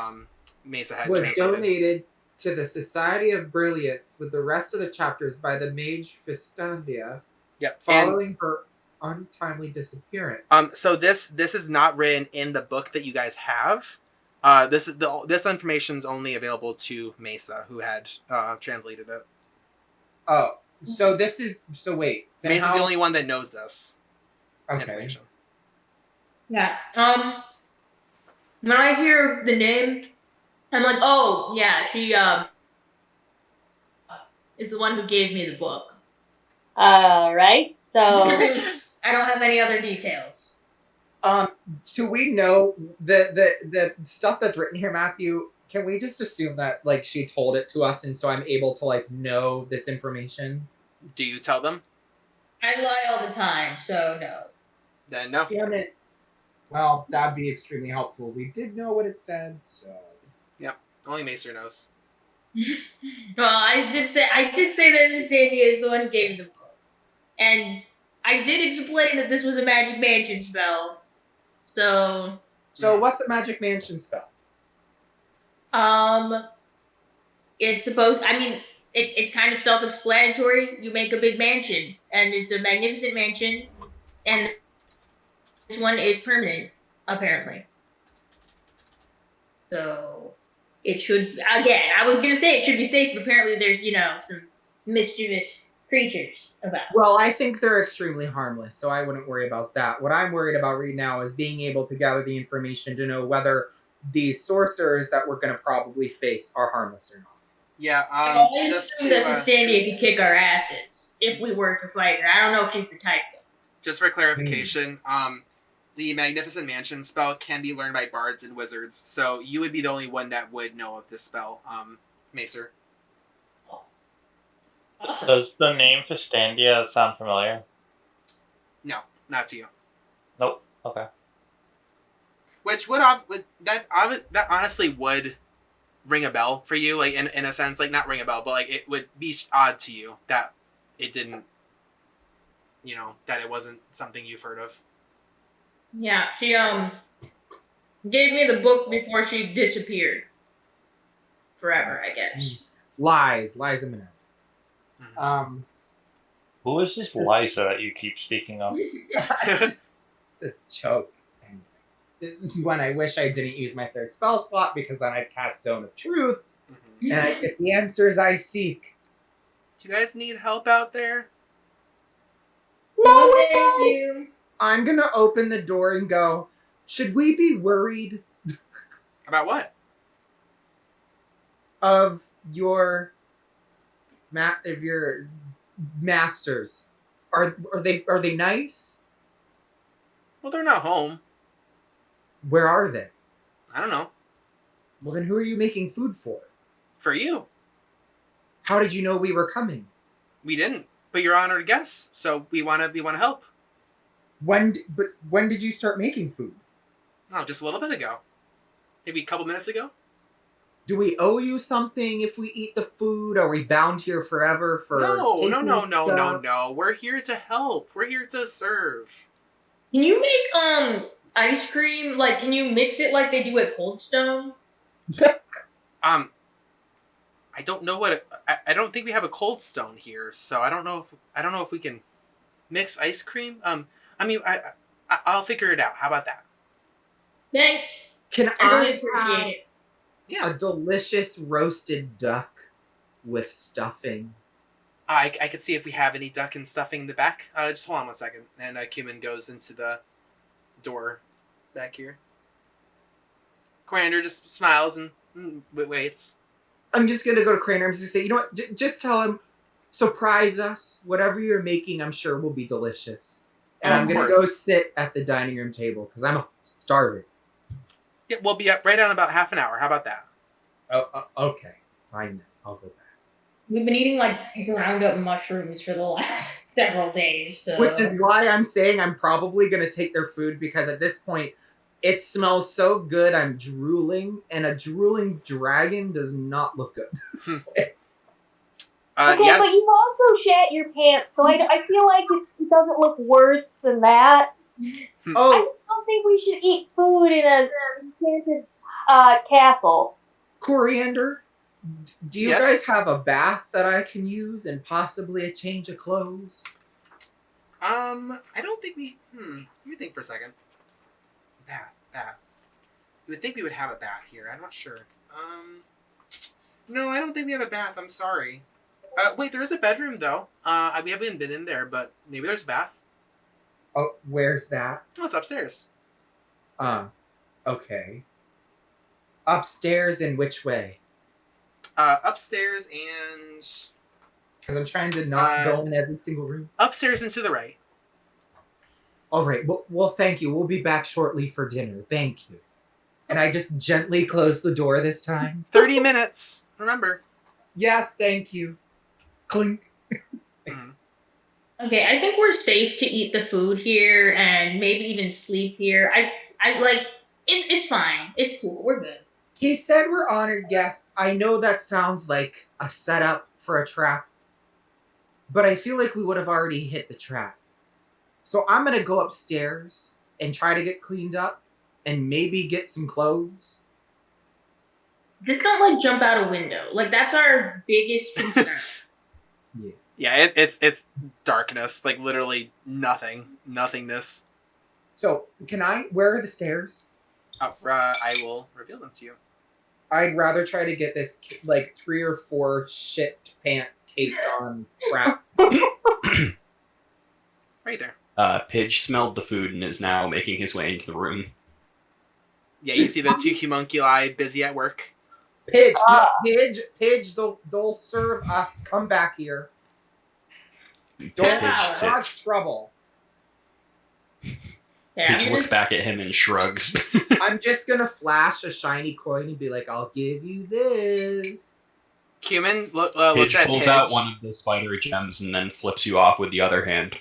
Mesa had was translated. Donated to the Society of Brilliance with the rest of the chapters by the mage Festandia. Yep. Following her untimely disappearance. So this is not written in the book that you guys have. This information is only available to Mesa, who had translated it. Oh, so wait. Mesa's the only one that knows this information. Yeah. When I hear the name, I'm like, oh yeah, she is the one who gave me the book. Alright, so I don't have any other details. Do we know the stuff that's written here, Matthew? Can we just assume that like she told it to us, and so I'm able to like know this information? Do you tell them? I lie all the time, so no. Then no. Damn it. Well, that'd be extremely helpful. We did know what it said, so. Yep. Only Mesa knows. Well, I did say that Festandia is the one who gave me the book, and I did explain that this was a magic mansion spell. So What's a magic mansion spell? It's supposed. I mean, it's kind of self-explanatory. You make a big mansion, and it's a magnificent mansion, and this one is permanent, apparently. So it should. Again, I was gonna say it should be safe, but apparently there's some mischievous creatures about. Well, I think they're extremely harmless, so I wouldn't worry about that. What I'm worried about right now is being able to gather the information to know whether these sorcerers that we're going to probably face are harmless or not. Yeah, I assume that Festandia could kick our asses if we were to fight her. I don't know if she's the type, though. Just for clarification, the Magnificent Mansion spell can be learned by bards and wizards, so you would be the only one that would know of this spell, Macer. Awesome. Does the name Festandia sound familiar? No, not to you. Nope. Okay. Which would that honestly would ring a bell for you, like in a sense, like not ring a bell, but like it would be odd to you that it didn't, that it wasn't something you've heard of. Yeah, she gave me the book before she disappeared. Forever, I guess. Lies a minute. Mm-hmm. Who is this Liza that you keep speaking of? It's a joke. This is when I wish I didn't use my third spell slot, because then I'd cast Zone of Truth, and I'd get the answers I seek. Do you guys need help out there? No, thank you. I'm gonna open the door and go, should we be worried? About what? Of your masters. Are they nice? Well, they're not home. Where are they? I don't know. Well, then who are you making food for? For you. How did you know we were coming? We didn't. But you're honored guests, so we wanna help. When did you start making food? Oh, just a little bit ago. Maybe a couple minutes ago. Do we owe you something if we eat the food? Are we bound here forever for No. stuff? We're here to help. We're here to serve. Can you make ice cream? Like, can you mix it like they do at Cold Stone? I don't know I don't think we have a Cold Stone here, so I don't know if we can mix ice cream. I'll figure it out. How about that? Thanks. Can I really I appreciate have it. Yeah. a delicious roasted duck with stuffing? I could see if we have any duck and stuffing in the back. Just hold on 1 second. And Cumin goes into the door back here. Coriander just smiles and waits. I'm just gonna go to Craner. I'm just gonna say, you know what? Just tell him, surprise us. Whatever you're making, I'm sure will be delicious. And Of I'm gonna course. go sit at the dining room table because I'm starving. Yeah, we'll be up right on about half an hour. How about that? Oh, okay, fine then. I'll go back. We've been eating like ground up mushrooms for the last several days. So. Which is why I'm saying I'm probably gonna take their food because at this point, it smells so good. I'm drooling, and a drooling dragon does not look good. Okay, Yes. but you've also shat your pants, so I feel like it doesn't look worse than that. Oh, I don't think we should eat food in a enchanted castle. Coriander, do you Yes? guys have a bath that I can use and possibly a change of clothes? I don't think we. Let me think for a second. Bath. You would think we would have a bath here. I'm not sure. No, I don't think we have a bath. I'm sorry. Wait, there is a bedroom though. We haven't been in there, but maybe there's a bath. Oh, where's that? Oh, it's upstairs. Okay. Upstairs in which way? Upstairs and Because I'm trying to not go in every single room. upstairs and to the right. All right. Well, thank you. We'll be back shortly for dinner. Thank you. And I just gently close the door this time. 30 minutes. Remember. Yes, thank you. Clink. Okay, I think we're safe to eat the food here and maybe even sleep here. I like it's fine. It's cool. We're good. He said we're honored guests. I know that sounds like a setup for a trap, but I feel like we would have already hit the trap. So I'm going to go upstairs and try to get cleaned up and maybe get some clothes. Just don't like jump out a window. Like that's our biggest concern. Yeah, it's darkness. Like literally nothingness. So where are the stairs? I will reveal them to you. I'd rather try to get this like 3 or 4 shit pant caked on crap. Right there. Pidge smelled the food and is now making his way into the room. Yeah, you see the 2 homunculi busy at work. Pidge, they'll serve us. Come back here. Don't Pidge cause sits. trouble. Yeah, Pidge looks back at him and shrugs. I'm just gonna flash a shiny coin and be like, "I'll give you this." Cumin looks Pidge at pulls Pidge. out one of the spider gems and then flips you off with the other hand.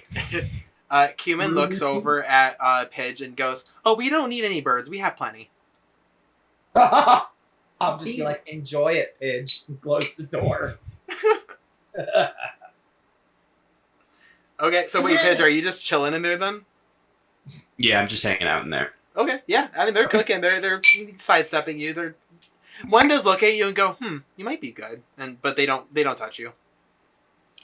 Cumin looks over at Pidge and goes, "Oh, we don't need any birds. We have plenty." I'll just be like, "Enjoy it, Pidge," and close the door. Okay, so wait, Pidge, are you just chilling in there then? Yeah, I'm just hanging out in there. Okay, yeah. I mean, they're cooking. They're sidestepping you. One does look at you and go, you might be good, but they don't touch you.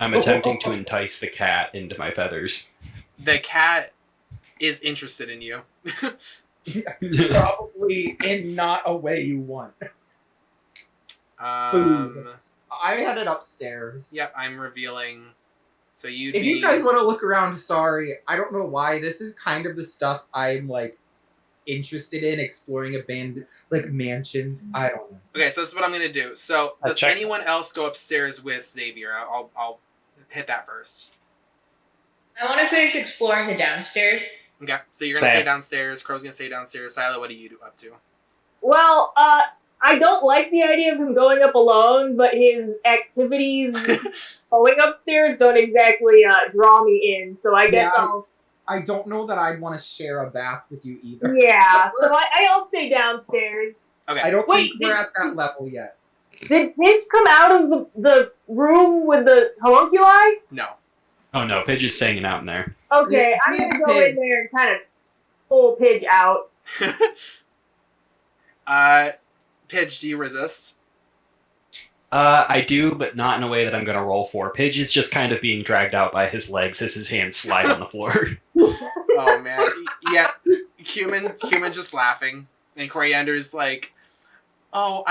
I'm attempting to entice the cat into my feathers. The cat is interested in you. Probably in not a way you want. Food. I had it upstairs. Yep, I'm revealing. So If you guys want to look around, sorry, I don't know why. This is kind of the stuff I'm like interested in exploring abandoned mansions. I don't know. Okay, so this is what I'm gonna do. So does check. anyone else go upstairs with Xavier? I'll hit that first. I want to finish exploring the downstairs. Okay, so you're gonna Same. stay downstairs. Crow's gonna stay downstairs. Silo, what are you up to? Well, I don't like the idea of him going up alone, but his activities going upstairs don't exactly draw me in. So I guess I don't know that I'd want to share a bath with you either. Yeah, so I'll stay downstairs. Okay. I don't Wait, think we're at that level yet. Did Pidge come out of the room with the homunculi? No. Oh no, Pidge is hanging out in there. Okay, I'm Yeah, gonna go Pidge. in there and kind of pull Pidge out. Pidge, do you resist? I do, but not in a way that I'm gonna roll for. Pidge is just kind of being dragged out by his legs as his hands slide on the floor. Oh man, yeah. Cumin just laughing, and Coriander's like, "Oh,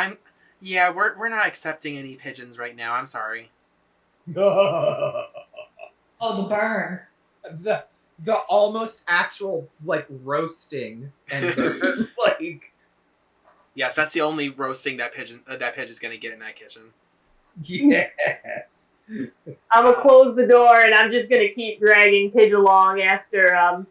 we're not accepting any pigeons right now. I'm sorry." Oh, the burn. the almost actual roasting and Yes, that's the only roasting that Pidge is gonna get in that kitchen. yes. I'm gonna close the door and I'm just gonna keep dragging Pidge along after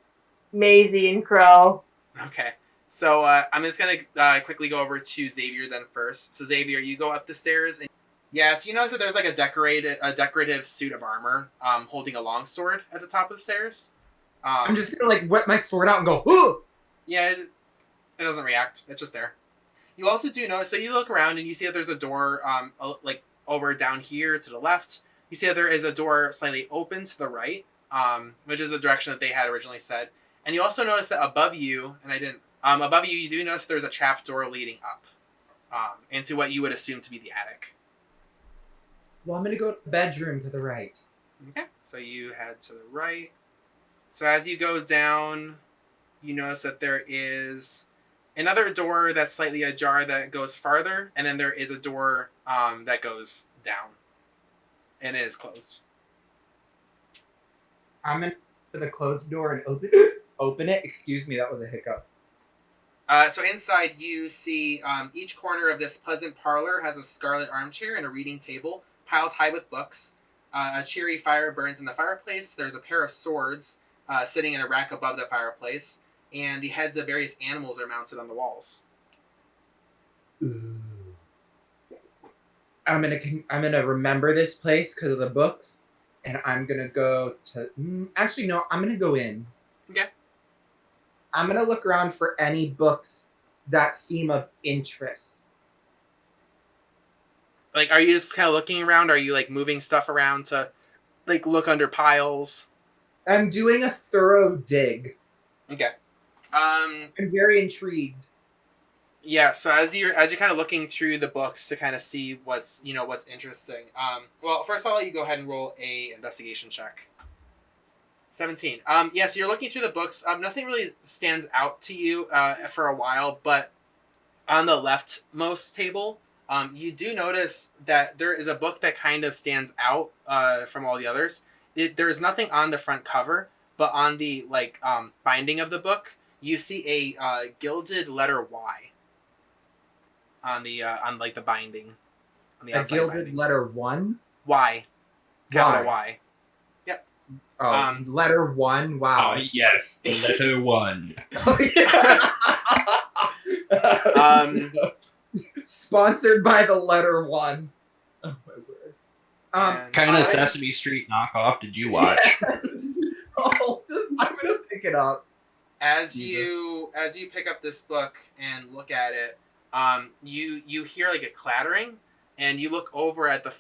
Maisie and Crow. Okay, so I'm just gonna quickly go over to Xavier then first. So Xavier, you go up the stairs, and so you notice that there's like a decorative suit of armor, holding a longsword at the top of the stairs. I'm just gonna wet my sword out and go, "Ooh!" Yeah, it doesn't react. It's just there. You also do notice, so you look around and you see that there's a door, over down here to the left. You see that there is a door slightly open to the right, which is the direction that they had originally said. And you also notice that above you, above you, you do notice there's a trap door leading up, into what you would assume to be the attic. Well, I'm gonna go to the bedroom to the right. Okay, so you head to the right. So as you go down, you notice that there is another door that's slightly ajar that goes farther, and then there is a door that goes down, and it is closed. I'm gonna go to the closed door and open it. Excuse me, that was a hiccup. So inside you see each corner of this pleasant parlor has a scarlet armchair and a reading table piled high with books. A cheery fire burns in the fireplace. There's a pair of swords sitting in a rack above the fireplace, and the heads of various animals are mounted on the walls. Ooh. I'm gonna remember this place because of the books, and I'm gonna go to. Actually, no. I'm gonna go in. Okay. I'm gonna look around for any books that seem of interest. Are you just kind of looking around? Are you moving stuff around to look under piles? I'm doing a thorough dig. Okay. I'm very intrigued. Yeah, so as you're kind of looking through the books to kind of see what's interesting. Well, first I'll let you go ahead and roll a investigation check. 17. So you're looking through the books. Nothing really stands out to you for a while, but on the leftmost table, you do notice that there is a book that kind of stands out from all the others. There is nothing on the front cover, but on the binding of the book, you see a gilded letter Y on the the binding, on the A outside gilded binding. letter 1. Y, capital Y. Yep. Oh, letter 1. Wow. Yes, the letter 1. Sponsored by the letter 1. Oh my word. And Kind of Sesame Street knockoff did you watch? Yes. Oh, I'm gonna pick it up. As Jesus. you pick up this book and look at it, you hear a clattering, and you look over at the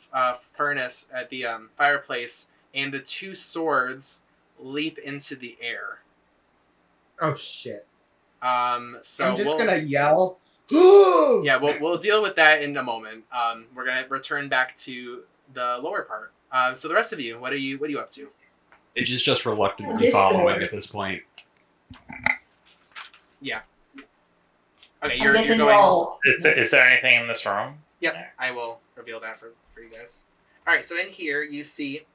furnace at the fireplace, and the two swords leap into the air. Oh shit. So I'm just we'll, gonna yell. Yeah, we'll deal with that in a moment. We're gonna return back to the lower part. So the rest of you, what are you up to? Pidge is just reluctantly This following door. at this point. Yeah. Okay, I'm you're guessing going. roll. Is there anything in this room? Yep, I will reveal that for you guys. All right, so in here you see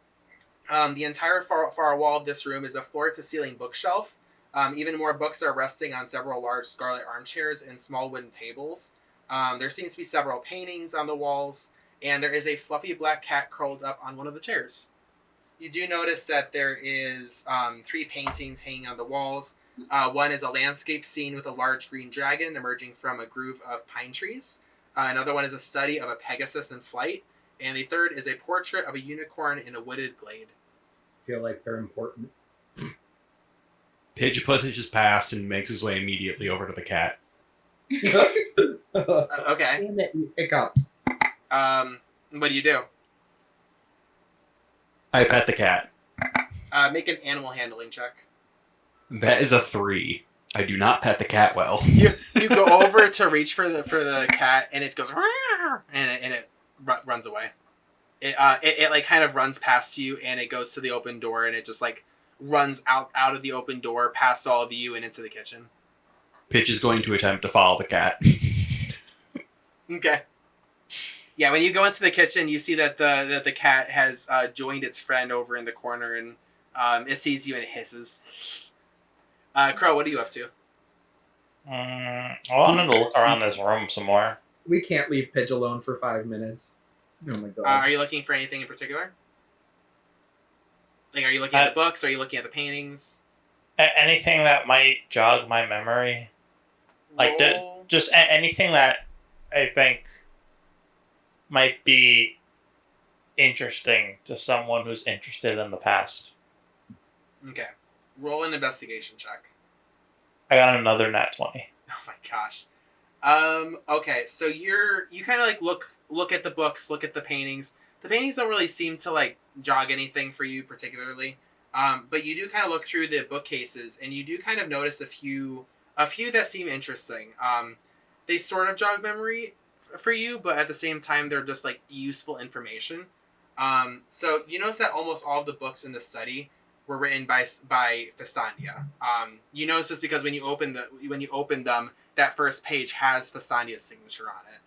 the entire far wall of this room is a floor-to-ceiling bookshelf Even more books are resting on several large scarlet armchairs and small wooden tables. There seems to be several paintings on the walls, and there is a fluffy black cat curled up on one of the chairs. You do notice that there is 3 paintings hanging on the walls. One is a landscape scene with a large green dragon emerging from a grove of pine trees. Another one is a study of a Pegasus in flight. And the third is a portrait of a unicorn in a wooded glade. I feel like they're important. Pidge pushes past and makes his way immediately over to the cat. Okay. Damn it, hiccups. What do you do? I pet the cat. Make an animal handling check. That is a 3. I do not pet the cat well. You go over to reach for the cat, and it goes and it runs away. It like kind of runs past you, and it goes to the open door, and it just like runs out of the open door, past all of you, and into the kitchen. Pitch is going to attempt to follow the cat. Okay. Yeah, when you go into the kitchen, you see that the cat has joined its friend over in the corner, and it sees you and it hisses. Crow, what are you up to? I wanted to look around this room some more. We can't leave Pidge alone for 5 minutes. Oh my god. Are you looking for anything in particular? Like, are you looking at the books? Are you looking at the paintings? Anything that might jog my memory? Like, just anything that I think might be interesting to someone who's interested in the past. Okay. Roll an investigation check. I got another nat 20. Oh my gosh. Okay, so you kind of like look at the books, look at the paintings. The paintings don't really seem to like jog anything for you particularly. But you do kind of look through the bookcases, and you do kind of notice a few that seem interesting. They sort of jog memory for you, but at the same time, they're just like useful information. So you notice that almost all of the books in the study were written by Fasandia. You notice this because when you open them, that first page has Fasandia's signature on it.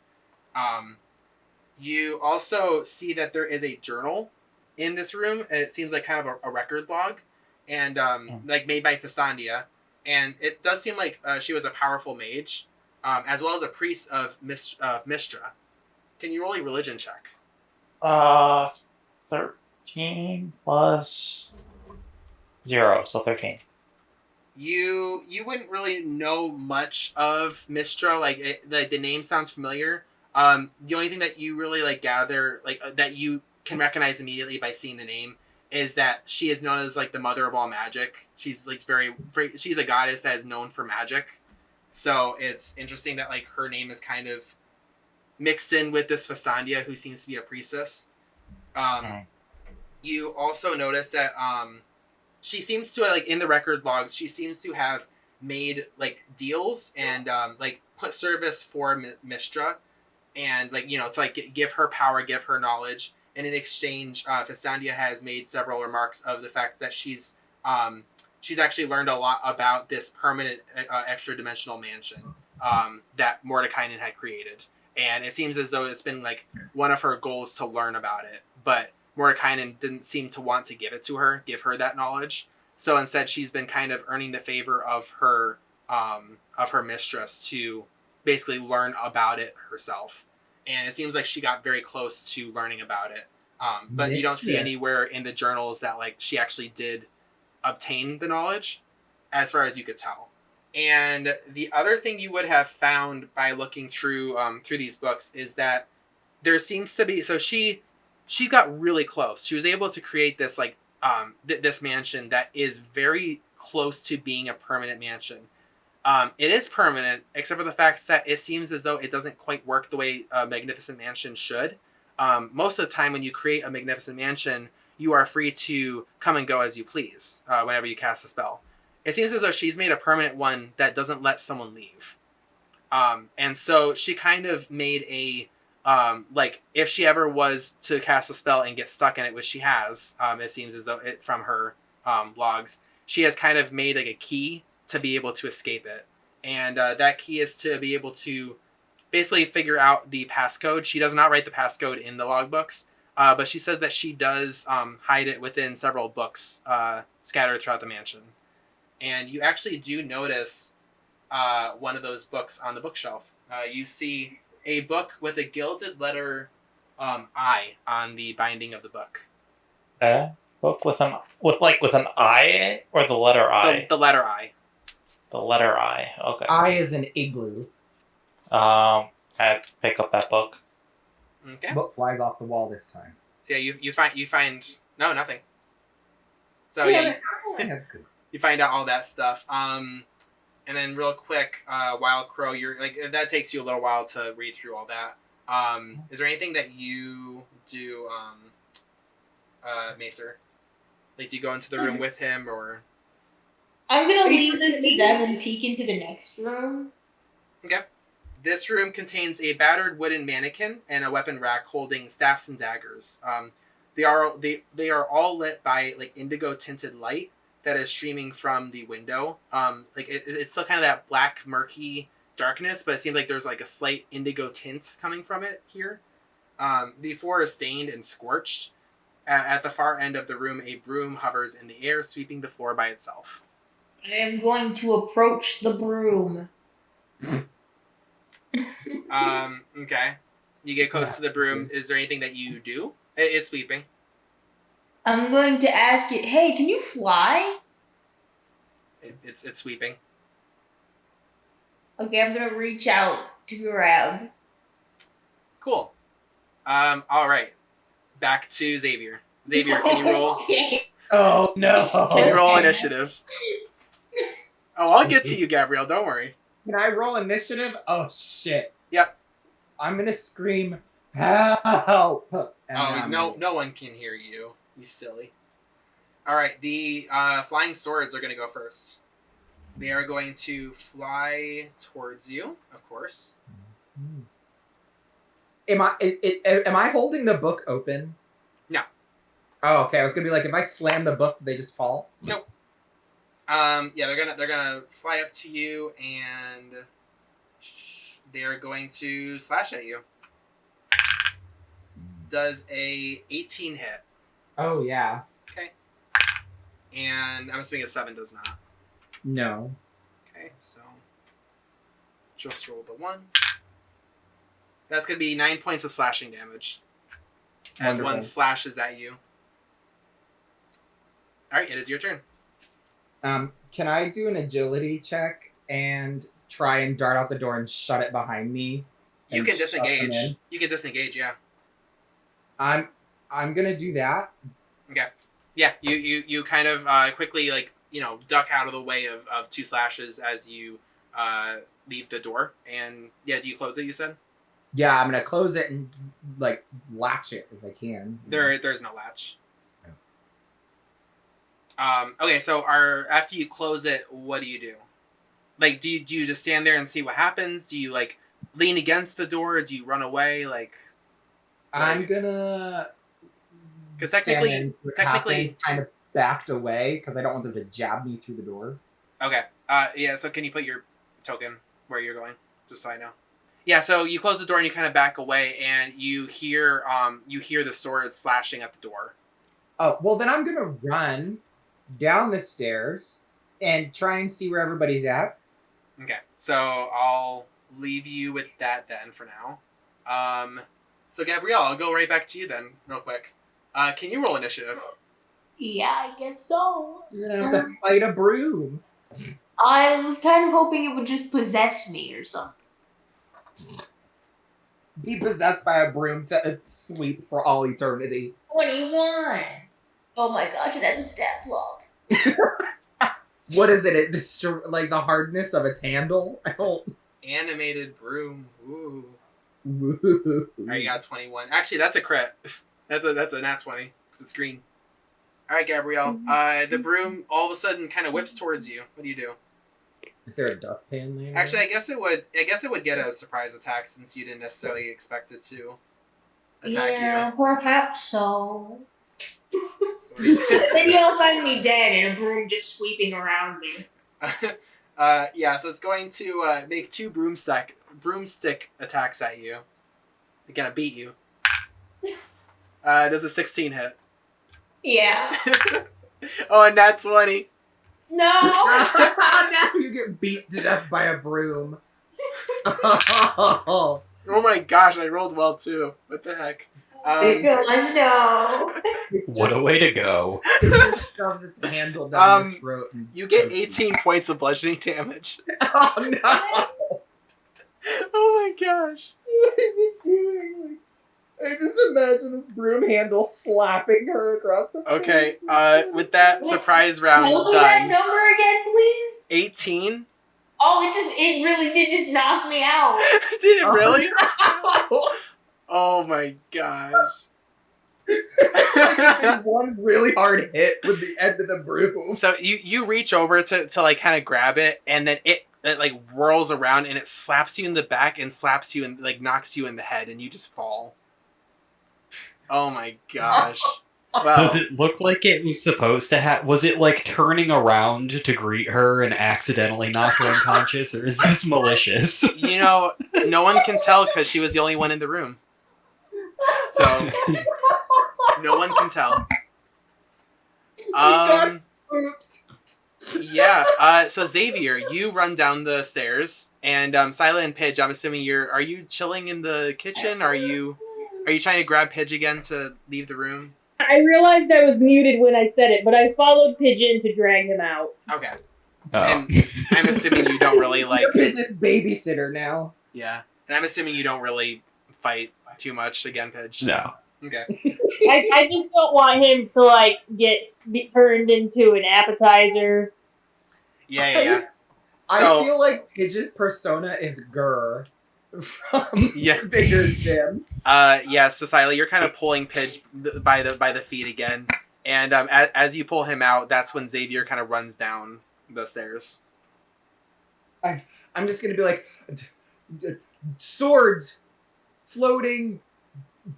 You also see that there is a journal in this room, and it seems like kind of a record log, and like made by Fasandia, and it does seem like she was a powerful mage, as well as a priest of Mistra. Can you roll a religion check? 13 plus 0, so 13. You wouldn't really know much of Mistra. Like the name sounds familiar. The only thing that you really like gather, like that you can recognize immediately by seeing the name, is that she is known as like the mother of all magic. She's like very she's a goddess that is known for magic. So it's interesting that like her name is kind of mixed in with this Fasandia, who seems to be a priestess. You also notice that she seems to like in the record logs, she seems to have made like deals and like put service for Mistra, and like to like give her power, give her knowledge. And in exchange, Fasandia has made several remarks of the fact that she's actually learned a lot about this permanent extra-dimensional mansion that Mordekainen had created. And it seems as though it's been like one of her goals to learn about it. But Mordekainen didn't seem to want to give her that knowledge. So instead, she's been kind of earning the favor of her mistress to basically learn about it herself. And it seems like she got very close to learning about it. But you don't see anywhere in the journals that like she actually did obtain the knowledge, as far as you could tell. And the other thing you would have found by looking through these books is that there seems to be, so she got really close. She was able to create this like this mansion that is very close to being a permanent mansion. It is permanent, except for the fact that it seems as though it doesn't quite work the way a Magnificent Mansion should. Most of the time when you create a Magnificent Mansion, you are free to come and go as you please whenever you cast a spell. It seems as though she's made a permanent one that doesn't let someone leave. And so she kind of made a, like, if she ever was to cast a spell and get stuck in it, which she has, it seems as though it from her logs, she has kind of made like a key to be able to escape it. And that key is to be able to basically figure out the passcode. She does not write the passcode in the logbooks, but she said that she does hide it within several books scattered throughout the mansion. and you actually do notice one of those books on the bookshelf. You see a book with a gilded letter I on the binding of the book. Book with an I or the letter I? The letter I. The letter I. Okay. I is an igloo. I have to pick up that book. Okay. Book flies off the wall this time. So yeah, you find no nothing. So Damn yeah, it, I have good. you find out all that stuff. And then real quick, Wild Crow, you're like that takes you a little while to read through all that. Is there anything that you do, Macer? Like, do you go into the room with him, or? I'm gonna leave this to them and peek into the next room. Okay. This room contains a battered wooden mannequin and a weapon rack holding staffs and daggers. They are all lit by like indigo tinted light that is streaming from the window. It's still kind of that black murky darkness, but it seems like there's like a slight indigo tint coming from it here. The floor is stained and scorched. At the far end of the room, a broom hovers in the air, sweeping the floor by itself. I am going to approach the broom. Okay. You get close to the broom. Is there anything that you do? It's sweeping. I'm going to ask it, hey, can you fly? It's sweeping. Okay, I'm going to reach out to grab. Cool. All right. Back to Xavier. Xavier, can you roll? Okay. Oh no! Can you roll initiative? Oh, I'll get to you, Gabrielle. Don't worry. Can I roll initiative? Oh shit! Yep. I'm gonna scream help. And No one can hear you. You silly. All right, the flying swords are going to go first. They are going to fly towards you, of course. Am I holding the book open? No. Oh, okay. I was gonna be like, if I slam the book, do they just fall? Nope. Yeah, they're gonna fly up to you and they are going to slash at you. Does a 18 hit? Oh yeah. Okay. And I'm assuming a 7 does not. No. Okay, so just roll the 1. That's gonna be 9 points of slashing damage. As Wonderful. one slashes at you. Alright, it is your turn. Can I do an agility check and try and dart out the door and shut it behind me? You and can shut them disengage. in? You can disengage, yeah. I'm gonna do that. Okay. Yeah, you kind of quickly duck out of the way of 2 slashes as you leave the door. And yeah, do you close it, you said? Yeah, I'm gonna close it and like latch it if I can. There's no latch. Okay, so after you close it, what do you do? Like, do you just stand there and see what happens? Do you like lean against the door? Do you run away? Like, I'm gonna. because technically, technically, kind of backed away because I don't want them to jab me through the door. okay. Yeah. So can you put your token where you're going, just so I know? Yeah. So you close the door and you kind of back away, and you hear the sword slashing at the door. Oh well, then I'm gonna run down the stairs and try and see where everybody's at. Okay. So I'll leave you with that then for now. So Gabrielle, I'll go right back to you then, real quick. Can you roll initiative? Yeah, I guess so. You're gonna have to fight a broom. I was kind of hoping it would just possess me or something. Be possessed by a broom to sweep for all eternity. 21. Oh my gosh, it has a stat block. What is it? Like the hardness of its handle? I don't. Animated broom. Ooh. Woo. Alright, you got 21. Actually, that's a crit. That's a nat 20 because it's green. All right, Gabrielle. The broom all of a sudden kind of whips towards you. What do you do? Is there a dustpan there? Actually, I guess it would get a surprise attack since you didn't necessarily expect it to attack Yeah, perhaps so. you. So what do you do? Then you'll find me dead and a broom just sweeping around me. Yeah, so it's going to make 2 broomstick attacks at you. It's gonna beat you. Does a 16 hit? Yeah. Oh, and nat 20. No. Now you get beat to death by a broom. Oh my gosh, I rolled well too. What the heck? No. What a way to go. It just shoves its handle down your throat. And You get chokes 18 points of bludgeoning damage. Oh no! Oh my gosh. What is he doing? Like, I just imagine this broom handle slapping her across the face. Okay, with that surprise round Tell me that done. number again, please. 18? Oh, it really did just knock me out. Did it really? Oh, Oh my gosh. it's in one really hard hit with the end of the broom. So you reach over to like kind of grab it, and then it like whirls around and it slaps you in the back and slaps you and like knocks you in the head and you just fall. Oh my gosh. Well, Does it look like it was supposed to have? Was it like turning around to greet her and accidentally knock her unconscious, or is this malicious? you know, no one can tell because she was the only one in the room. So no one can tell. Yeah. So Xavier, you run down the stairs, and Sila and Pidge, I'm assuming are you chilling in the kitchen? Are you trying to grab Pidge again to leave the room? I realized I was muted when I said it, but I followed Pigeon to drag him out. Okay. Oh. And I'm assuming you don't really like. You're the babysitter now. Yeah. And I'm assuming you don't really fight too much again, Pidge. No. Okay. I just don't want him to like be turned into an appetizer. Yeah. I So feel like Pidge's persona is Gurr from yeah. Bigger Dim. Yeah. So Sila, you're kind of pulling Pidge by the feet again, and as you pull him out, that's when Xavier kind of runs down the stairs. I'm just gonna be like, swords, floating,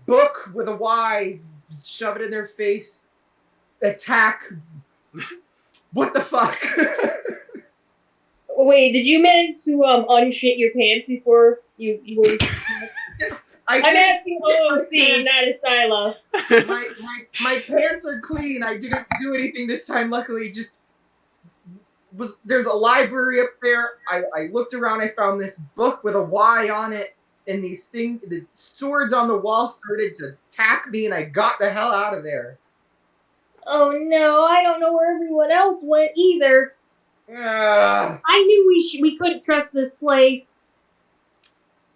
book with a Y, shove it in their face, attack. What the fuck? Wait, did you manage to unshit your pants before you were? I'm asking OOC, not Asila. My pants are clean. I didn't do anything this time. Luckily, just there's a library up there. I looked around. I found this book with a Y on it, and the swords on the wall started to attack me, and I got the hell out of there. Oh no, I don't know where everyone else went either. I knew we couldn't trust this place.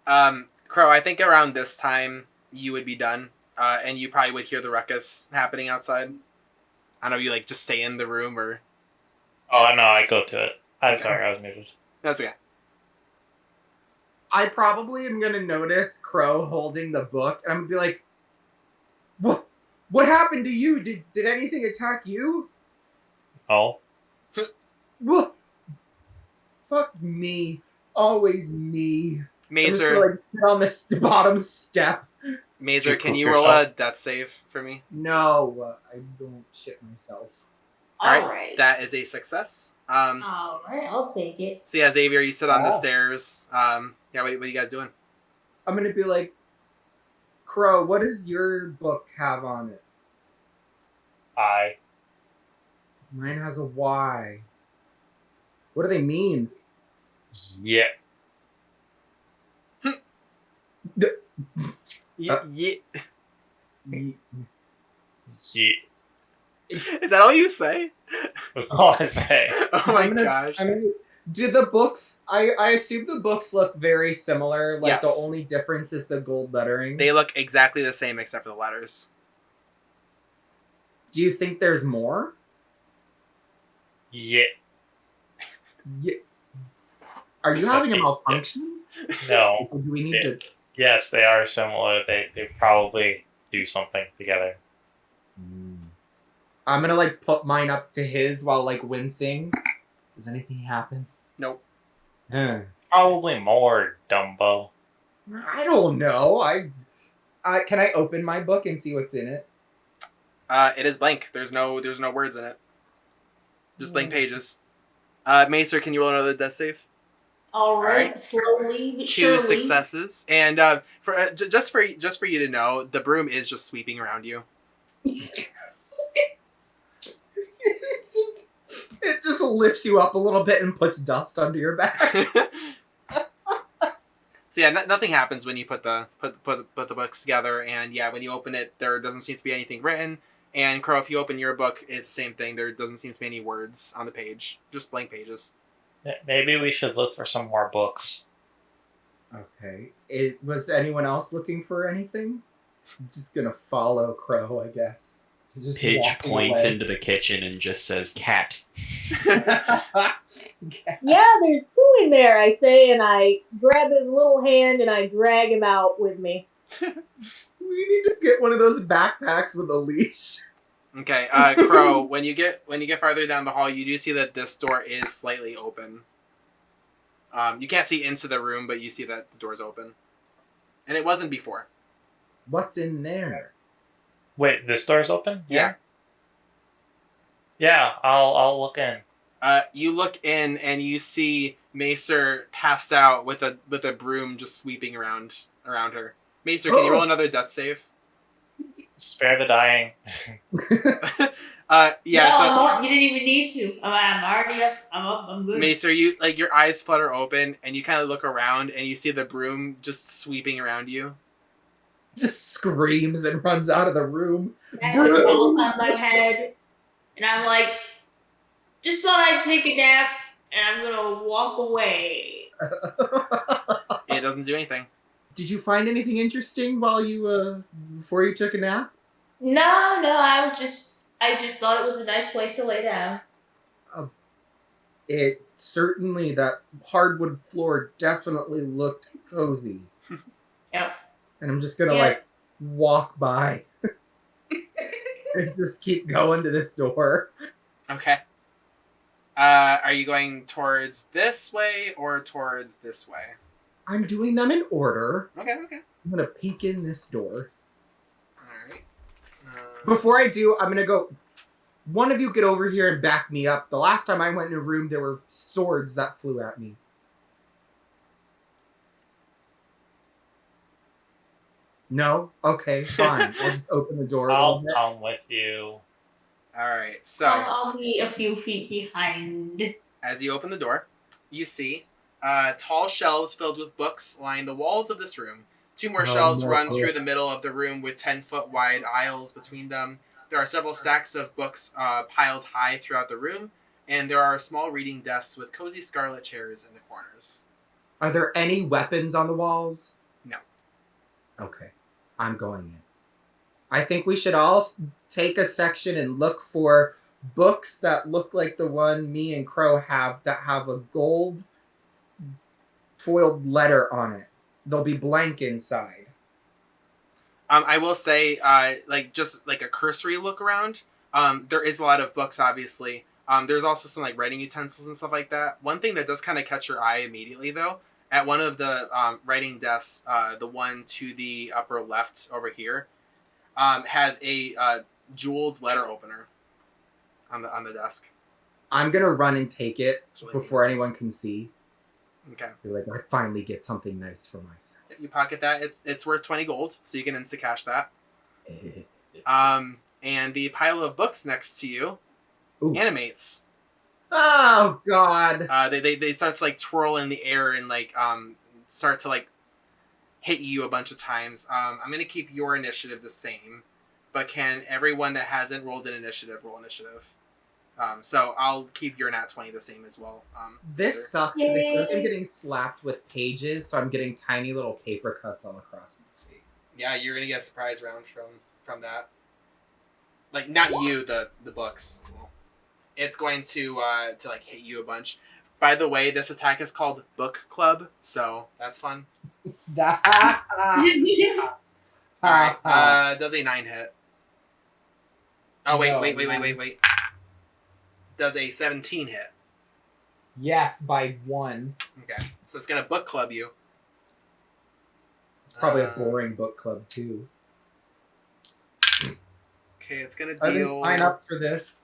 Crow, I think around this time you would be done, and you probably would hear the ruckus happening outside. I don't know, you like just stay in the room or. Oh no, I go to it. I'm sorry, I was muted. That's okay. I probably am gonna notice Crow holding the book, and I'm gonna be like, "What happened to you? Did anything attack you?" Oh. What? Fuck me. Always me. Mazer, I'm just gonna, like, sit on the bottom step. Mazer, can you roll a death save for me? No, I don't shit myself. Alright. That is a success. Alright, I'll take it. So yeah, Xavier, you sit on the stairs. Yeah, what are you guys doing? I'm gonna be like, Crow, what does your book have on it? I. Mine has a Y. What do they mean? Yeah. Yeah. Yeah. Is that all you say? That's all I say. Oh my gosh. Do the books, I assume the books look very similar, like Yes. the only difference is the gold lettering. They look exactly the same except for the letters. Do you think there's more? Yeah. Yeah. Are you having a malfunction? No. Or do we need to... Yes, they are similar. They probably do something together. I'm gonna like put mine up to his while like wincing. Does anything happen? Nope. Probably more, Dumbo. I don't know. I can I open my book and see what's in it? It is blank. There's no words in it. Just blank pages. Macer, can you roll another death save? Alright, slowly but 2 surely. successes, and for just for you to know, the broom is just sweeping around you. It just lifts you up a little bit and puts dust under your back. So yeah, nothing happens when you put the books together, and yeah, when you open it, there doesn't seem to be anything written. And Crow, if you open your book, it's the same thing. There doesn't seem to be any words on the page, just blank pages. Maybe we should look for some more books. Okay. Was anyone else looking for anything? I'm just gonna follow Crow, I guess. Just Pidge walking points away. into the kitchen and just says, "Cat." Yeah, there's 2 in there, I say, and I grab his little hand and I drag him out with me. We need to get one of those backpacks with a leash. Okay, Crow, when you get farther down the hall, you do see that this door is slightly open. You can't see into the room, but you see that the door's open. And it wasn't before. What's in there? Wait, this door's open? Yeah. Yeah, I'll look in. You look in and you see Macer passed out with a broom just sweeping around her. Macer, can you roll another death save? Spare the dying. Yeah. No, So you didn't even need to. I'm already up. I'm up. I'm good. Macer, you like your eyes flutter open and you kind of look around and you see the broom just sweeping around you. Just screams and runs out of the room. Acid falls on my head, and I'm like, just thought I'd take a nap, and I'm gonna walk away. It doesn't do anything. Did you find anything interesting while you before you took a nap? No, I just thought it was a nice place to lay down. It certainly, that hardwood floor definitely looked cozy. Yep. And I'm just gonna walk by and just keep going to this door. Okay. Are you going towards this way or towards this way? I'm doing them in order. Okay. I'm gonna peek in this door. Alright. Before I do, I'm gonna go. One of you get over here and back me up. The last time I went in a room, there were swords that flew at me. No? Okay, fine. I'll just open the door. I'll come with you. Alright, so I'll be a few feet behind. as you open the door, you see tall shelves filled with books line the walls of this room. 2 more shelves run through the middle of the room with 10-foot wide aisles between them. There are several stacks of books piled high throughout the room, and there are small reading desks with cozy scarlet chairs in the corners. Are there any weapons on the walls? No. Okay. I'm going in. I think we should all take a section and look for books that look like the one me and Crow have that have a gold foiled letter on it. They'll be blank inside. I will say, just like a cursory look around, there is a lot of books, obviously. There's also some like writing utensils and stuff like that. One thing that does kind of catch your eye immediately, though, at one of the writing desks, the one to the upper left over here, has a jeweled letter opener on the desk. I'm gonna run and take it really before nice. anyone can see. Okay. Be like, I finally get something nice for myself. If you pocket that, it's worth 20 gold, so you can insta cash that. And the pile of books next to you Ooh. animates. Oh God! They start to like twirl in the air and like start to like hit you a bunch of times. I'm gonna keep your initiative the same, but can everyone that hasn't rolled an initiative roll initiative? So I'll keep your nat 20 the same as well. This sucks because I'm getting slapped with pages, so I'm getting tiny little paper cuts all across my face. Yeah, you're gonna get a surprise round from that. Like not you, the books. Well, it's going to like hit you a bunch. By the way, this attack is called Book Club, so that's fun. Alright, does a 9 hit? Oh wait, No, wait. Does a 17 hit? Yes, by 1. Okay, so it's gonna Book Club you. It's probably a boring book club too. Okay, it's gonna I didn't deal. sign up for this.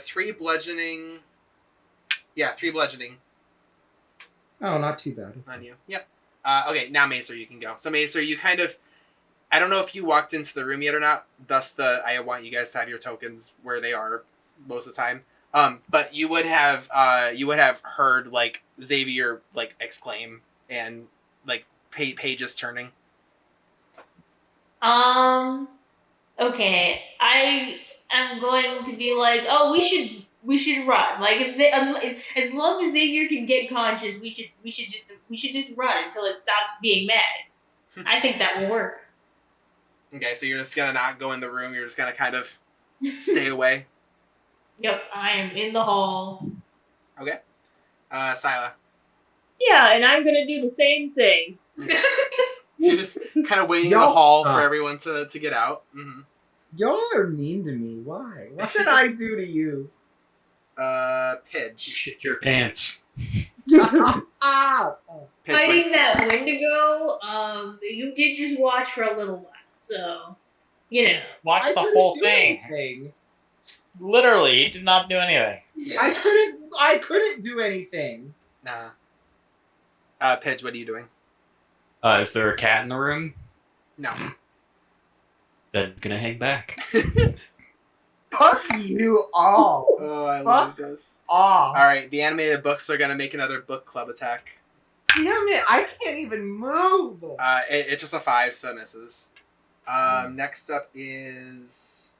3 bludgeoning. Yeah, 3 bludgeoning Oh, not too bad. on you. Yep. Okay, now Macer, you can go. So Macer, you kind of I don't know if you walked into the room yet or not. Thus, I want you guys to have your tokens where they are most of the time. But you would have heard like Xavier like exclaim and like pages turning. Okay. I am going to be like, oh, we should run. Like if as long as Xavier can get conscious, we should just run until it stops being mad. I think that will work. Okay, so you're just gonna not go in the room. You're just gonna kind of stay away. Yep, I am in the hall. Okay. Sila. Yeah, and I'm gonna do the same thing. So you're just kind of waiting in the hall for everyone to get out. Mm-hmm. Y'all are mean to me. Why? What did I do to you? Pidge. Shit your pants. Ah! Pidge, Fighting that Wendigo, you did just watch for a little while, so you know. Watch the whole thing. Literally, he did not do anything. I couldn't do anything. Nah. Pidge, what are you doing? Is there a cat in the room? No. Then gonna hang back. Fuck you all. Oh, I love this. Off. Alright, the animated books are gonna make another book club attack. Damn it, I can't even move. It's just a 5, so it misses. Next up is...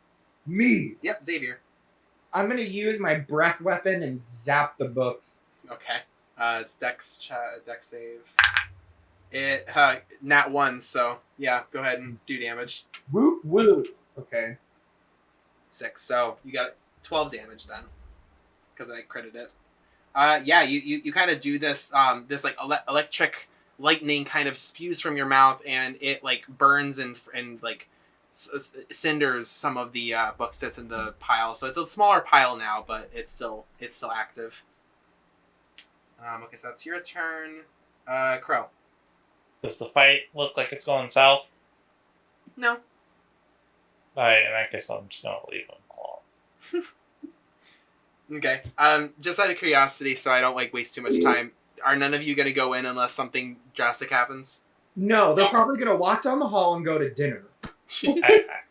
Me. Yep, Xavier. I'm gonna use my breath weapon and zap the books. Okay. It's Dex save. It nat 1, so yeah, go ahead and do damage. Woo woo. Okay. 6, so you got 12 damage then, because I critted it. Yeah, you kind of do this this like electric lightning kind of spews from your mouth, and it like burns and like cinders some of the books that's in the pile. So it's a smaller pile now, but it's still active. Okay, so that's your turn. Crow. Does the fight look like it's going south? No. Alright, in that case, I'm just gonna leave him alone. Okay. Just out of curiosity, so I don't like waste too much time. Are none of you gonna go in unless something drastic happens? No, they're probably gonna walk down the hall and go to dinner.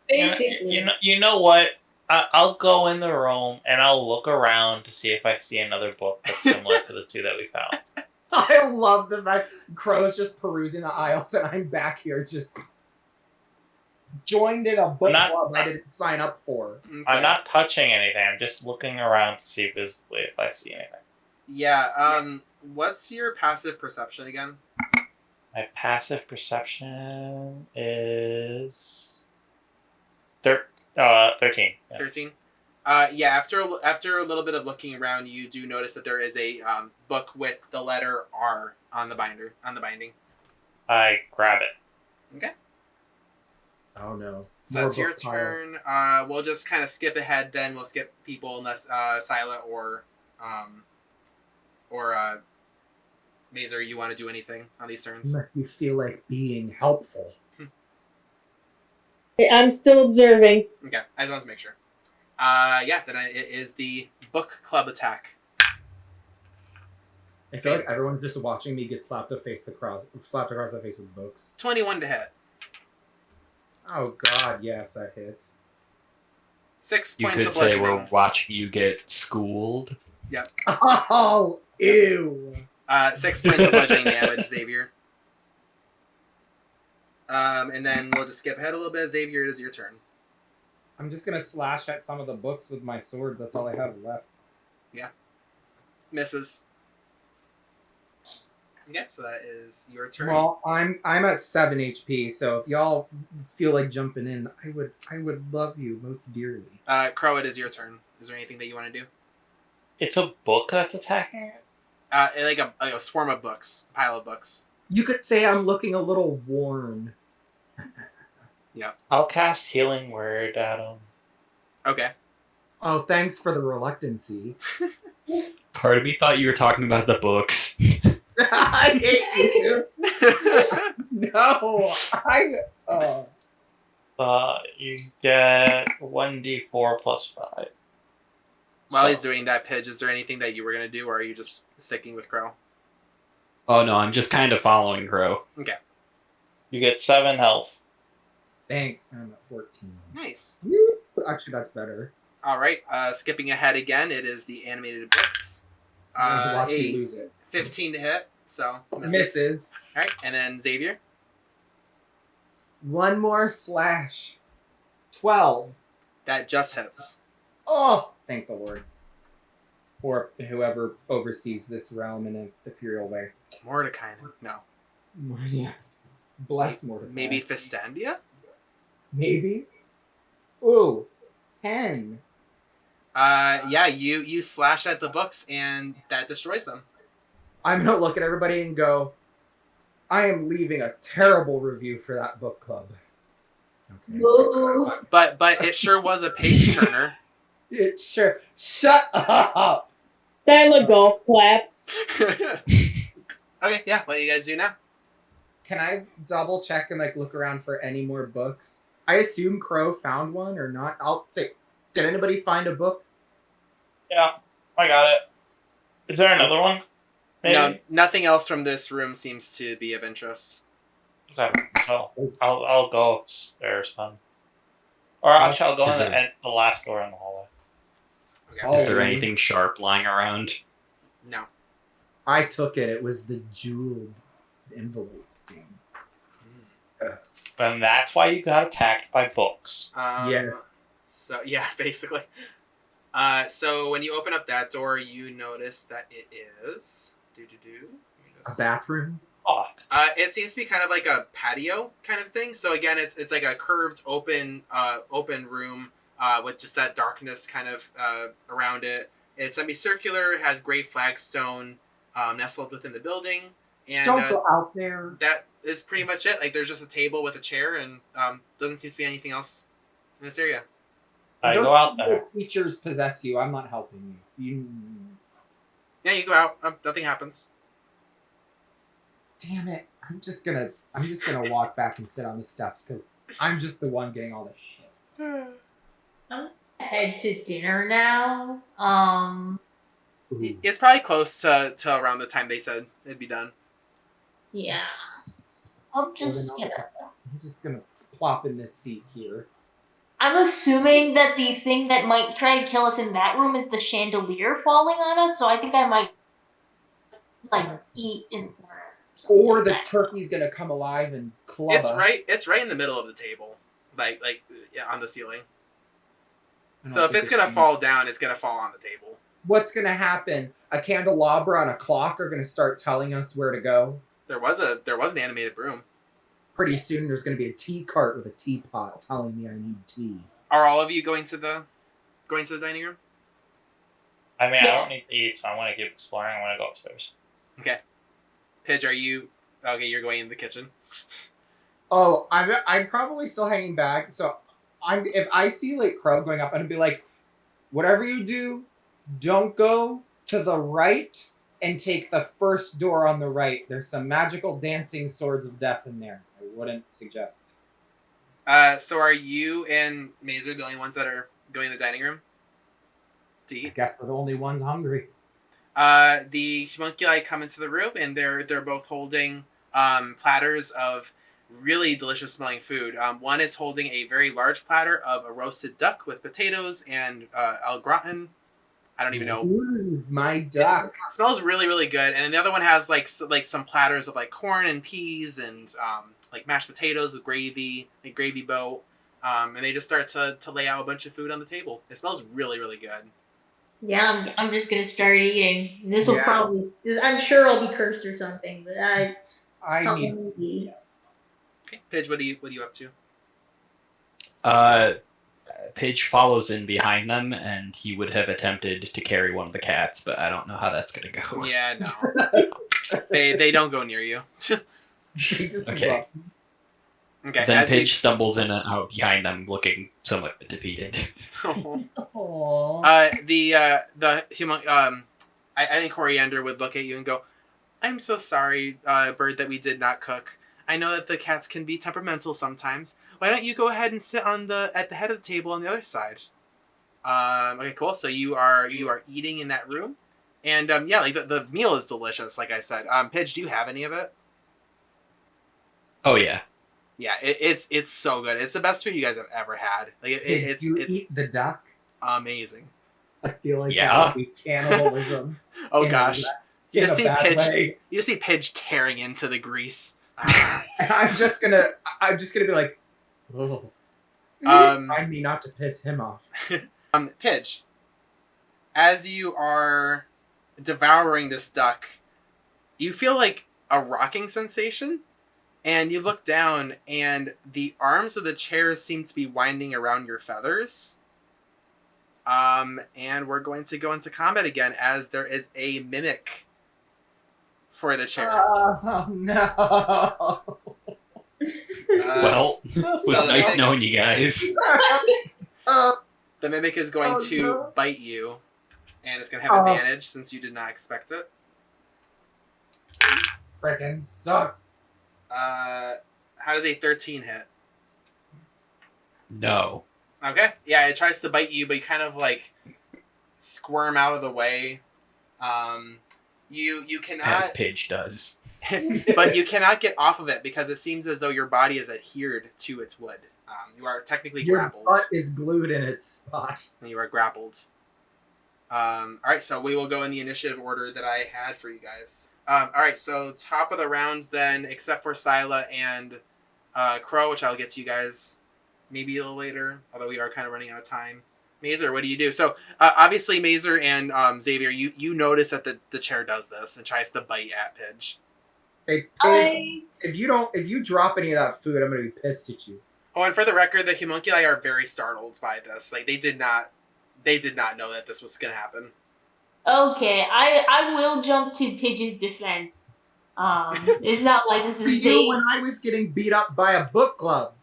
Basically. You know what? I'll go in the room and I'll look around to see if I see another book that's similar to the 2 that we found. I love the fact Crow's just perusing the aisles and I'm back here just joined in a book club I didn't sign up for. Okay. I'm not touching anything. I'm just looking around to see visibly if I see anything. Yeah. What's your passive perception again? My passive perception is 13. Yeah. 13. Yeah. After a little bit of looking around, you do notice that there is a book with the letter R on the binding. I grab it. Okay. Oh no. So that's your turn. We'll just kind of skip ahead. Then we'll skip people unless Sila or Mazer, you want to do anything on these turns? Unless you feel like being helpful. I'm still observing. Okay, I just wanted to make sure. Yeah, then it is the book club attack. I feel like everyone's just watching me get slapped across the face with books. 21 to hit. Oh god, yes, that hits. 6 You points could of say bludgeoning. we're watching you get schooled. Yep. Oh, ew. 6 points of bludgeoning damage, Xavier. And then we'll just skip ahead a little bit. Xavier, it is your turn. I'm just gonna slash at some of the books with my sword. That's all I have left. Yeah. Misses. Okay, so that is your turn. Well, I'm at 7 HP, so if y'all feel like jumping in, I would love you most dearly. Crow, it is your turn. Is there anything that you want to do? It's a book that's attacking it? Like a swarm of books, a pile of books. You could say I'm looking a little worn. Yep. I'll cast Healing Word at him. Okay. Oh, thanks for the reluctancy. Part of me thought you were talking about the books. I hate you. No, You get 1d4 plus 5. While he's doing that, Pidge, is there anything that you were going to do, or are you just sticking with Crow? Oh no, I'm just kind of following Crow. Okay. You get 7 health. Thanks. I'm at 14. Nice. Woo! Actually, that's better. All right. Skipping ahead again, it is the animated books. Watch me A lose it. 15 to hit, so Misses. All right, and then Xavier. One more slash. 12. That just hits. Oh, thank the Lord. Or whoever oversees this realm in an ethereal way. Mordecai. No. Yeah. Bless Mordecai. Maybe Fistandia? Maybe. Ooh. 10. Yeah, you slash at the books and that destroys them. I'm gonna look at everybody and go, I am leaving a terrible review for that book club. Okay. Whoa. But it sure was a page turner. It sure. Shut up! Silent golf claps. Okay, yeah, what do you guys do now? Can I double check and like look around for any more books? I assume Crow found one or not. I'll say, did anybody find a book? Yeah, I got it. Is there another one? Maybe? No, nothing else from this room seems to be of interest. Okay, so I'll go upstairs then. Or actually, I'll go in the last door in the hallway. Okay. Is there anything sharp lying around? No. I took it. It was the jeweled envelope thing. Then that's why you got attacked by books. Yeah. So yeah, basically. So when you open up that door, you notice that it is A bathroom? Oh, it seems to be kind of like a patio kind of thing. So again, it's like a curved open room with just that darkness kind of around it. It's semicircular, has gray flagstone nestled within the building, and Don't go out there. that is pretty much it. Like there's just a table with a chair, and doesn't seem to be anything else in this area. I go out there. Features possess you. I'm not helping you. Yeah, you go out. Nothing happens. Damn it! I'm just gonna walk back and sit on the steps because I'm just the one getting all this shit. I'm gonna head to dinner now. Ooh. It's probably close to around the time they said it'd be done. Yeah. I'm just Well, gonna. I'm just gonna plop in this seat here. I'm assuming that the thing that might try to kill us in that room is the chandelier falling on us, so I think I might eat in the corner. Or the turkey's gonna come alive and club us. It's right in the middle of the table, like yeah, on the ceiling. I don't So if think it's gonna fall down, it's gonna fall on the table. What's gonna happen? A candelabra and a clock are gonna start telling us where to go. There was an animated room. Pretty soon there's gonna be a tea cart with a teapot telling me I need tea. Are all of you going to the dining room? I mean, I don't need to eat, so I want to keep exploring. I want to go upstairs. Okay. Pidge, are you okay? You're going in the kitchen. Oh, I'm probably still hanging back. So if I see like Crow going up, I'm gonna be like, whatever you do, don't go to the right and take the first door on the right. There's some magical dancing swords of death in there. I wouldn't suggest it. So are you and Mazer the only ones that are going to the dining room to I eat? guess we're the only ones hungry. The homunculi come into the room, and they're both holding platters of really delicious smelling food. One is holding a very large platter of a roasted duck with potatoes and au gratin. I don't even know. Ooh, my It duck. smells really, really good. And then the other one has like some platters of like corn and peas and like mashed potatoes with gravy, like gravy boat. And they just start to lay out a bunch of food on the table. It smells really, really good. Yeah, I'm just gonna start eating. This will Yeah. probably. I'm sure I'll be cursed or something, but I need. probably. Okay, Pidge, what are you up to? Paige follows in behind them, and he would have attempted to carry one of the cats, but I don't know how that's gonna go. Yeah, no. they don't go near you. Okay. Okay. Then as Paige stumbles in and out behind them, looking somewhat defeated. Aww. The human I think Coriander would look at you and go, "I'm so sorry, bird, that we did not cook. I know that the cats can be temperamental sometimes. Why don't you go ahead and sit at the head of the table on the other side?" Okay, cool. So you are eating in that room, and yeah, like the meal is delicious. Like I said, Pidge, do you have any of it? Oh yeah. Yeah, it's so good. It's the best food you guys have ever had. Like Did you it's eat the duck? amazing. I feel like Yeah. that would be cannibalism. Oh in gosh, in a bad way. You just see Pidge tearing into the grease. And I'm just gonna be like, oh, Um, remind me not to piss him off. Pidge, as you are devouring this duck, you feel like a rocking sensation, and you look down, and the arms of the chair seem to be winding around your feathers. And we're going to go into combat again, as there is a mimic for the chair. Oh no. Well, it was nice knowing you guys. The mimic is going to no. bite you, and it's going to have advantage since you did not expect it. Freaking sucks. How does a 13 hit? No. Okay. Yeah, it tries to bite you, but you kind of like squirm out of the way. You cannot, As Pidge does. but you cannot get off of it because it seems as though your body is adhered to its wood. You are technically Your grappled. butt is glued in its spot. And you are grappled. All right, so we will go in the initiative order that I had for you guys. All right, so top of the rounds then, except for Scylla and Crow, which I'll get to you guys maybe a little later, although we are kind of running out of time. Mazer, what do you do? So obviously Mazer and Xavier, you notice that the chair does this and tries to bite at Pidge. Hey, Pig, if you drop any of that food, I'm gonna be pissed at you. Oh, and for the record, the homunculi are very startled by this. Like they did not know that this was gonna happen. Okay, I will jump to Pidge's defense. It's not like this is You when I was getting beat up by a book club.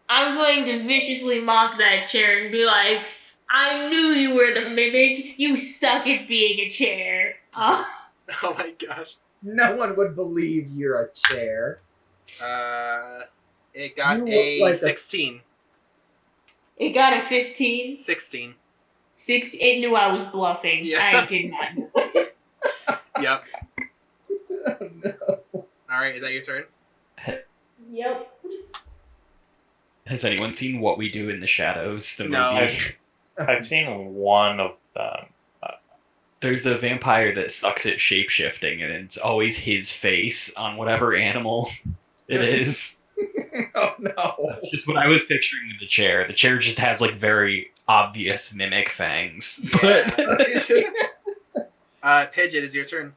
I'm going to viciously mock that chair and be like, I knew you were the mimic. You suck at being a chair. Oh my gosh. No one would believe you're a chair. It got You a look like 16. It got a 15. 16. It knew I was bluffing. Yeah. I did not know. Yep. Oh, no. Alright, is that your turn? Yep. Has anyone seen What We Do in the Shadows, the No. movie? I've seen one of them. There's a vampire that sucks at shapeshifting, and it's always his face on whatever animal it is. Oh no. That's just what I was picturing with the chair. The chair just has like very obvious mimic fangs. Yeah. Pidge, it is your turn.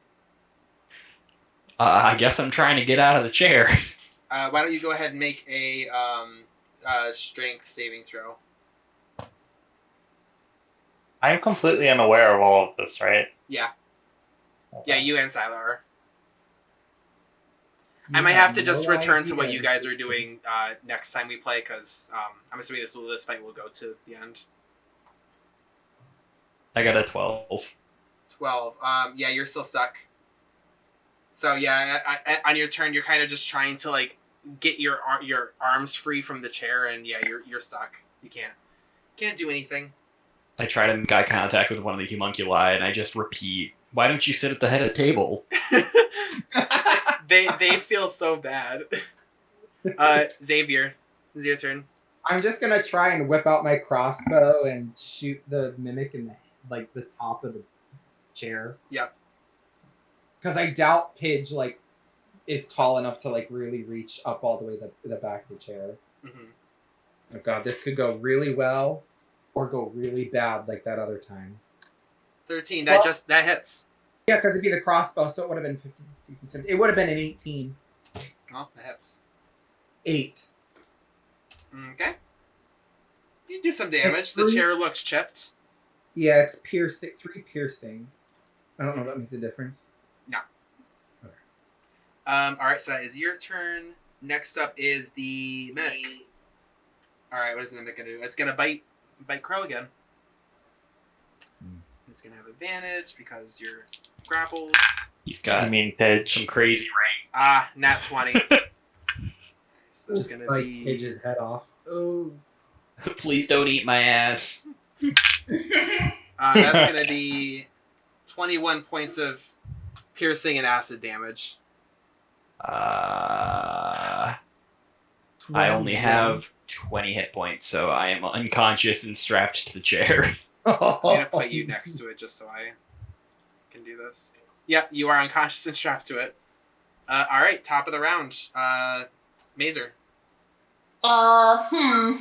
I guess I'm trying to get out of the chair. Why don't you go ahead and make a strength saving throw? I'm completely unaware of all of this, right? Yeah. Okay. Yeah, you and Scylla are. I might have to just return to what you guys are doing next time we play, because I'm assuming this fight will go to the end. I got a 12. 12. Yeah, you're still stuck. So yeah, on your turn, you're kind of just trying to like get your arms free from the chair, and yeah, you're stuck. You can't do anything. I try to make eye contact with one of the homunculi, and I just repeat, "Why don't you sit at the head of the table?" They feel so bad. Xavier, it's your turn. I'm just gonna try and whip out my crossbow and shoot the mimic in the top of the chair. Yep. Because I doubt Pidge is tall enough to really reach up all the way to the back of the chair. Mm-hmm. Oh god, this could go really well or go really bad like that other time. 13. That hits. Yeah, because it'd be the crossbow, so it would have been 15, 16, 17. It would have been an 18. Oh, that hits. 8. Okay. You do some damage. The chair looks chipped. Yeah, it's 3 piercing. I don't know if that makes a difference. No. Okay. Alright, so that is your turn. Next up is the mimic. Alright, what is the mimic gonna do? It's gonna bite Crow again. It's gonna have advantage because you're grappled. He's got Pidge. some crazy range. Nat 20. So that's Just gonna bites be Pidge's head off. Oh. Please don't eat my ass. that's gonna be 21 points of piercing and acid damage. I only have 20 hit points, so I am unconscious and strapped to the chair. I'm gonna put you next to it just so I can do this. Yep, you are unconscious and strapped to it. All right, top of the round. Mazer. I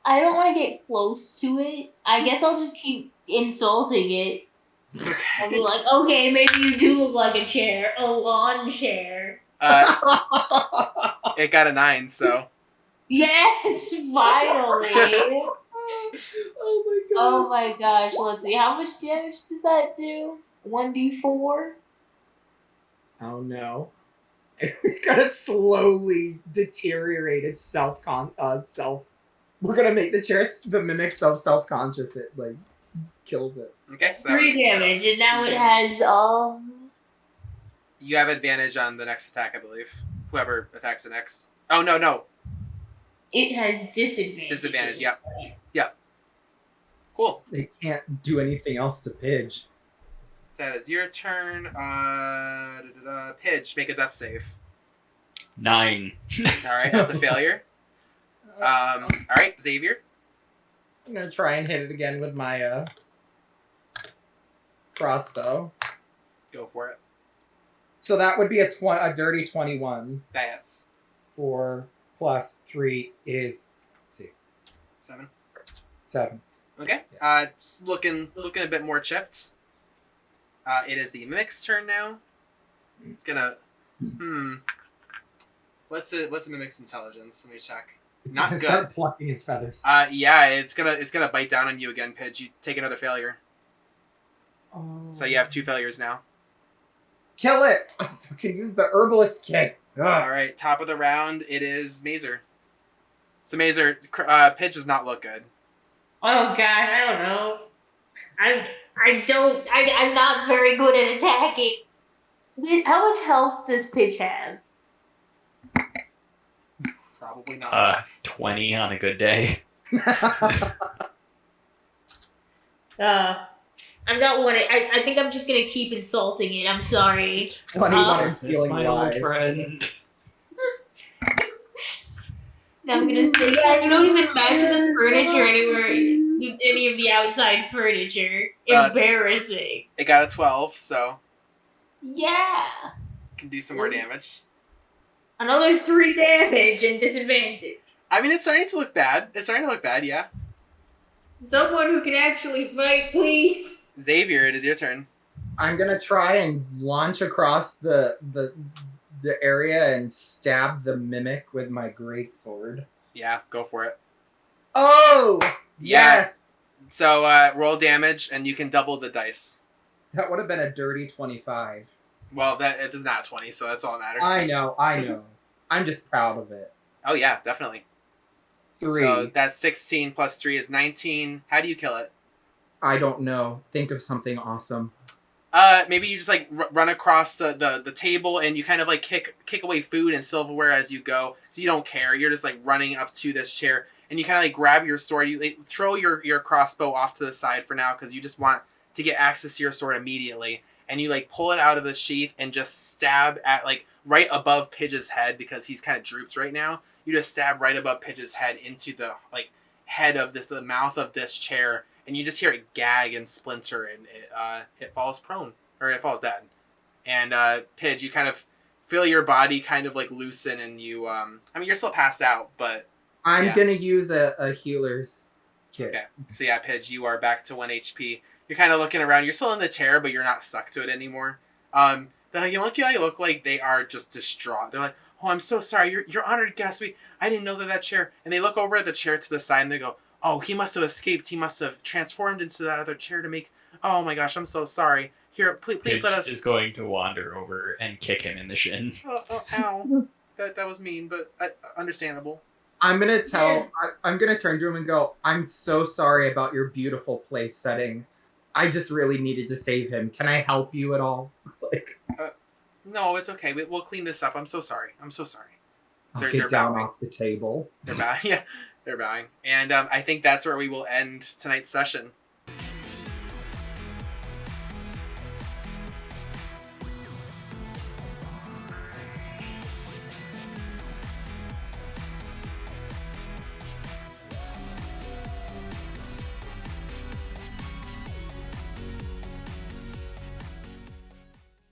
don't want to get close to it. I guess I'll just keep insulting it. Okay. I'll be like, okay, maybe you do look like a chair, a lawn chair. It got a 9, so. Yes, finally. Oh my god. Oh my gosh, let's see. How much damage does that do? 1d4? Oh no. We're gonna slowly deteriorate its self. We're gonna make the mimic self-conscious. It like kills it. Okay, so that 3 was, damage, and now it has, you have advantage on the next attack, I believe. Whoever attacks the next. Oh, no. it has disadvantage. Disadvantage, yep. Cool. They can't do anything else to Pidge. So that is your turn. Pidge, make a death save. 9. Alright, that's a failure. Alright, Xavier. I'm gonna try and hit it again with my crossbow. Go for it. So that would be a dirty 21. That's 4 plus 3 is 7. 7. Okay. Just looking a bit more chipped. It is the mimic's turn now. It's gonna. What's the mimic's intelligence? Let me check. It's Not gonna good. start plucking his feathers. Yeah, it's gonna bite down on you again, Pidge. You take another failure. Oh. So you have 2 failures now. Kill it! So I can use the herbalist kit. Ugh. All right, top of the round. It is Mazer. So Mazer, Pidge does not look good. Oh god, I don't know. I'm not very good at attacking. How much health does Pitch have? Probably not enough. 20 on a good day. I'm not one. I think I'm just gonna keep insulting it. I'm sorry. 21 This feeling my old alive. friend. Now I'm gonna say, yeah, you don't even match the furniture anywhere, any of the outside furniture. Embarrassing. It got a 12, so Yeah. can do some more damage. Another 3 damage and disadvantage. I mean, it's starting to look bad. Yeah. Someone who can actually fight, please. Xavier, it is your turn. I'm gonna try and launch across the area and stab the mimic with my great sword. Yeah, go for it. Oh! Yeah. Yes! So roll damage, and you can double the dice. That would have been a dirty 25. Well, it is not 20, so that's all that matters. I know. I'm just proud of it. Oh yeah, definitely. 3. So that's 16 plus 3 is 19. How do you kill it? I don't know. Think of something awesome. Maybe you just like run across the table and you kind of like kick away food and silverware as you go. So you don't care. You're just like running up to this chair and you kind of like grab your sword. You like, throw your crossbow off to the side for now because you just want to get access to your sword immediately. And you like pull it out of the sheath and just stab at like right above Pidge's head because he's kind of drooped right now. You just stab right above Pidge's head into the like head of the mouth of this chair. And you just hear it gag and splinter, and it falls prone, or it falls dead. And Pidge, you kind of feel your body kind of like loosen, and you, I mean, you're still passed out, but I'm gonna use a healer's kit. okay. So yeah, Pidge, you are back to 1 HP. You're kind of looking around. You're still in the chair, but you're not stuck to it anymore. The Younky look like they are just distraught. They're like, "Oh, I'm so sorry. You're honored guest. I didn't know that chair." And they look over at the chair to the side, and they go, "Oh, he must have escaped. He must have transformed into that other chair to make... Oh my gosh, I'm so sorry. Here, please let us..." Is going to wander over and kick him in the shin. Oh, ow. That was mean, but understandable. I'm gonna I'm gonna turn to him and go, "I'm so sorry about your beautiful place setting. I just really needed to save him. Can I help you at all?" Like, No, it's okay. We'll clean this up. I'm so sorry. I'll They're get down bowing. off the table. They're bowing. Yeah, they're bowing. And I think that's where we will end tonight's session.